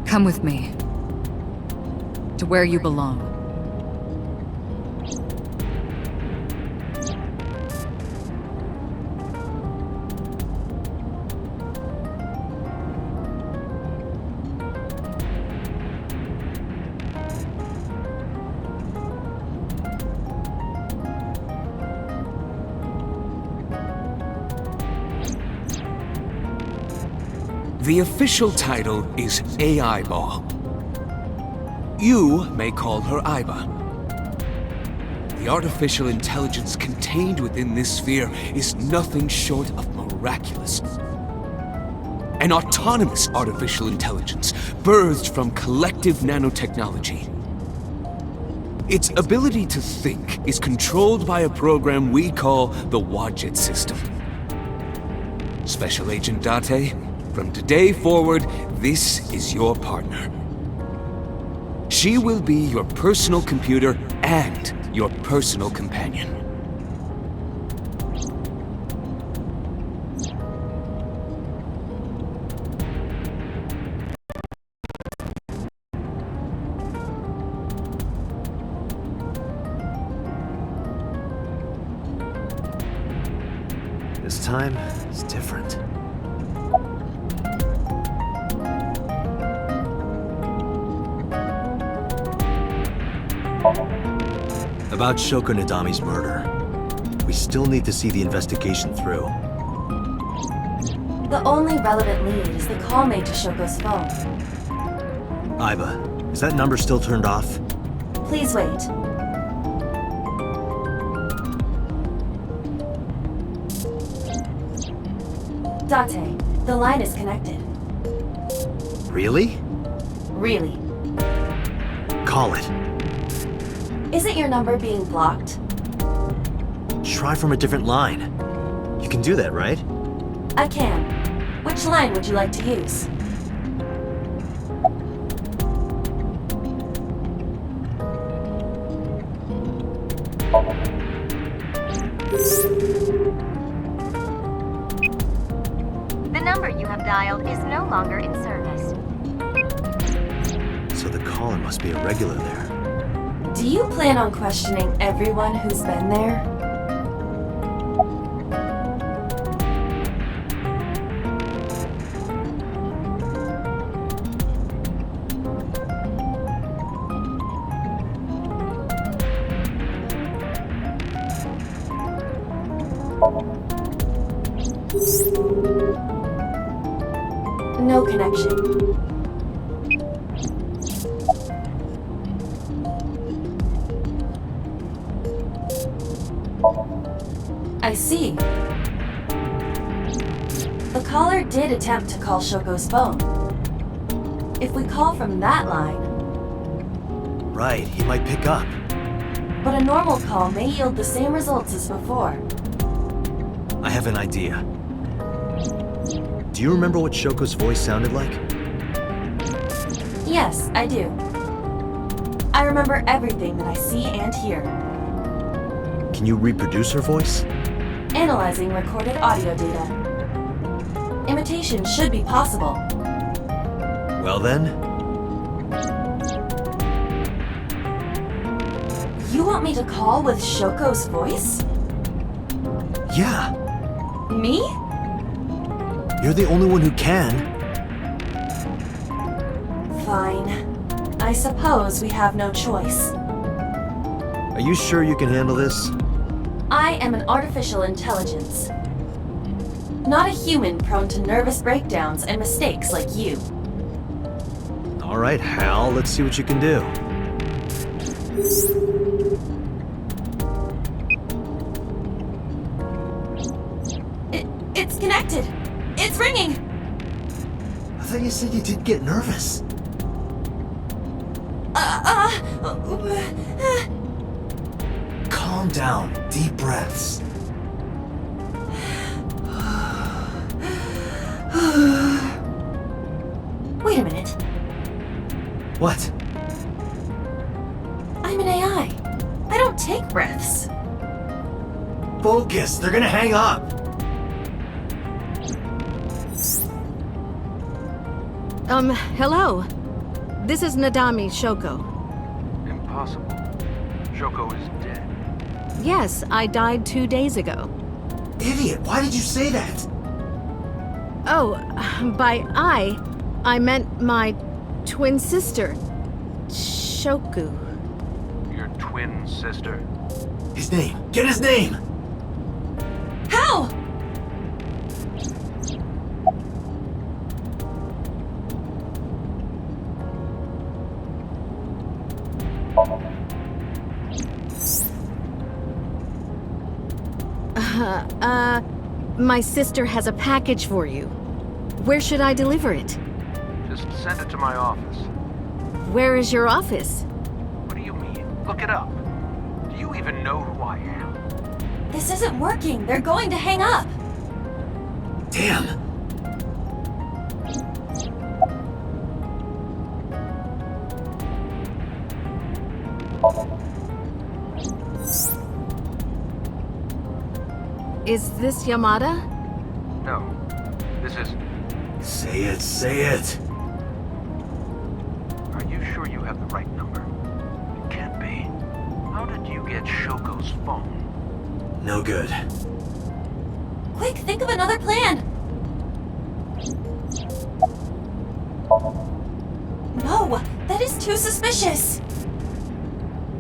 Come with me. To where you belong. The official title is AI Ball. You may call her Iba. The artificial intelligence contained within this sphere is nothing short of miraculous. An autonomous artificial intelligence birthed from collective nanotechnology. Its ability to think is controlled by a program we call the Wadjet system. Special Agent Date, from today forward, this is your partner. She will be your personal computer and your personal companion. This time, it's different. About Shoko Nadami's murder. We still need to see the investigation through. The only relevant lead is the call made to Shoko's phone. Iba, is that number still turned off? Please wait. Date, the line is connected. Really? Really. Call it. Isn't your number being blocked? Try from a different line. You can do that, right? I can. Which line would you like to use? The number you have dialed is no longer in service. So the caller must be a regular there. Do you plan on questioning everyone who's been there? No connection. I see. The caller did attempt to call Shoko's phone. If we call from that line... Right, he might pick up. But a normal call may yield the same results as before. I have an idea. Do you remember what Shoko's voice sounded like? Yes, I do. I remember everything that I see and hear. Can you reproduce her voice? Analyzing recorded audio data. Imitation should be possible. Well then, you want me to call with Shoko's voice? yeah. Me? You're the only one who can. Fine. I suppose we have no choice. Are you sure you can handle this? I am an artificial intelligence. Not a human prone to nervous breakdowns and mistakes like you. All right, Hal, let's see what you can do. It's connected. It's ringing. I thought you said you did get nervous. Calm down. Deep breaths. Wait a minute. What? I'm an AI. I don't take breaths. Focus. They're gonna hang up. Hello. This is Nadami Shoko. Impossible. Shoko is dead. Yes, I died 2 days ago. Idiot, why did you say that? Oh, by I meant my twin sister, Shoku. Your twin sister? His name. Get his name! How? My sister has a package for you. Where should I deliver it? Just send it to my office. Where is your office? What do you mean? Look it up. Do you even know who I am? This isn't working. They're going to hang up. Damn. Is this Yamada? No. This is... Say it, say it. Are you sure you have the right number? It can't be. How did you get Shoko's phone? No good. Quick, think of another plan. No, that is too suspicious.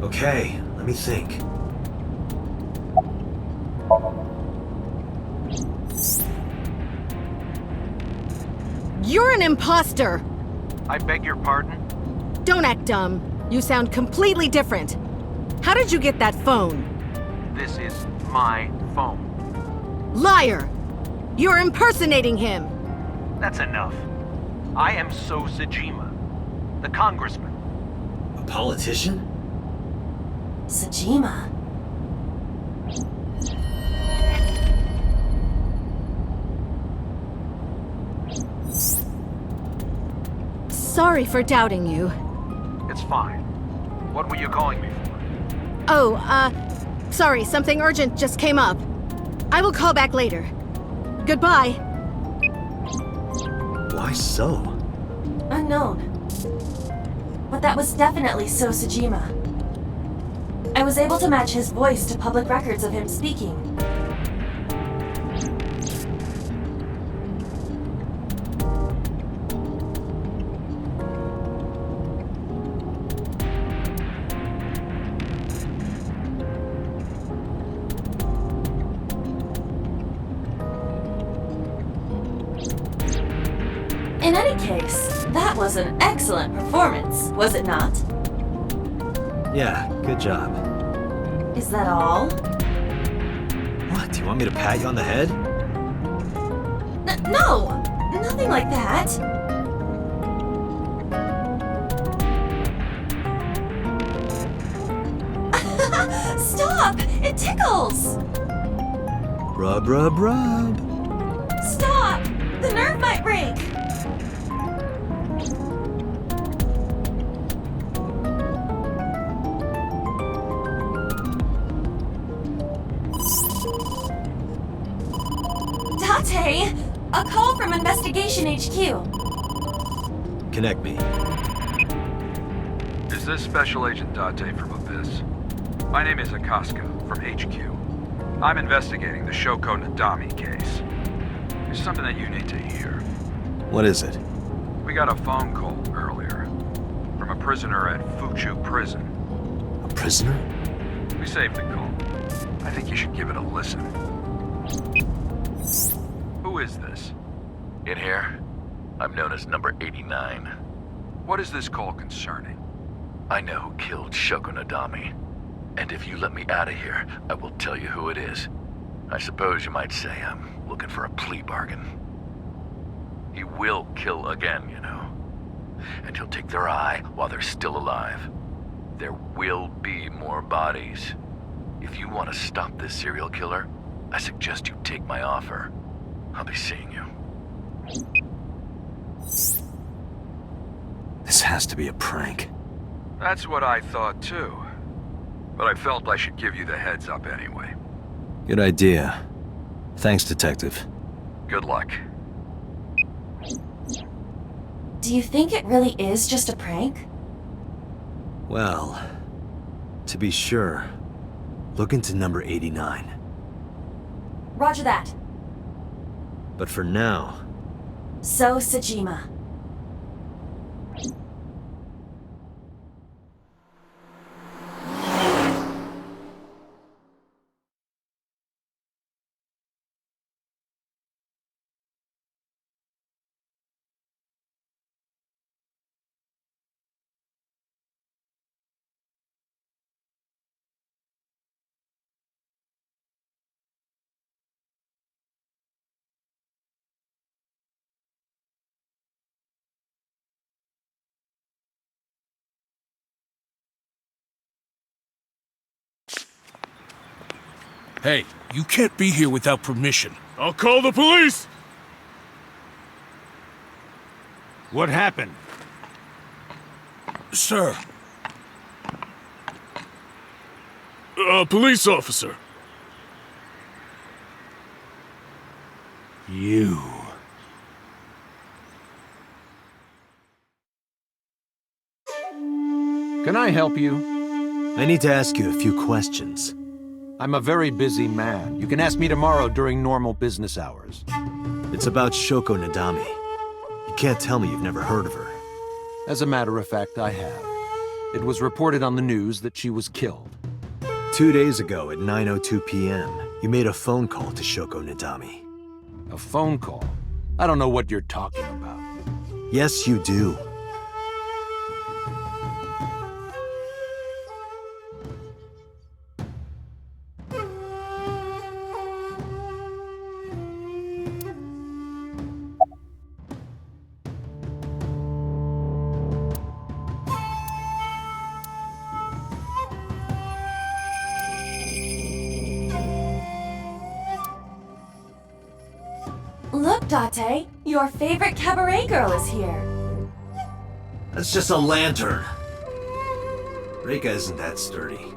Okay, let me think. You're an imposter! I beg your pardon? Don't act dumb. You sound completely different. How did you get that phone? This is my phone. Liar! You're impersonating him! That's enough. I am So Sajima, the congressman. A politician? Sajima. sorry for doubting you. It's fine. What were you calling me for? Oh, sorry, something urgent just came up. I will call back later. Goodbye. Why so? Unknown. But that was definitely So Sejima. I was able to match his voice to public records of him speaking. In any case, that was an excellent performance, was it not? Yeah, good job. Is that all? What, do you want me to pat you on the head? No! Nothing like that! Stop! It tickles! Rub, rub, rub. Stop! The nerve might break! Date! A call from Investigation HQ. Connect me. Is this Special Agent Date from Abyss? My name is Akaska from HQ. I'm investigating the Shoko Nadami case. There's something that you need to hear. What is it? We got a phone call earlier from a prisoner at Fuchu Prison. A prisoner? We saved the call. I think you should give it a listen. Who is this? In here, I'm known as number 89. What is this call concerning? I know who killed Shoko Nadami. And if you let me out of here, I will tell you who it is. I suppose you might say I'm looking for a plea bargain. He will kill again, you know. And he'll take their eye while they're still alive. There will be more bodies. If you want to stop this serial killer, I suggest you take my offer. I'll be seeing you. This has to be a prank. That's what I thought too. But I felt I should give you the heads up anyway. Good idea. Thanks, Detective. Good luck. Do you think it really is just a prank? Well, to be sure, look into number 89. Roger that. But for now... So Sejima. Hey, you can't be here without permission. I'll call the police! What happened? Sir. A police officer. You. Can I help you? I need to ask you a few questions. I'm a very busy man. You can ask me tomorrow during normal business hours. It's about Shoko Nadami. You can't tell me you've never heard of her. As a matter of fact, I have. It was reported on the news that she was killed. 2 days ago at 9:02 p.m., you made a phone call to Shoko Nadami. A phone call? I don't know what you're talking about. Yes, you do. Look, Date, your favorite cabaret girl is here. That's just a lantern. Reika isn't that sturdy.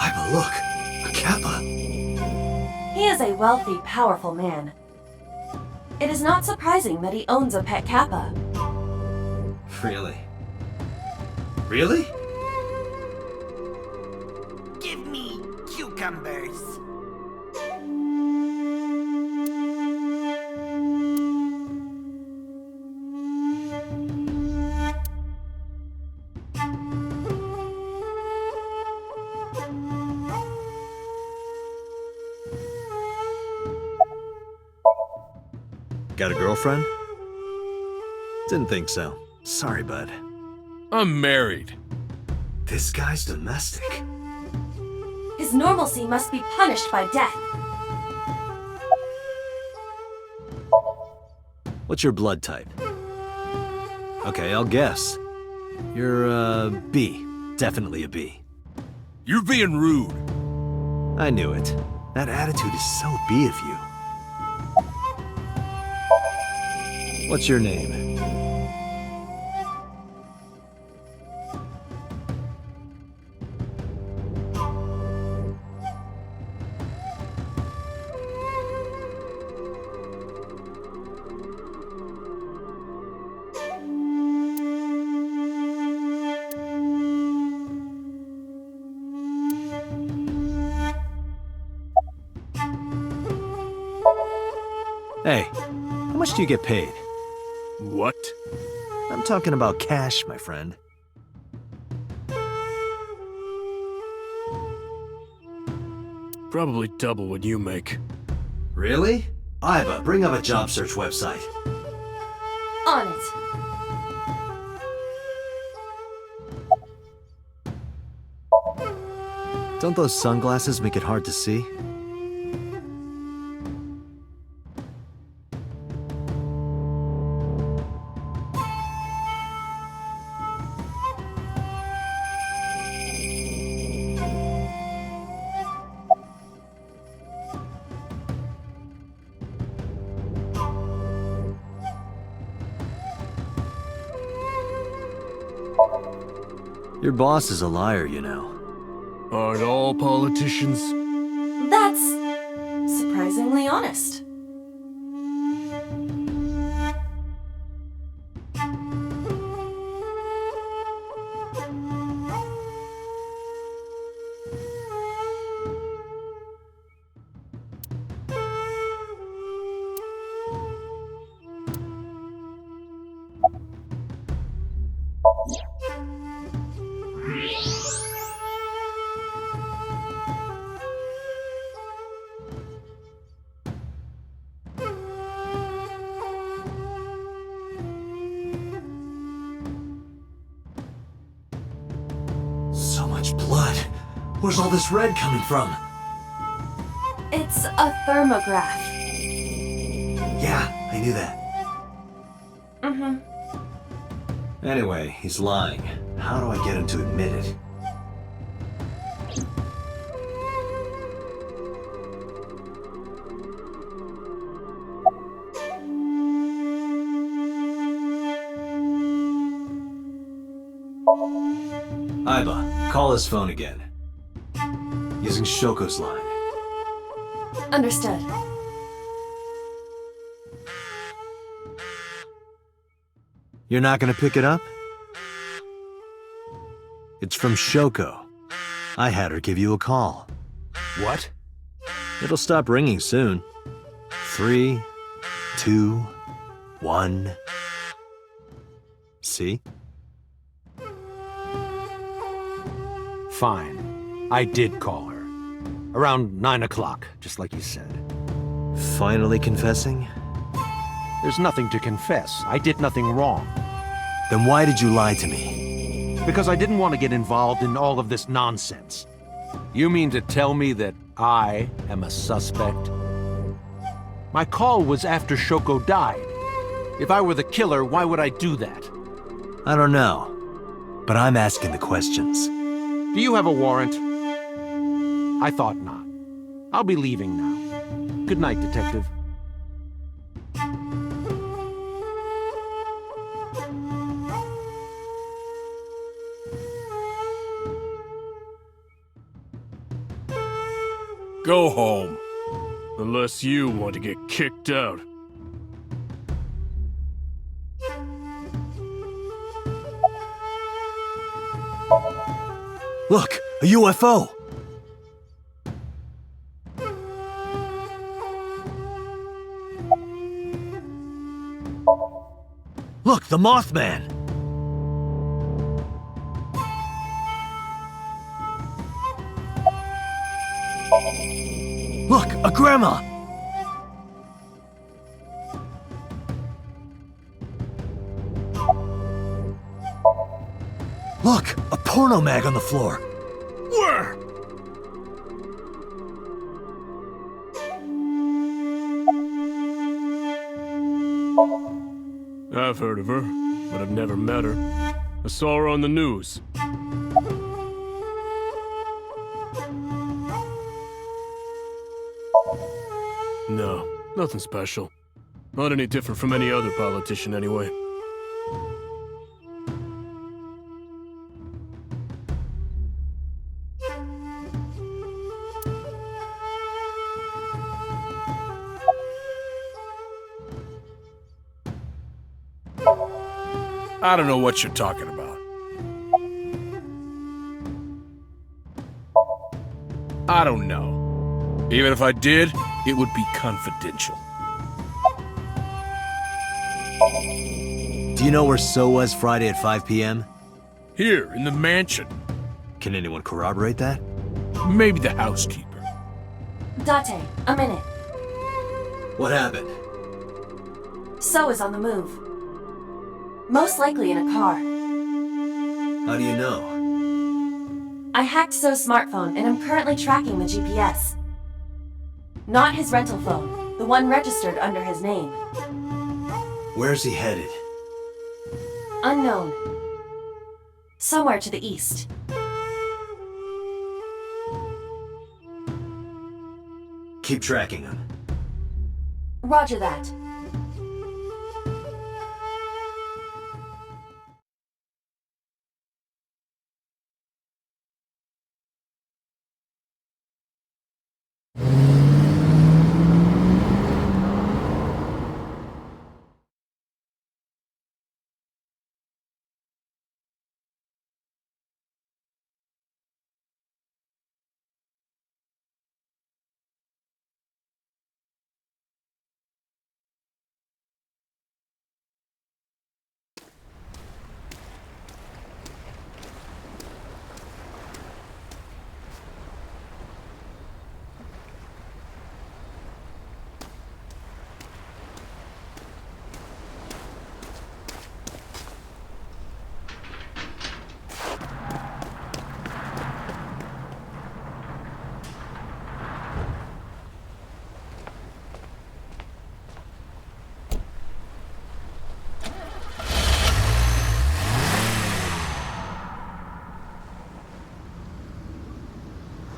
Iva, look! A Kappa! He is a wealthy, powerful man. It is not surprising that he owns a pet kappa. Really? Really? Give me cucumbers. Got a girlfriend? Didn't think so. Sorry, bud. I'm married. This guy's domestic. His normalcy must be punished by death. What's your blood type? Okay, I'll guess. You're a B. Definitely a B. You're being rude. I knew it. That attitude is so B of you. What's your name? Hey, how much do you get paid? What? I'm talking about cash, my friend. Probably double what you make. Really? Iva, bring up a job search website. On it. Don't those sunglasses make it hard to see? Your boss is a liar, you know. Aren't all politicians? That's surprisingly honest. So much blood. Where's all this red coming from? It's a thermograph. Yeah, I knew that. Mm-hmm. Anyway, he's lying. How do I get him to admit it? Iva, call his phone again. Using Shoko's line. Understood. You're not gonna pick it up? It's from Shoko. I had her give you a call. What? It'll stop ringing soon. 3, 2, 1. See? Fine. I did call her. Around 9 o'clock, just like you said. Finally confessing? There's nothing to confess. I did nothing wrong. Then why did you lie to me? Because I didn't want to get involved in all of this nonsense. You mean to tell me that I am a suspect? My call was after Shoko died. If I were the killer, why would I do that? I don't know, but I'm asking the questions. Do you have a warrant? I thought not. I'll be leaving now. Good night, Detective. Go home. Unless you want to get kicked out. Look, a UFO! Look, the Mothman! Look, a grandma! Look, a porno mag on the floor. Where? I've heard of her, but I've never met her. I saw her on the news. No, nothing special. Not any different from any other politician, anyway. I don't know what you're talking about. I don't know. Even if I did, it would be confidential. Do you know where So was Friday at 5 p.m.? Here, in the mansion. Can anyone corroborate that? Maybe the housekeeper. Date, a minute. What happened? So is on the move. Most likely in a car. How do you know? I hacked So's smartphone and am currently tracking the GPS. Not his rental phone, the one registered under his name. Where's he headed? Unknown. Somewhere to the east. Keep tracking him. Roger that.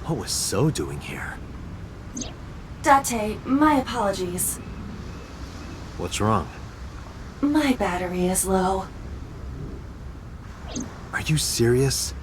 What was So doing here? Date, my apologies. What's wrong? My battery is low. Are you serious?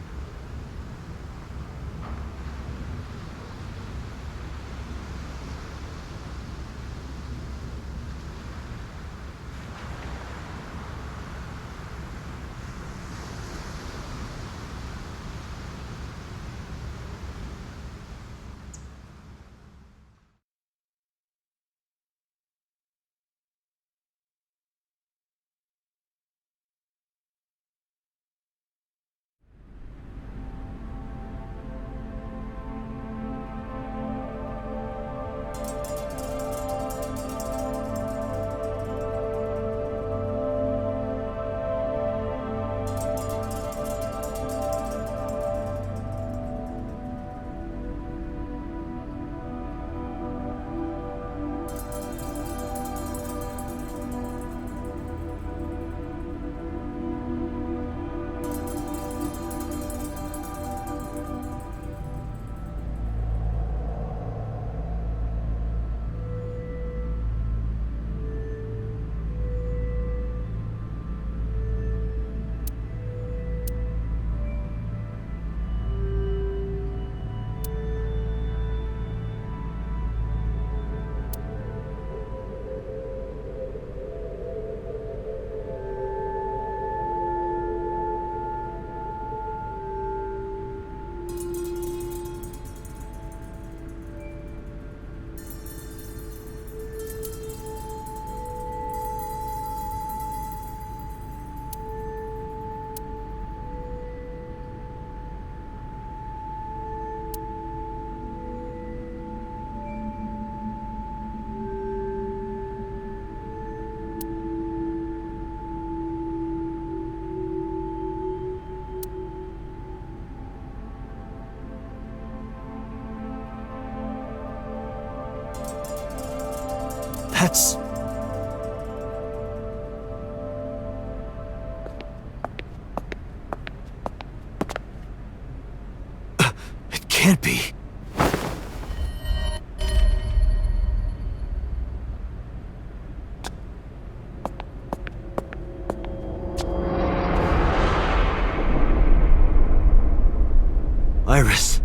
That's... It can't be. Iris.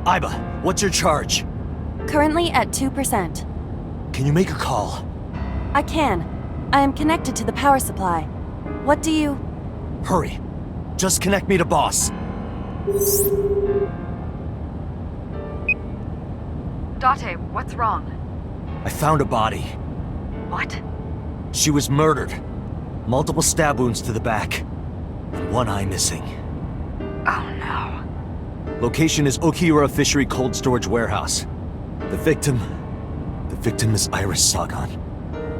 Iba, what's your charge? Currently at 2%. Can you make a call? I can. I am connected to the power supply. What do you... Hurry. Just connect me to boss. Date, what's wrong? I found a body. What? She was murdered. Multiple stab wounds to the back. And one eye missing. Oh no. Location is Okiura Fishery Cold Storage Warehouse. The victim is Iris Sagan.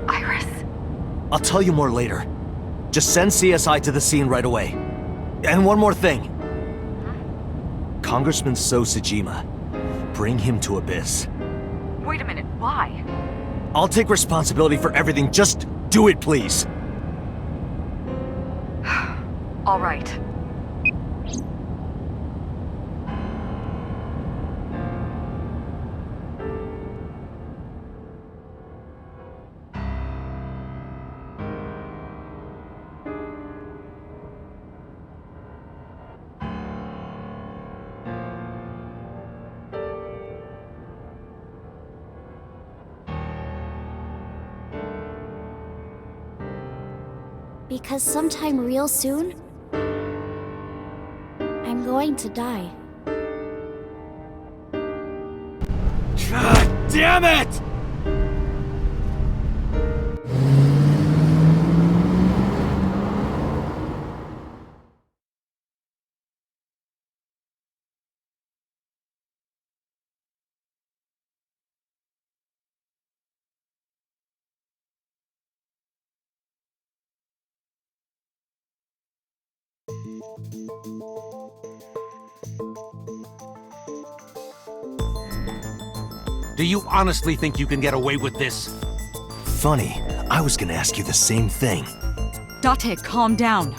Iris? I'll tell you more later. Just send CSI to the scene right away. And one more thing. Congressman So Sejima. Bring him to Abyss. Wait a minute, why? I'll take responsibility for everything. Just do it, please. All right. Because sometime real soon, I'm going to die. God damn it! Do you honestly think you can get away with this? Funny, I was gonna ask you the same thing. Date, calm down.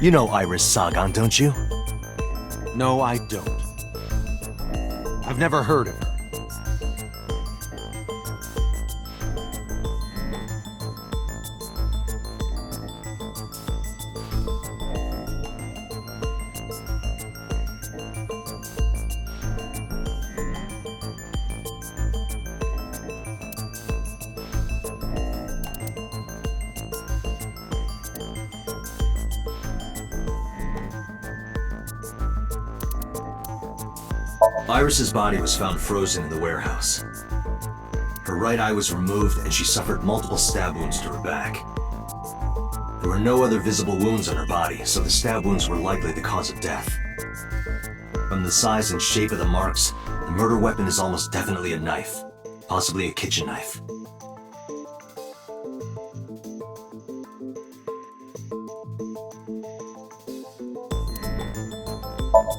You know Iris Sagan, don't you? No, I don't. I've never heard of her. Iris's body was found frozen in the warehouse. Her right eye was removed and she suffered multiple stab wounds to her back. There were no other visible wounds on her body, so the stab wounds were likely the cause of death. From the size and shape of the marks, the murder weapon is almost definitely a knife, possibly a kitchen knife.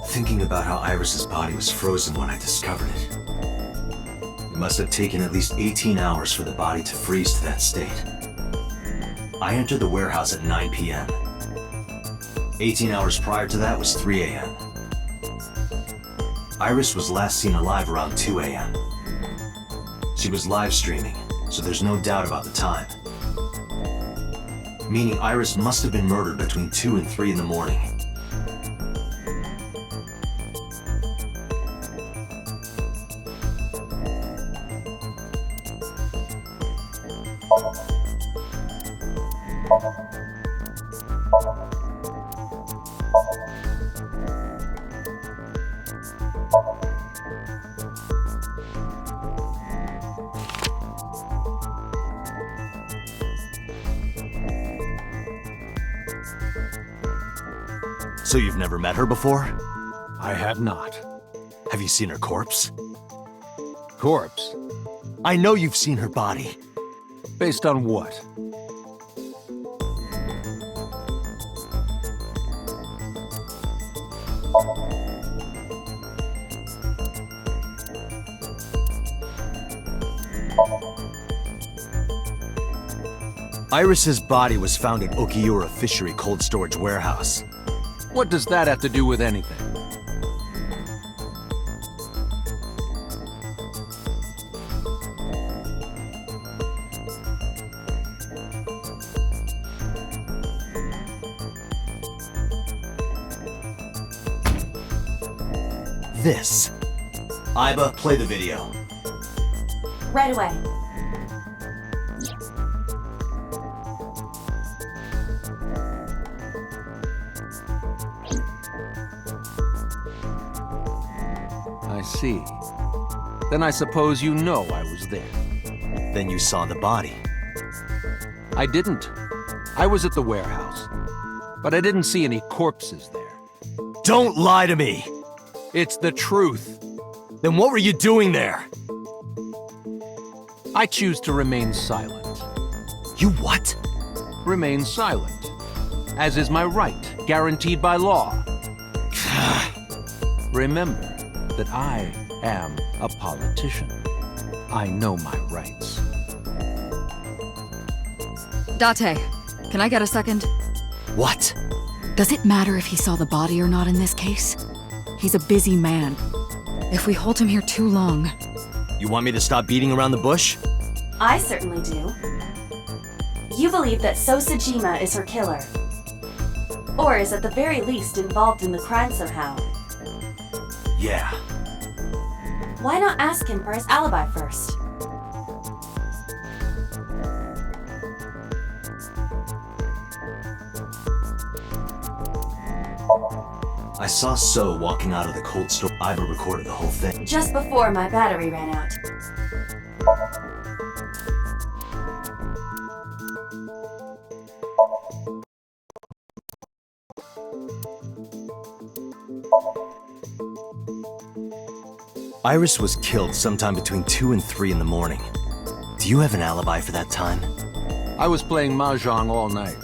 Thinking about how Iris's body was frozen when I discovered it. It must have taken at least 18 hours for the body to freeze to that state. I entered the warehouse at 9 p.m. 18 hours prior to that was 3 a.m. Iris was last seen alive around 2 a.m. She was live streaming, so there's no doubt about the time. Meaning Iris must have been murdered between 2 and 3 in the morning. So you've never met her before? I have not. Have you seen her corpse? Corpse? I know you've seen her body. Based on what? Iris's body was found in Okiura Fishery Cold Storage Warehouse. What does that have to do with anything? This. Iba, play the video. Right away. I see. Then I suppose you know I was there. Then you saw the body. I didn't. I was at the warehouse. But I didn't see any corpses there. Don't lie to me! It's the truth. Then what were you doing there? I choose to remain silent. You what? Remain silent. As is my right, guaranteed by law. Remember that I am a politician. I know my rights. Date, can I get a second? What? Does it matter if he saw the body or not in this case? He's a busy man. If we hold him here too long... You want me to stop beating around the bush? I certainly do. You believe that Sosajima is her killer. Or is at the very least involved in the crime somehow. Yeah. Why not ask him for his alibi first? I saw So walking out of the cold store. Iba recorded the whole thing. Just before my battery ran out. Iris was killed sometime between 2 and 3 in the morning. Do you have an alibi for that time? I was playing Mahjong all night.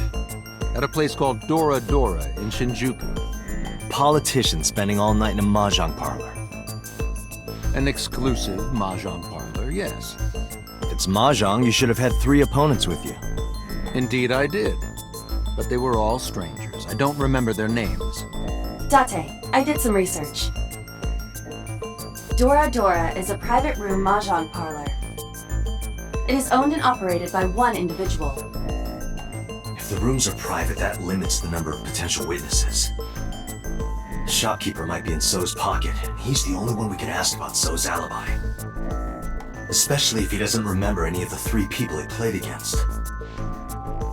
At a place called Dora Dora in Shinjuku. Politician spending all night in a Mahjong parlor. An exclusive Mahjong parlor, yes. If it's Mahjong, you should have had 3 opponents with you. Indeed I did. But they were all strangers. I don't remember their names. Date, I did some research. Dora Dora is a private room Mahjong parlor. It is owned and operated by one individual. If the rooms are private, that limits the number of potential witnesses. The shopkeeper might be in So's pocket, and he's the only one we can ask about So's alibi. Especially if he doesn't remember any of the 3 people he played against.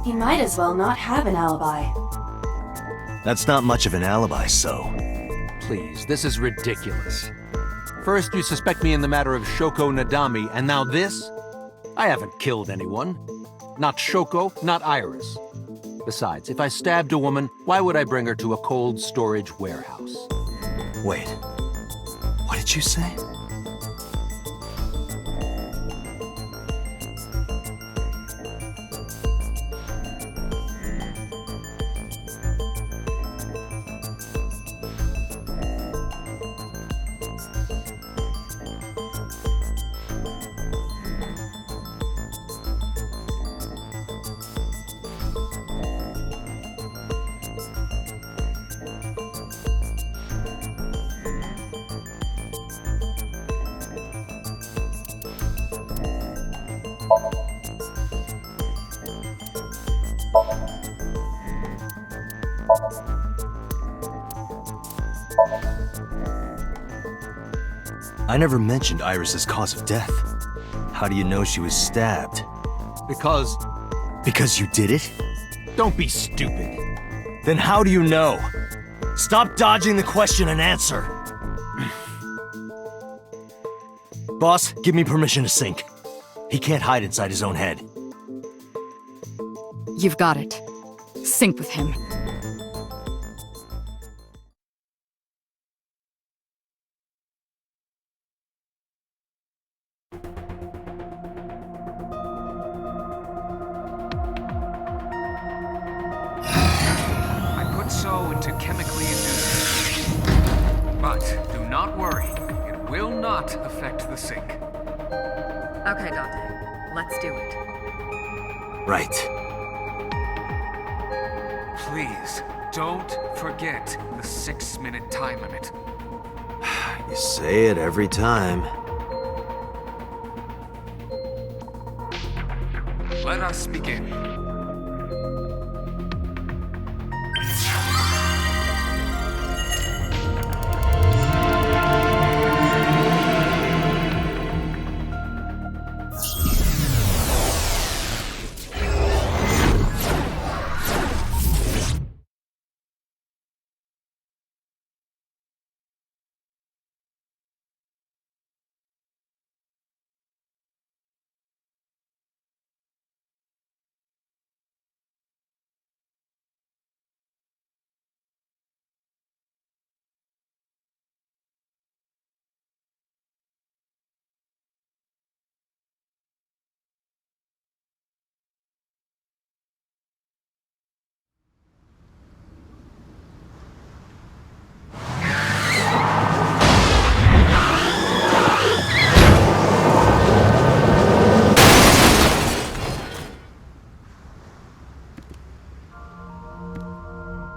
He might as well not have an alibi. That's not much of an alibi, So. Please, this is ridiculous. First, you suspect me in the matter of Shoko Nadami, and now this? I haven't killed anyone. Not Shoko, not Iris. Besides, if I stabbed a woman, why would I bring her to a cold storage warehouse? Wait. What did you say? I never mentioned Iris's cause of death. How do you know she was stabbed? Because... Because you did it? Don't be stupid. Then how do you know? Stop dodging the question and answer. Boss, give me permission to sink. He can't hide inside his own head. You've got it. Sync with him. I put So into chemically induced. But do not worry, it will not affect the sink. Okay, Dante. Let's do it. Right. Please, don't forget the 6-minute time limit. You say it every time. Let us begin.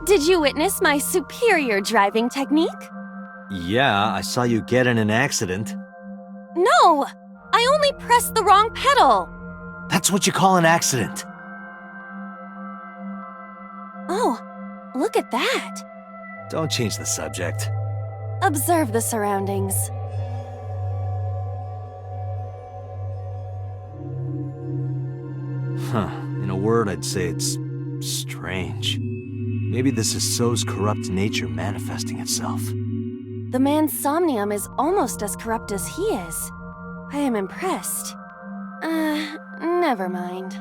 Did you witness my superior driving technique? Yeah, I saw you get in an accident. No! I only pressed the wrong pedal! That's what you call an accident. Oh, look at that! Don't change the subject. Observe the surroundings. Huh. In a word, I'd say it's strange. Maybe this is So's corrupt nature manifesting itself. The man's Somnium is almost as corrupt as he is. I am impressed. Never mind.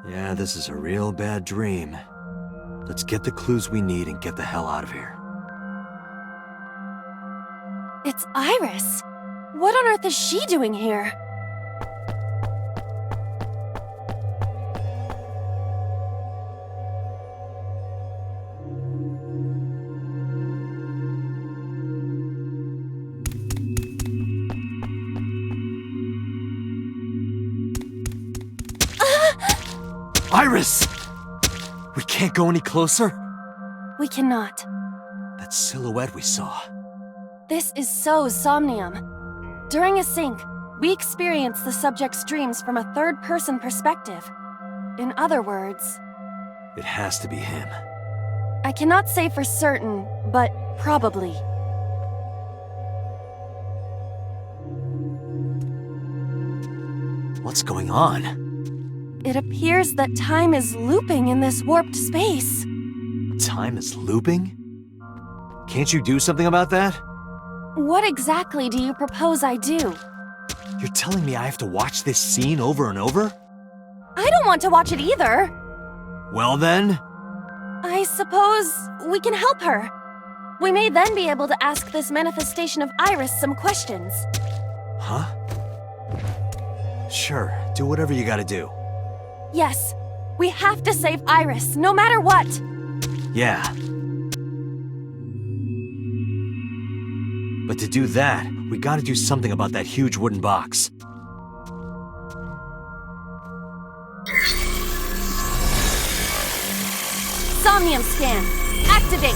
Yeah, this is a real bad dream. Let's get the clues we need and get the hell out of here. It's Iris! What on earth is she doing here? Iris! We can't go any closer? We cannot. That silhouette we saw. This is So's Somnium. During a sync, we experience the subject's dreams from a third-person perspective. In other words... It has to be him. I cannot say for certain, but probably. What's going on? It appears that time is looping in this warped space. Time is looping? Can't you do something about that? What exactly do you propose I do? You're telling me I have to watch this scene over and over? I don't want to watch it either. Well then... I suppose we can help her. We may then be able to ask this manifestation of Iris some questions. Huh? Sure, do whatever you gotta do. Yes, we have to save Iris, no matter what. Yeah. But to do that, we gotta do something about that huge wooden box. Somnium scan. Activate.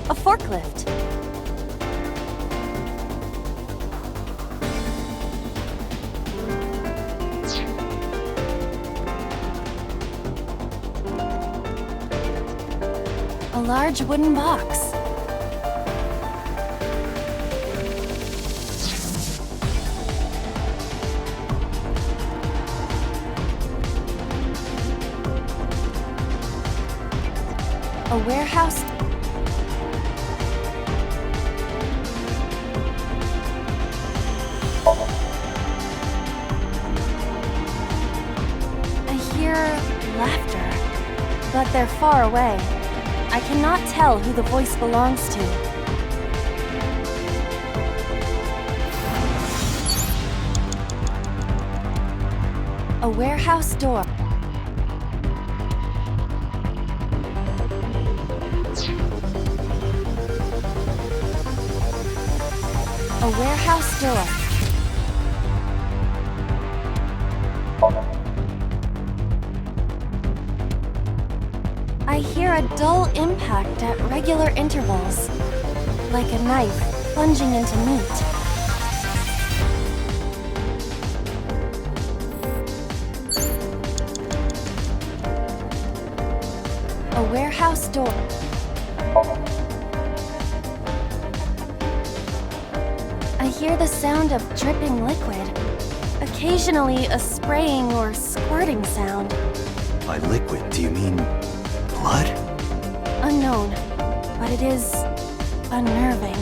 A forklift. A large wooden box. A warehouse. I hear laughter, but they're far away. I cannot tell who the voice belongs to. A warehouse door. A warehouse door. I hear a dull impact at regular intervals, like a knife plunging into meat. A warehouse door. I hear the sound of dripping liquid, occasionally a spraying or squirting sound. By liquid, do you mean blood? Unknown, but it is unnerving.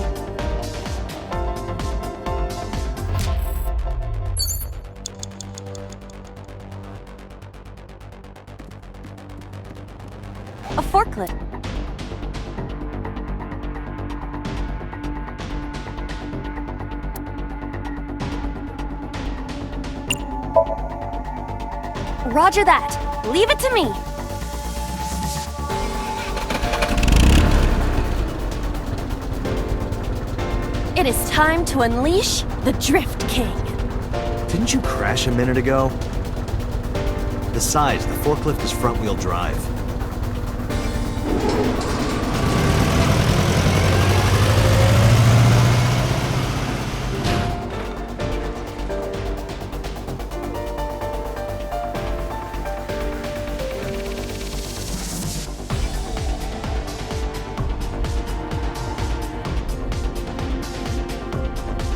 A forklift. Roger that. Leave it to me. It is time to unleash the Drift King. Didn't you crash a minute ago? Besides, the forklift is front-wheel drive.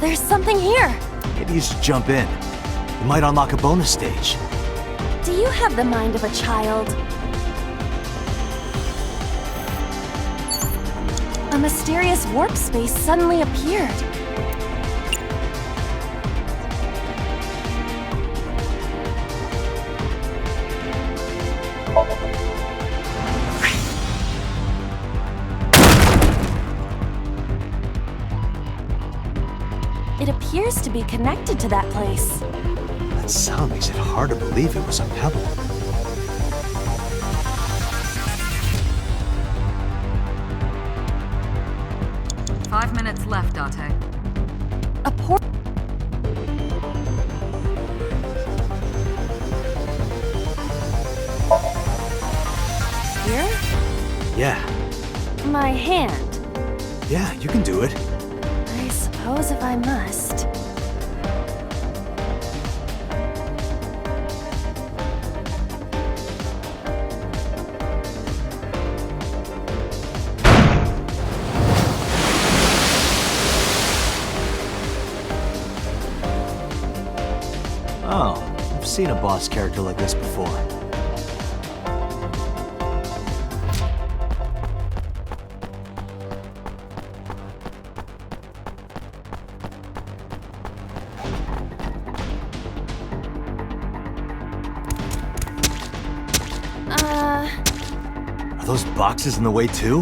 There's something here. Maybe you should jump in. You might unlock a bonus stage. Do you have the mind of a child? A mysterious warp space suddenly appeared. It appears to be connected to that place. That sound makes it hard to believe it was a pebble. Five minutes left, Date. A port. Here? Yeah. My hand. Yeah, you can do it. I suppose if I must. Oh, I've seen a boss character like this before. Are those boxes in the way too?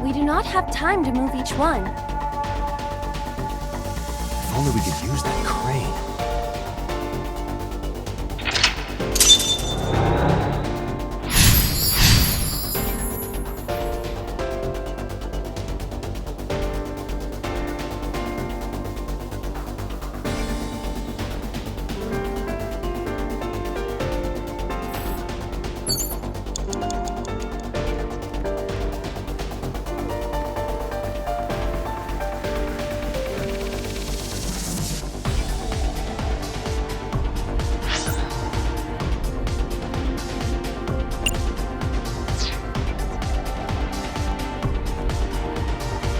We do not have time to move each one. If only we could use that crane.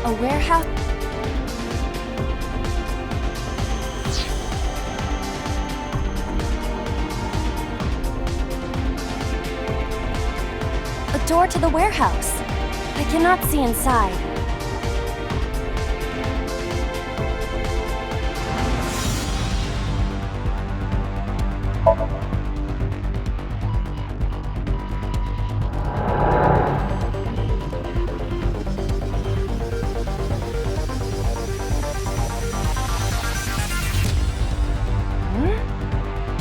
A warehouse. A door to the warehouse. I cannot see inside.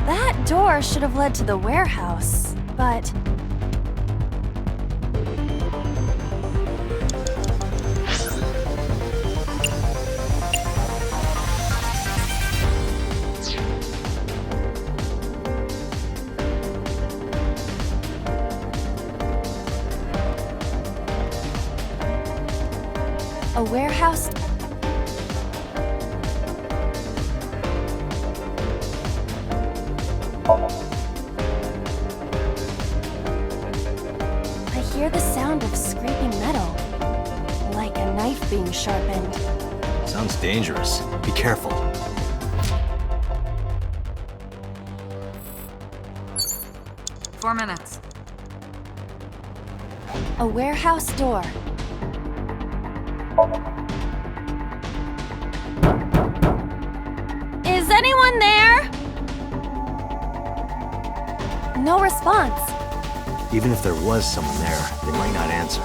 That door should have led to the warehouse, but... A warehouse? I hear the sound of scraping metal, like a knife being sharpened. Sounds dangerous. Be careful. Four minutes. A warehouse door. Is anyone there? No response. Even if there was someone there, they might not answer.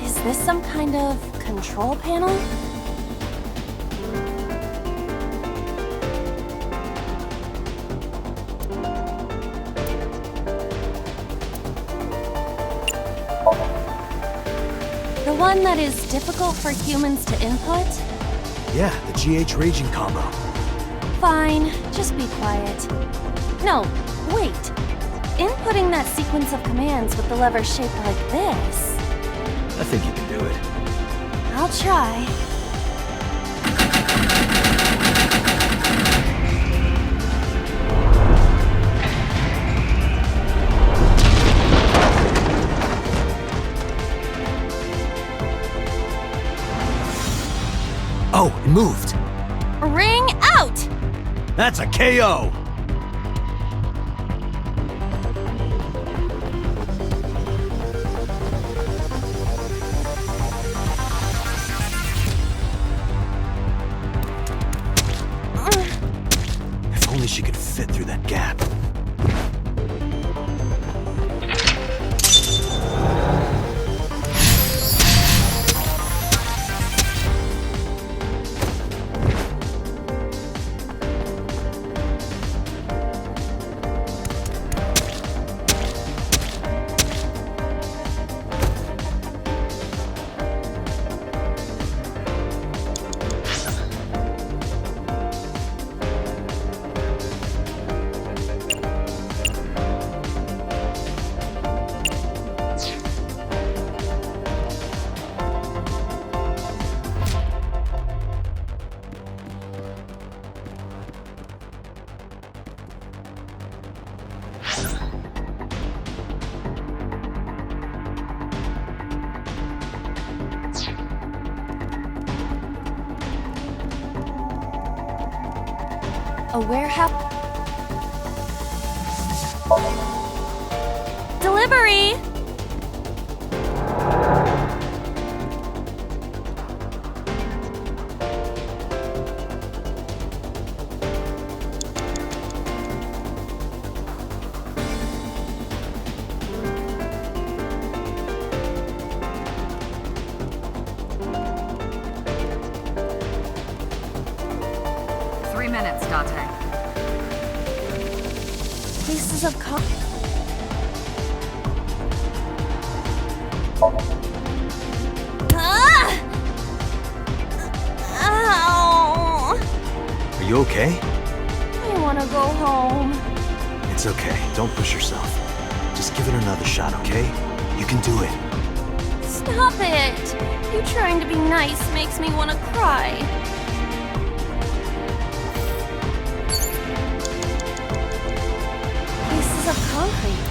Is this some kind of control panel? The one that is difficult for humans to input? Yeah, the GH raging combo. Fine, just be quiet. No, wait. Inputting that sequence of commands with the lever shaped like this. I think you can do it. I'll try. Oh, it moved. Ring out! That's a KO! If only she could fit through that gap. A warehouse. Delivery! Pieces of coffee. Ow! Are you okay? I want to go home. It's okay. Don't push yourself. Just give it another shot, okay? You can do it. Stop it! You trying to be nice makes me want to cry. Pieces of concrete.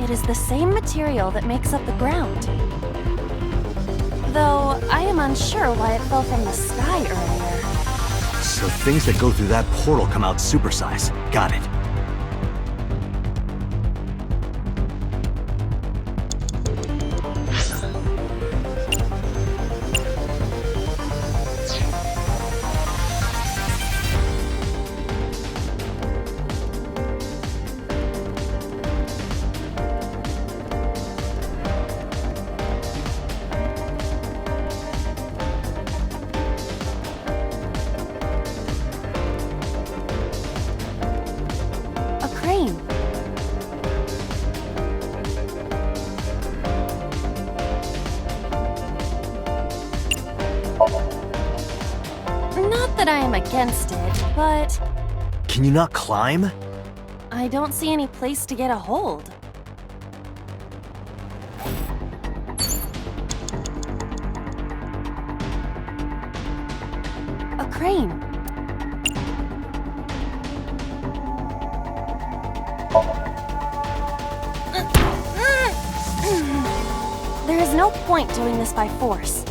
It is the same material that makes up the ground. Though I am unsure why it fell from the sky earlier. So things that go through that portal come out supersize. Got it. Not that I am against it, but Can you not climb? I don't see any place to get a hold. A crane. There is no point doing this by force.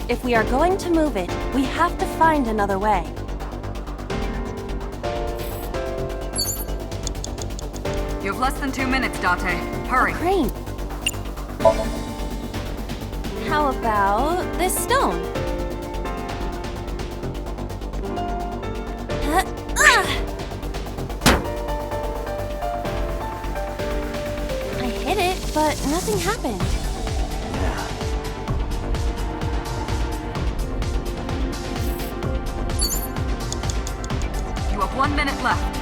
If we are going to move it, we have to find another way. You have less than 2 minutes, Date. Hurry. A crane. How about this stone? I hit it, but nothing happened. You have 1 minute left.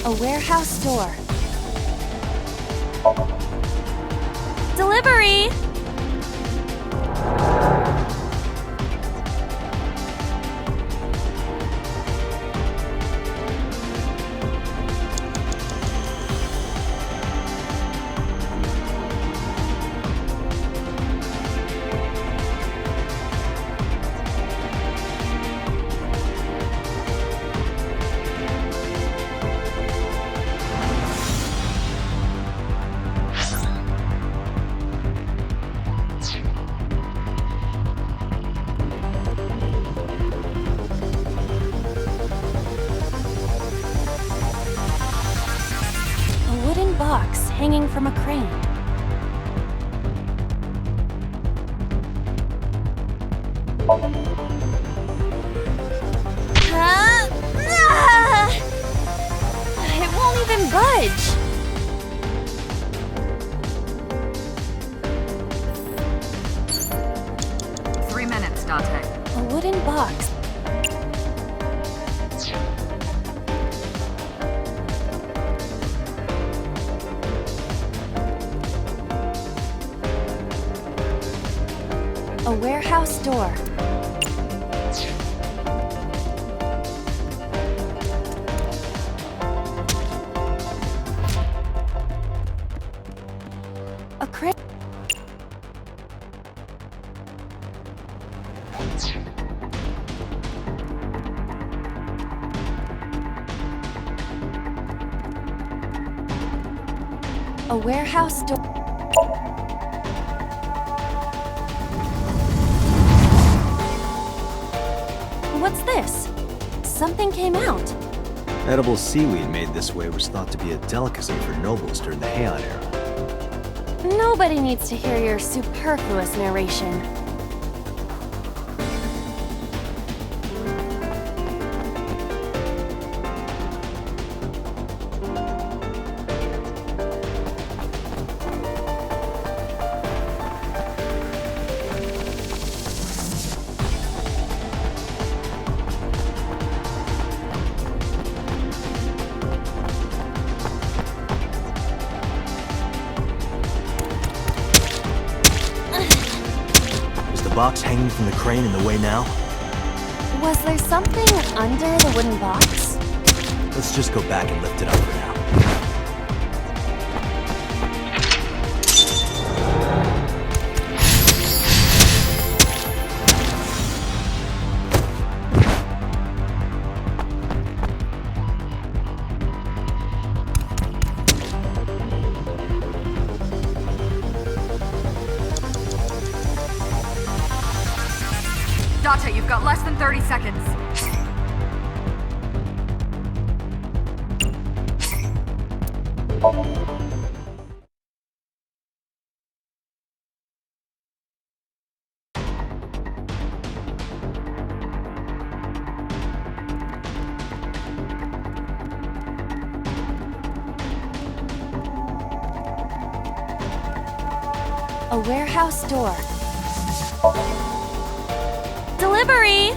A warehouse door. Delivery! Box hanging from a crane. It won't even budge. Date. A wooden box. A warehouse door. A crate. A warehouse door. What's this? Something came out. Edible seaweed made this way was thought to be a delicacy for nobles during the Heian era. Nobody needs to hear your superfluous narration. Box hanging from the crane in the way now? Was there something under the wooden box? Let's just go back and lift it up for now. Date, you've got less than 30 seconds. A warehouse door. Delivery!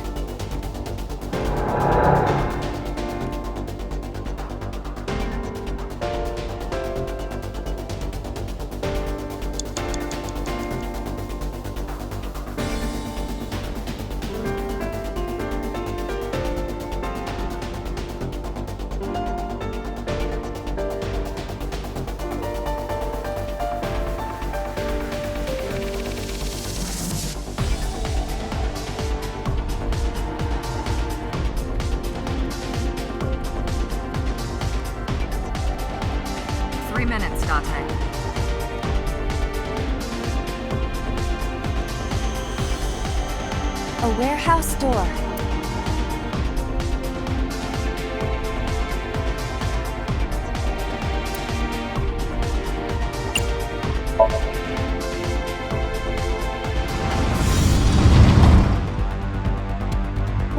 A warehouse door.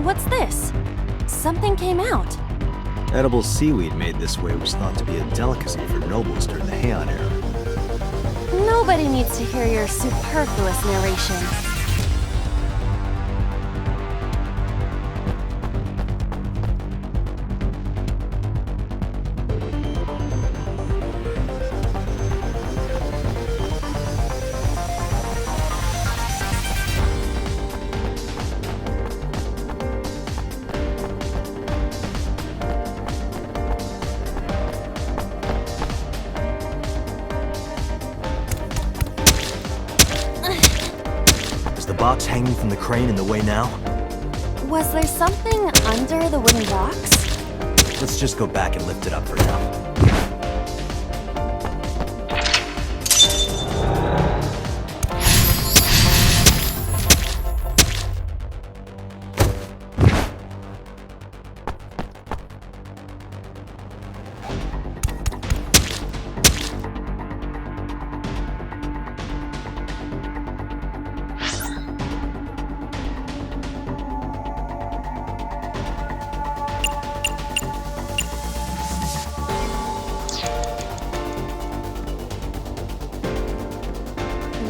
What's this? Something came out. Edible seaweed made this way was thought to be a delicacy for nobles during the Heian era. Nobody needs to hear your superfluous narration. box hanging from the crane in the way now? Was there something under the wooden box? Let's just go back and lift it up for now.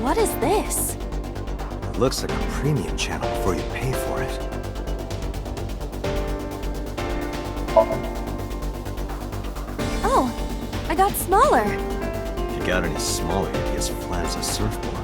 What is this? It looks like a premium channel before you pay for it. Oh, I got smaller. If you got any smaller, you'd be as flat as a surfboard.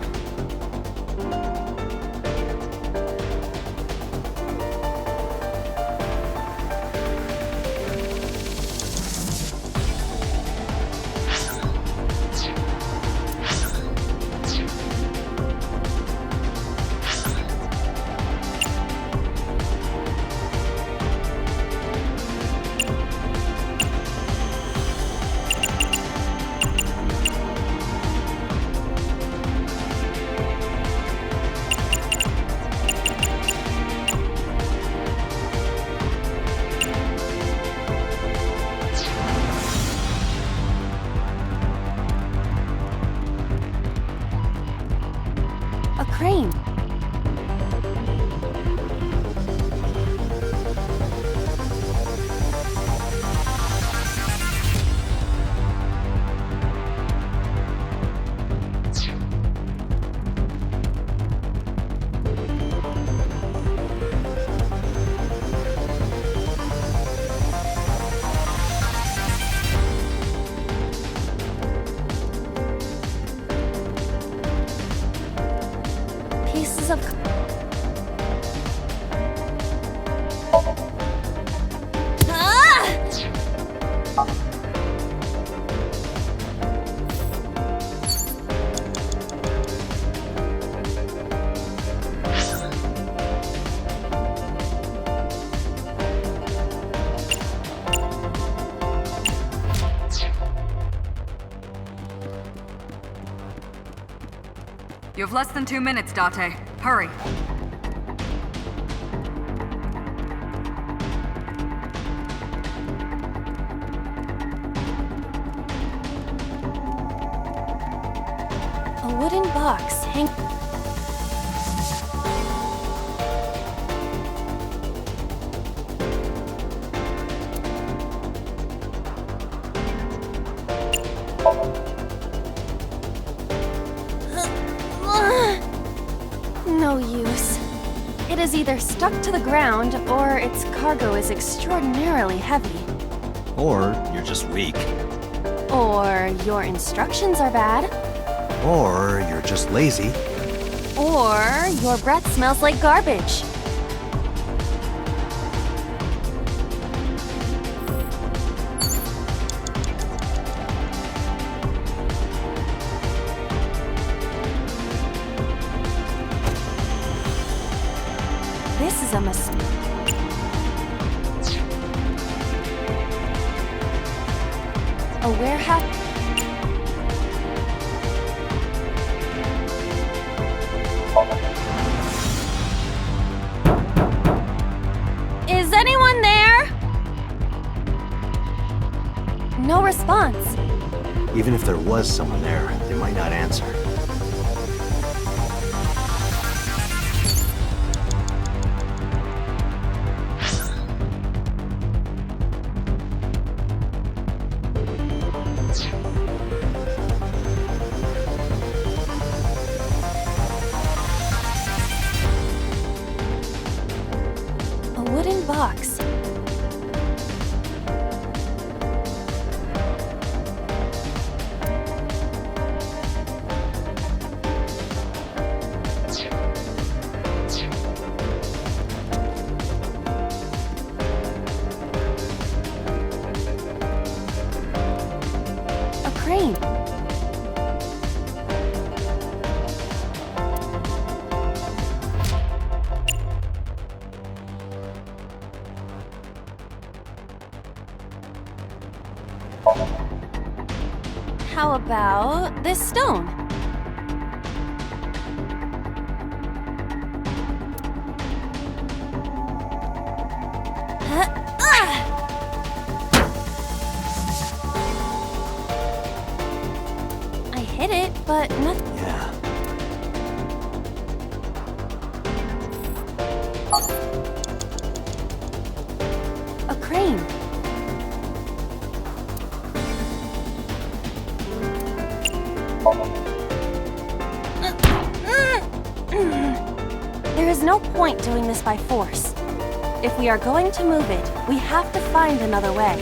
A crane. Pieces of... You have less than 2 minutes, Date. Hurry. A wooden box hang... No use. It is either stuck to the ground, or its cargo is extraordinarily heavy. Or you're just weak. Or your instructions are bad. Or you're just lazy. Or your breath smells like garbage. This is a mistake. A warehouse. Is anyone there? No response. Even if there was someone there, they might not answer. A wooden box. A crane. How about this stone? I hit it, but nothing. Yeah. A crane. There is no point doing this by force. If we are going to move it, we have to find another way.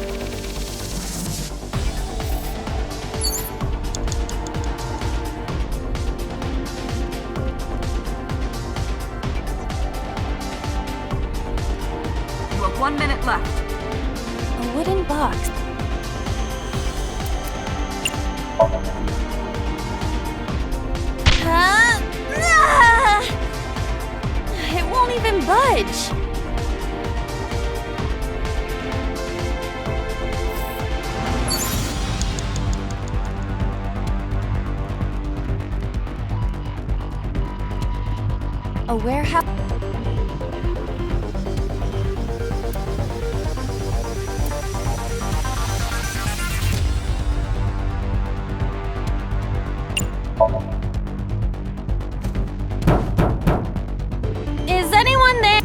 You have 1 minute left. A wooden box. It won't even budge. A warehouse. Is anyone there?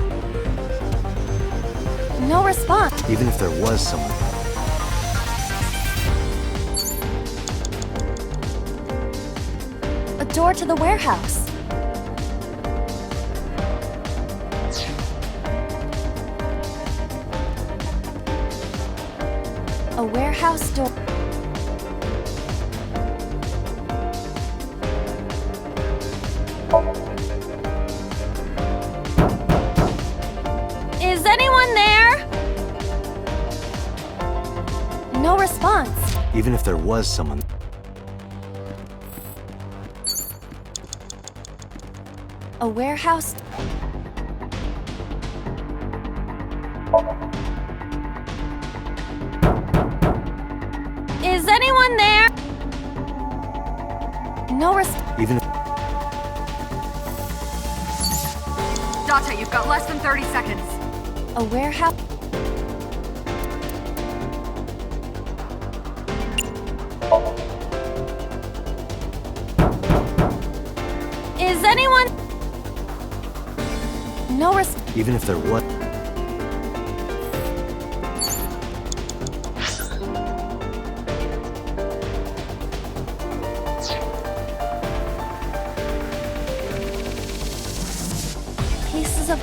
No response. Even if there was someone. A door to the warehouse. A warehouse door. Is anyone there? No response. Even if there was someone. A warehouse. Is anyone there? No response. Even if. Date, you've got less than 30 seconds. A warehouse. Is anyone? No response. Even if there was. Pieces of.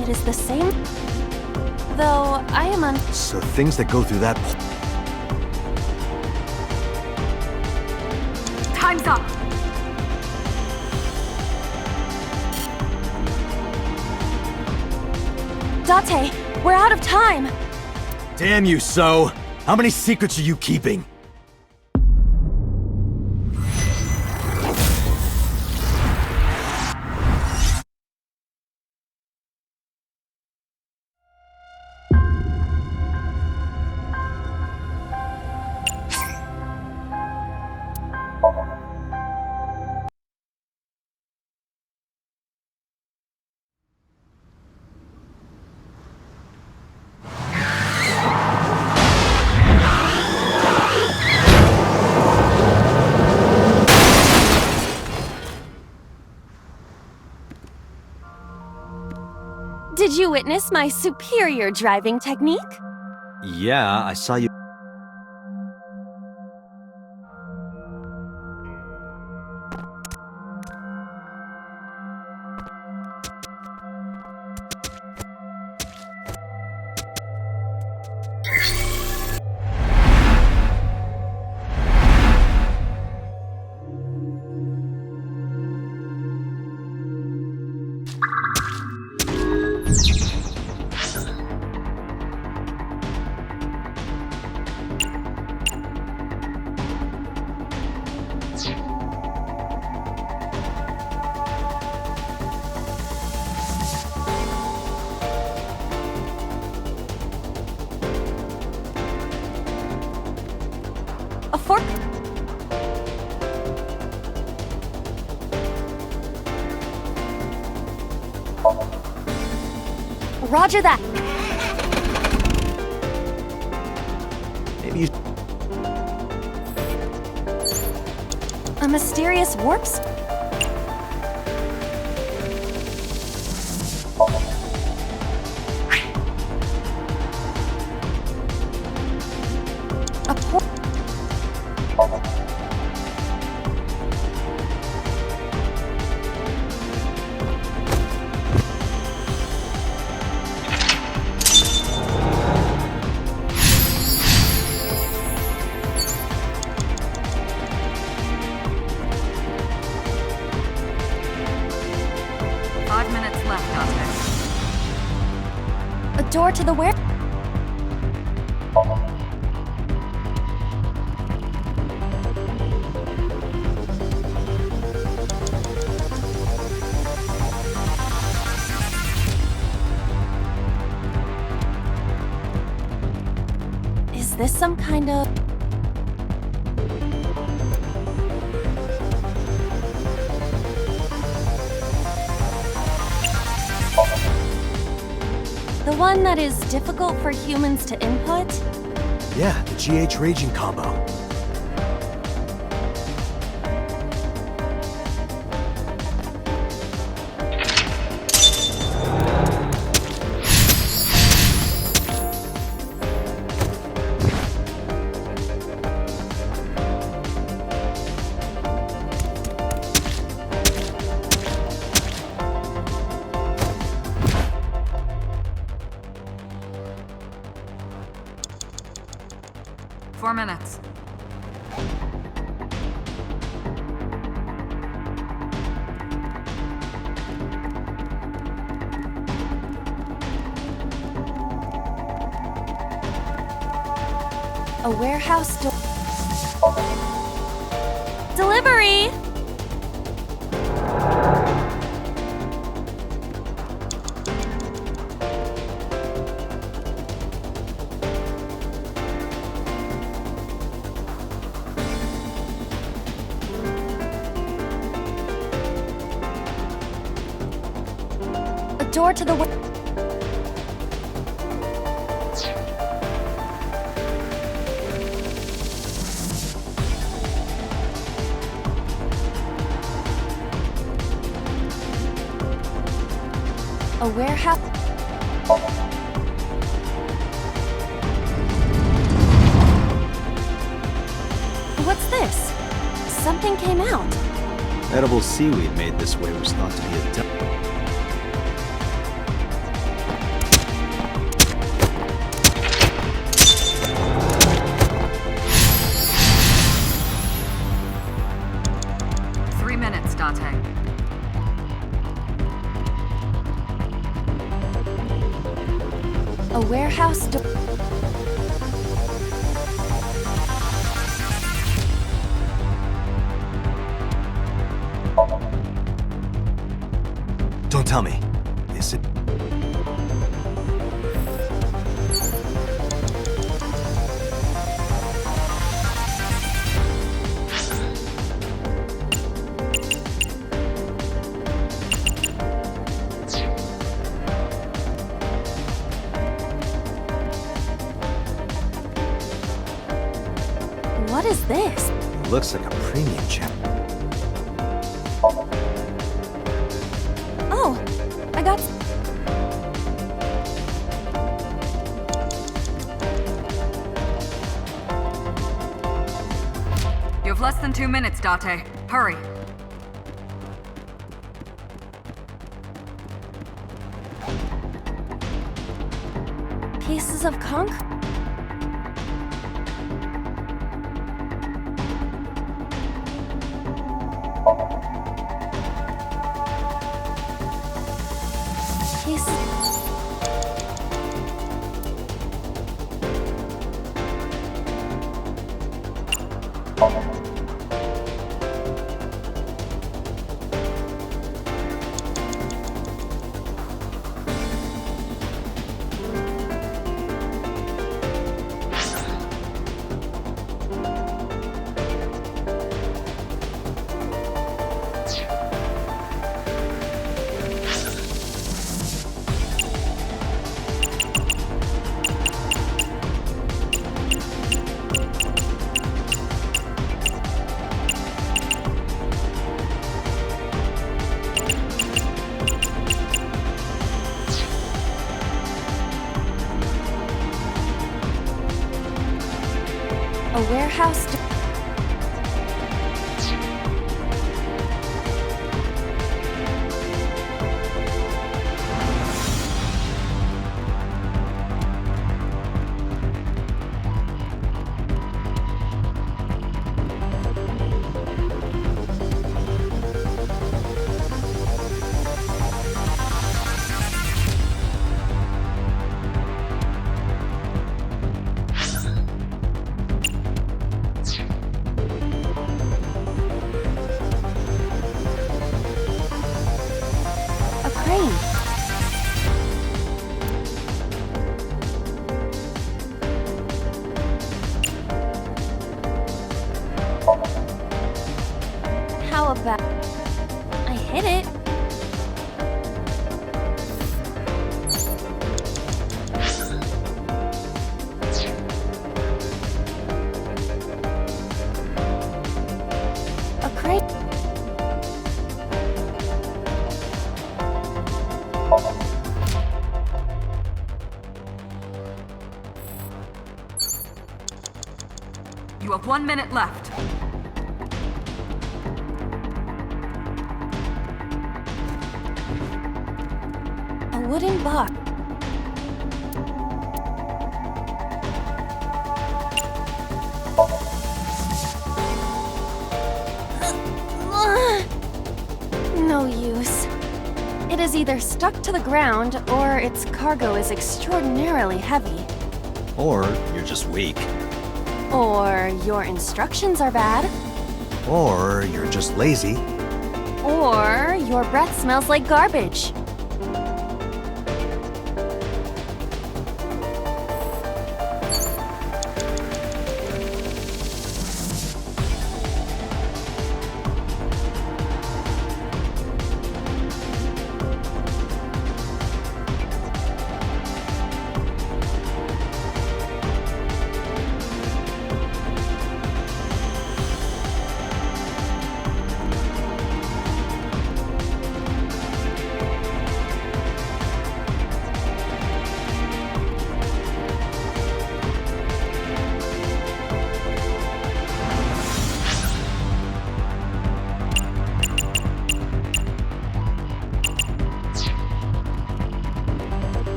It is the same. Though I am on. So things that go through that. Time's up. Date, we're out of time. Damn you, So! How many secrets are you keeping? Did you witness my superior driving technique? Yeah, I saw you. Roger that. Maybe you... A mysterious warp A por- A door to the where? Is this some kind of... The one that is difficult for humans to input? Yeah, the GH Raging combo. Four minutes. A warehouse door. Delivery! A door to the A warehouse. What's this? Something came out. Edible seaweed made this way was thought to be a A warehouse door. Don't tell me. Is it... What is this? Looks like a premium chip. Oh, I got... You have less than 2 minutes, Date. Hurry. Pieces of concrete. warehouse. A crane. How about I hit it? A crane. You have 1 minute left. A wooden box. No use. It is either stuck to the ground or its cargo is extraordinarily heavy. Or you're just weak. Or your instructions are bad. Or you're just lazy. Or your breath smells like garbage.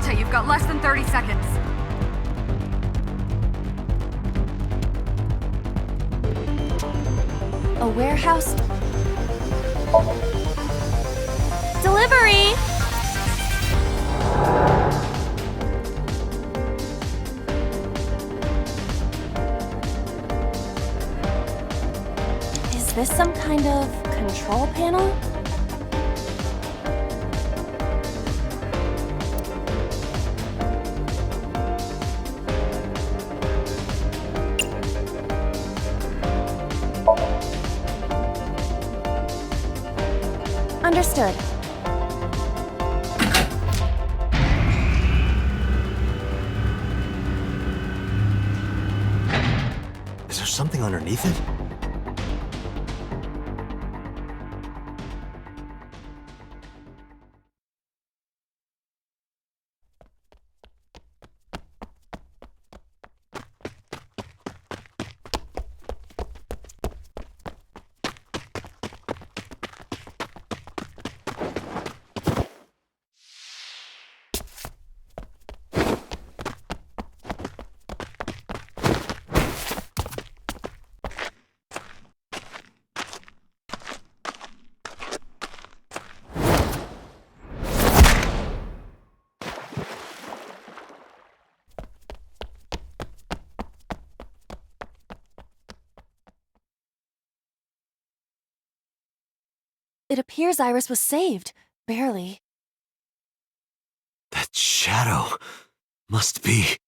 Date, you've got less than 30 seconds. A warehouse. Delivery! Is this some kind of control panel? Understood. Is there something underneath it? It appears Iris was saved. Barely. That shadow must be...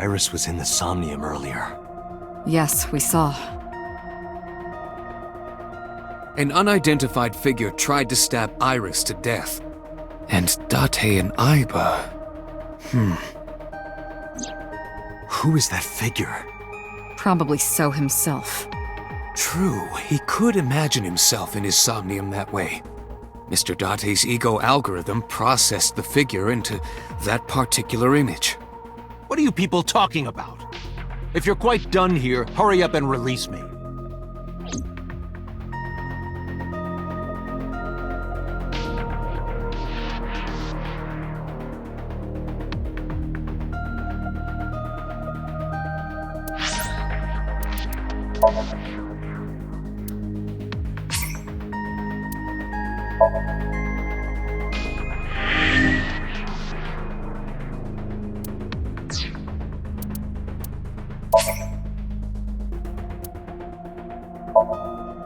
Iris was in the Somnium earlier. Yes, we saw. An unidentified figure tried to stab Iris to death. And Date and Aiba... Who is that figure? Probably So himself. True, he could imagine himself in his Somnium that way. Mr. Date's ego algorithm processed the figure into that particular image. What are you people talking about? If you're quite done here, hurry up and release me.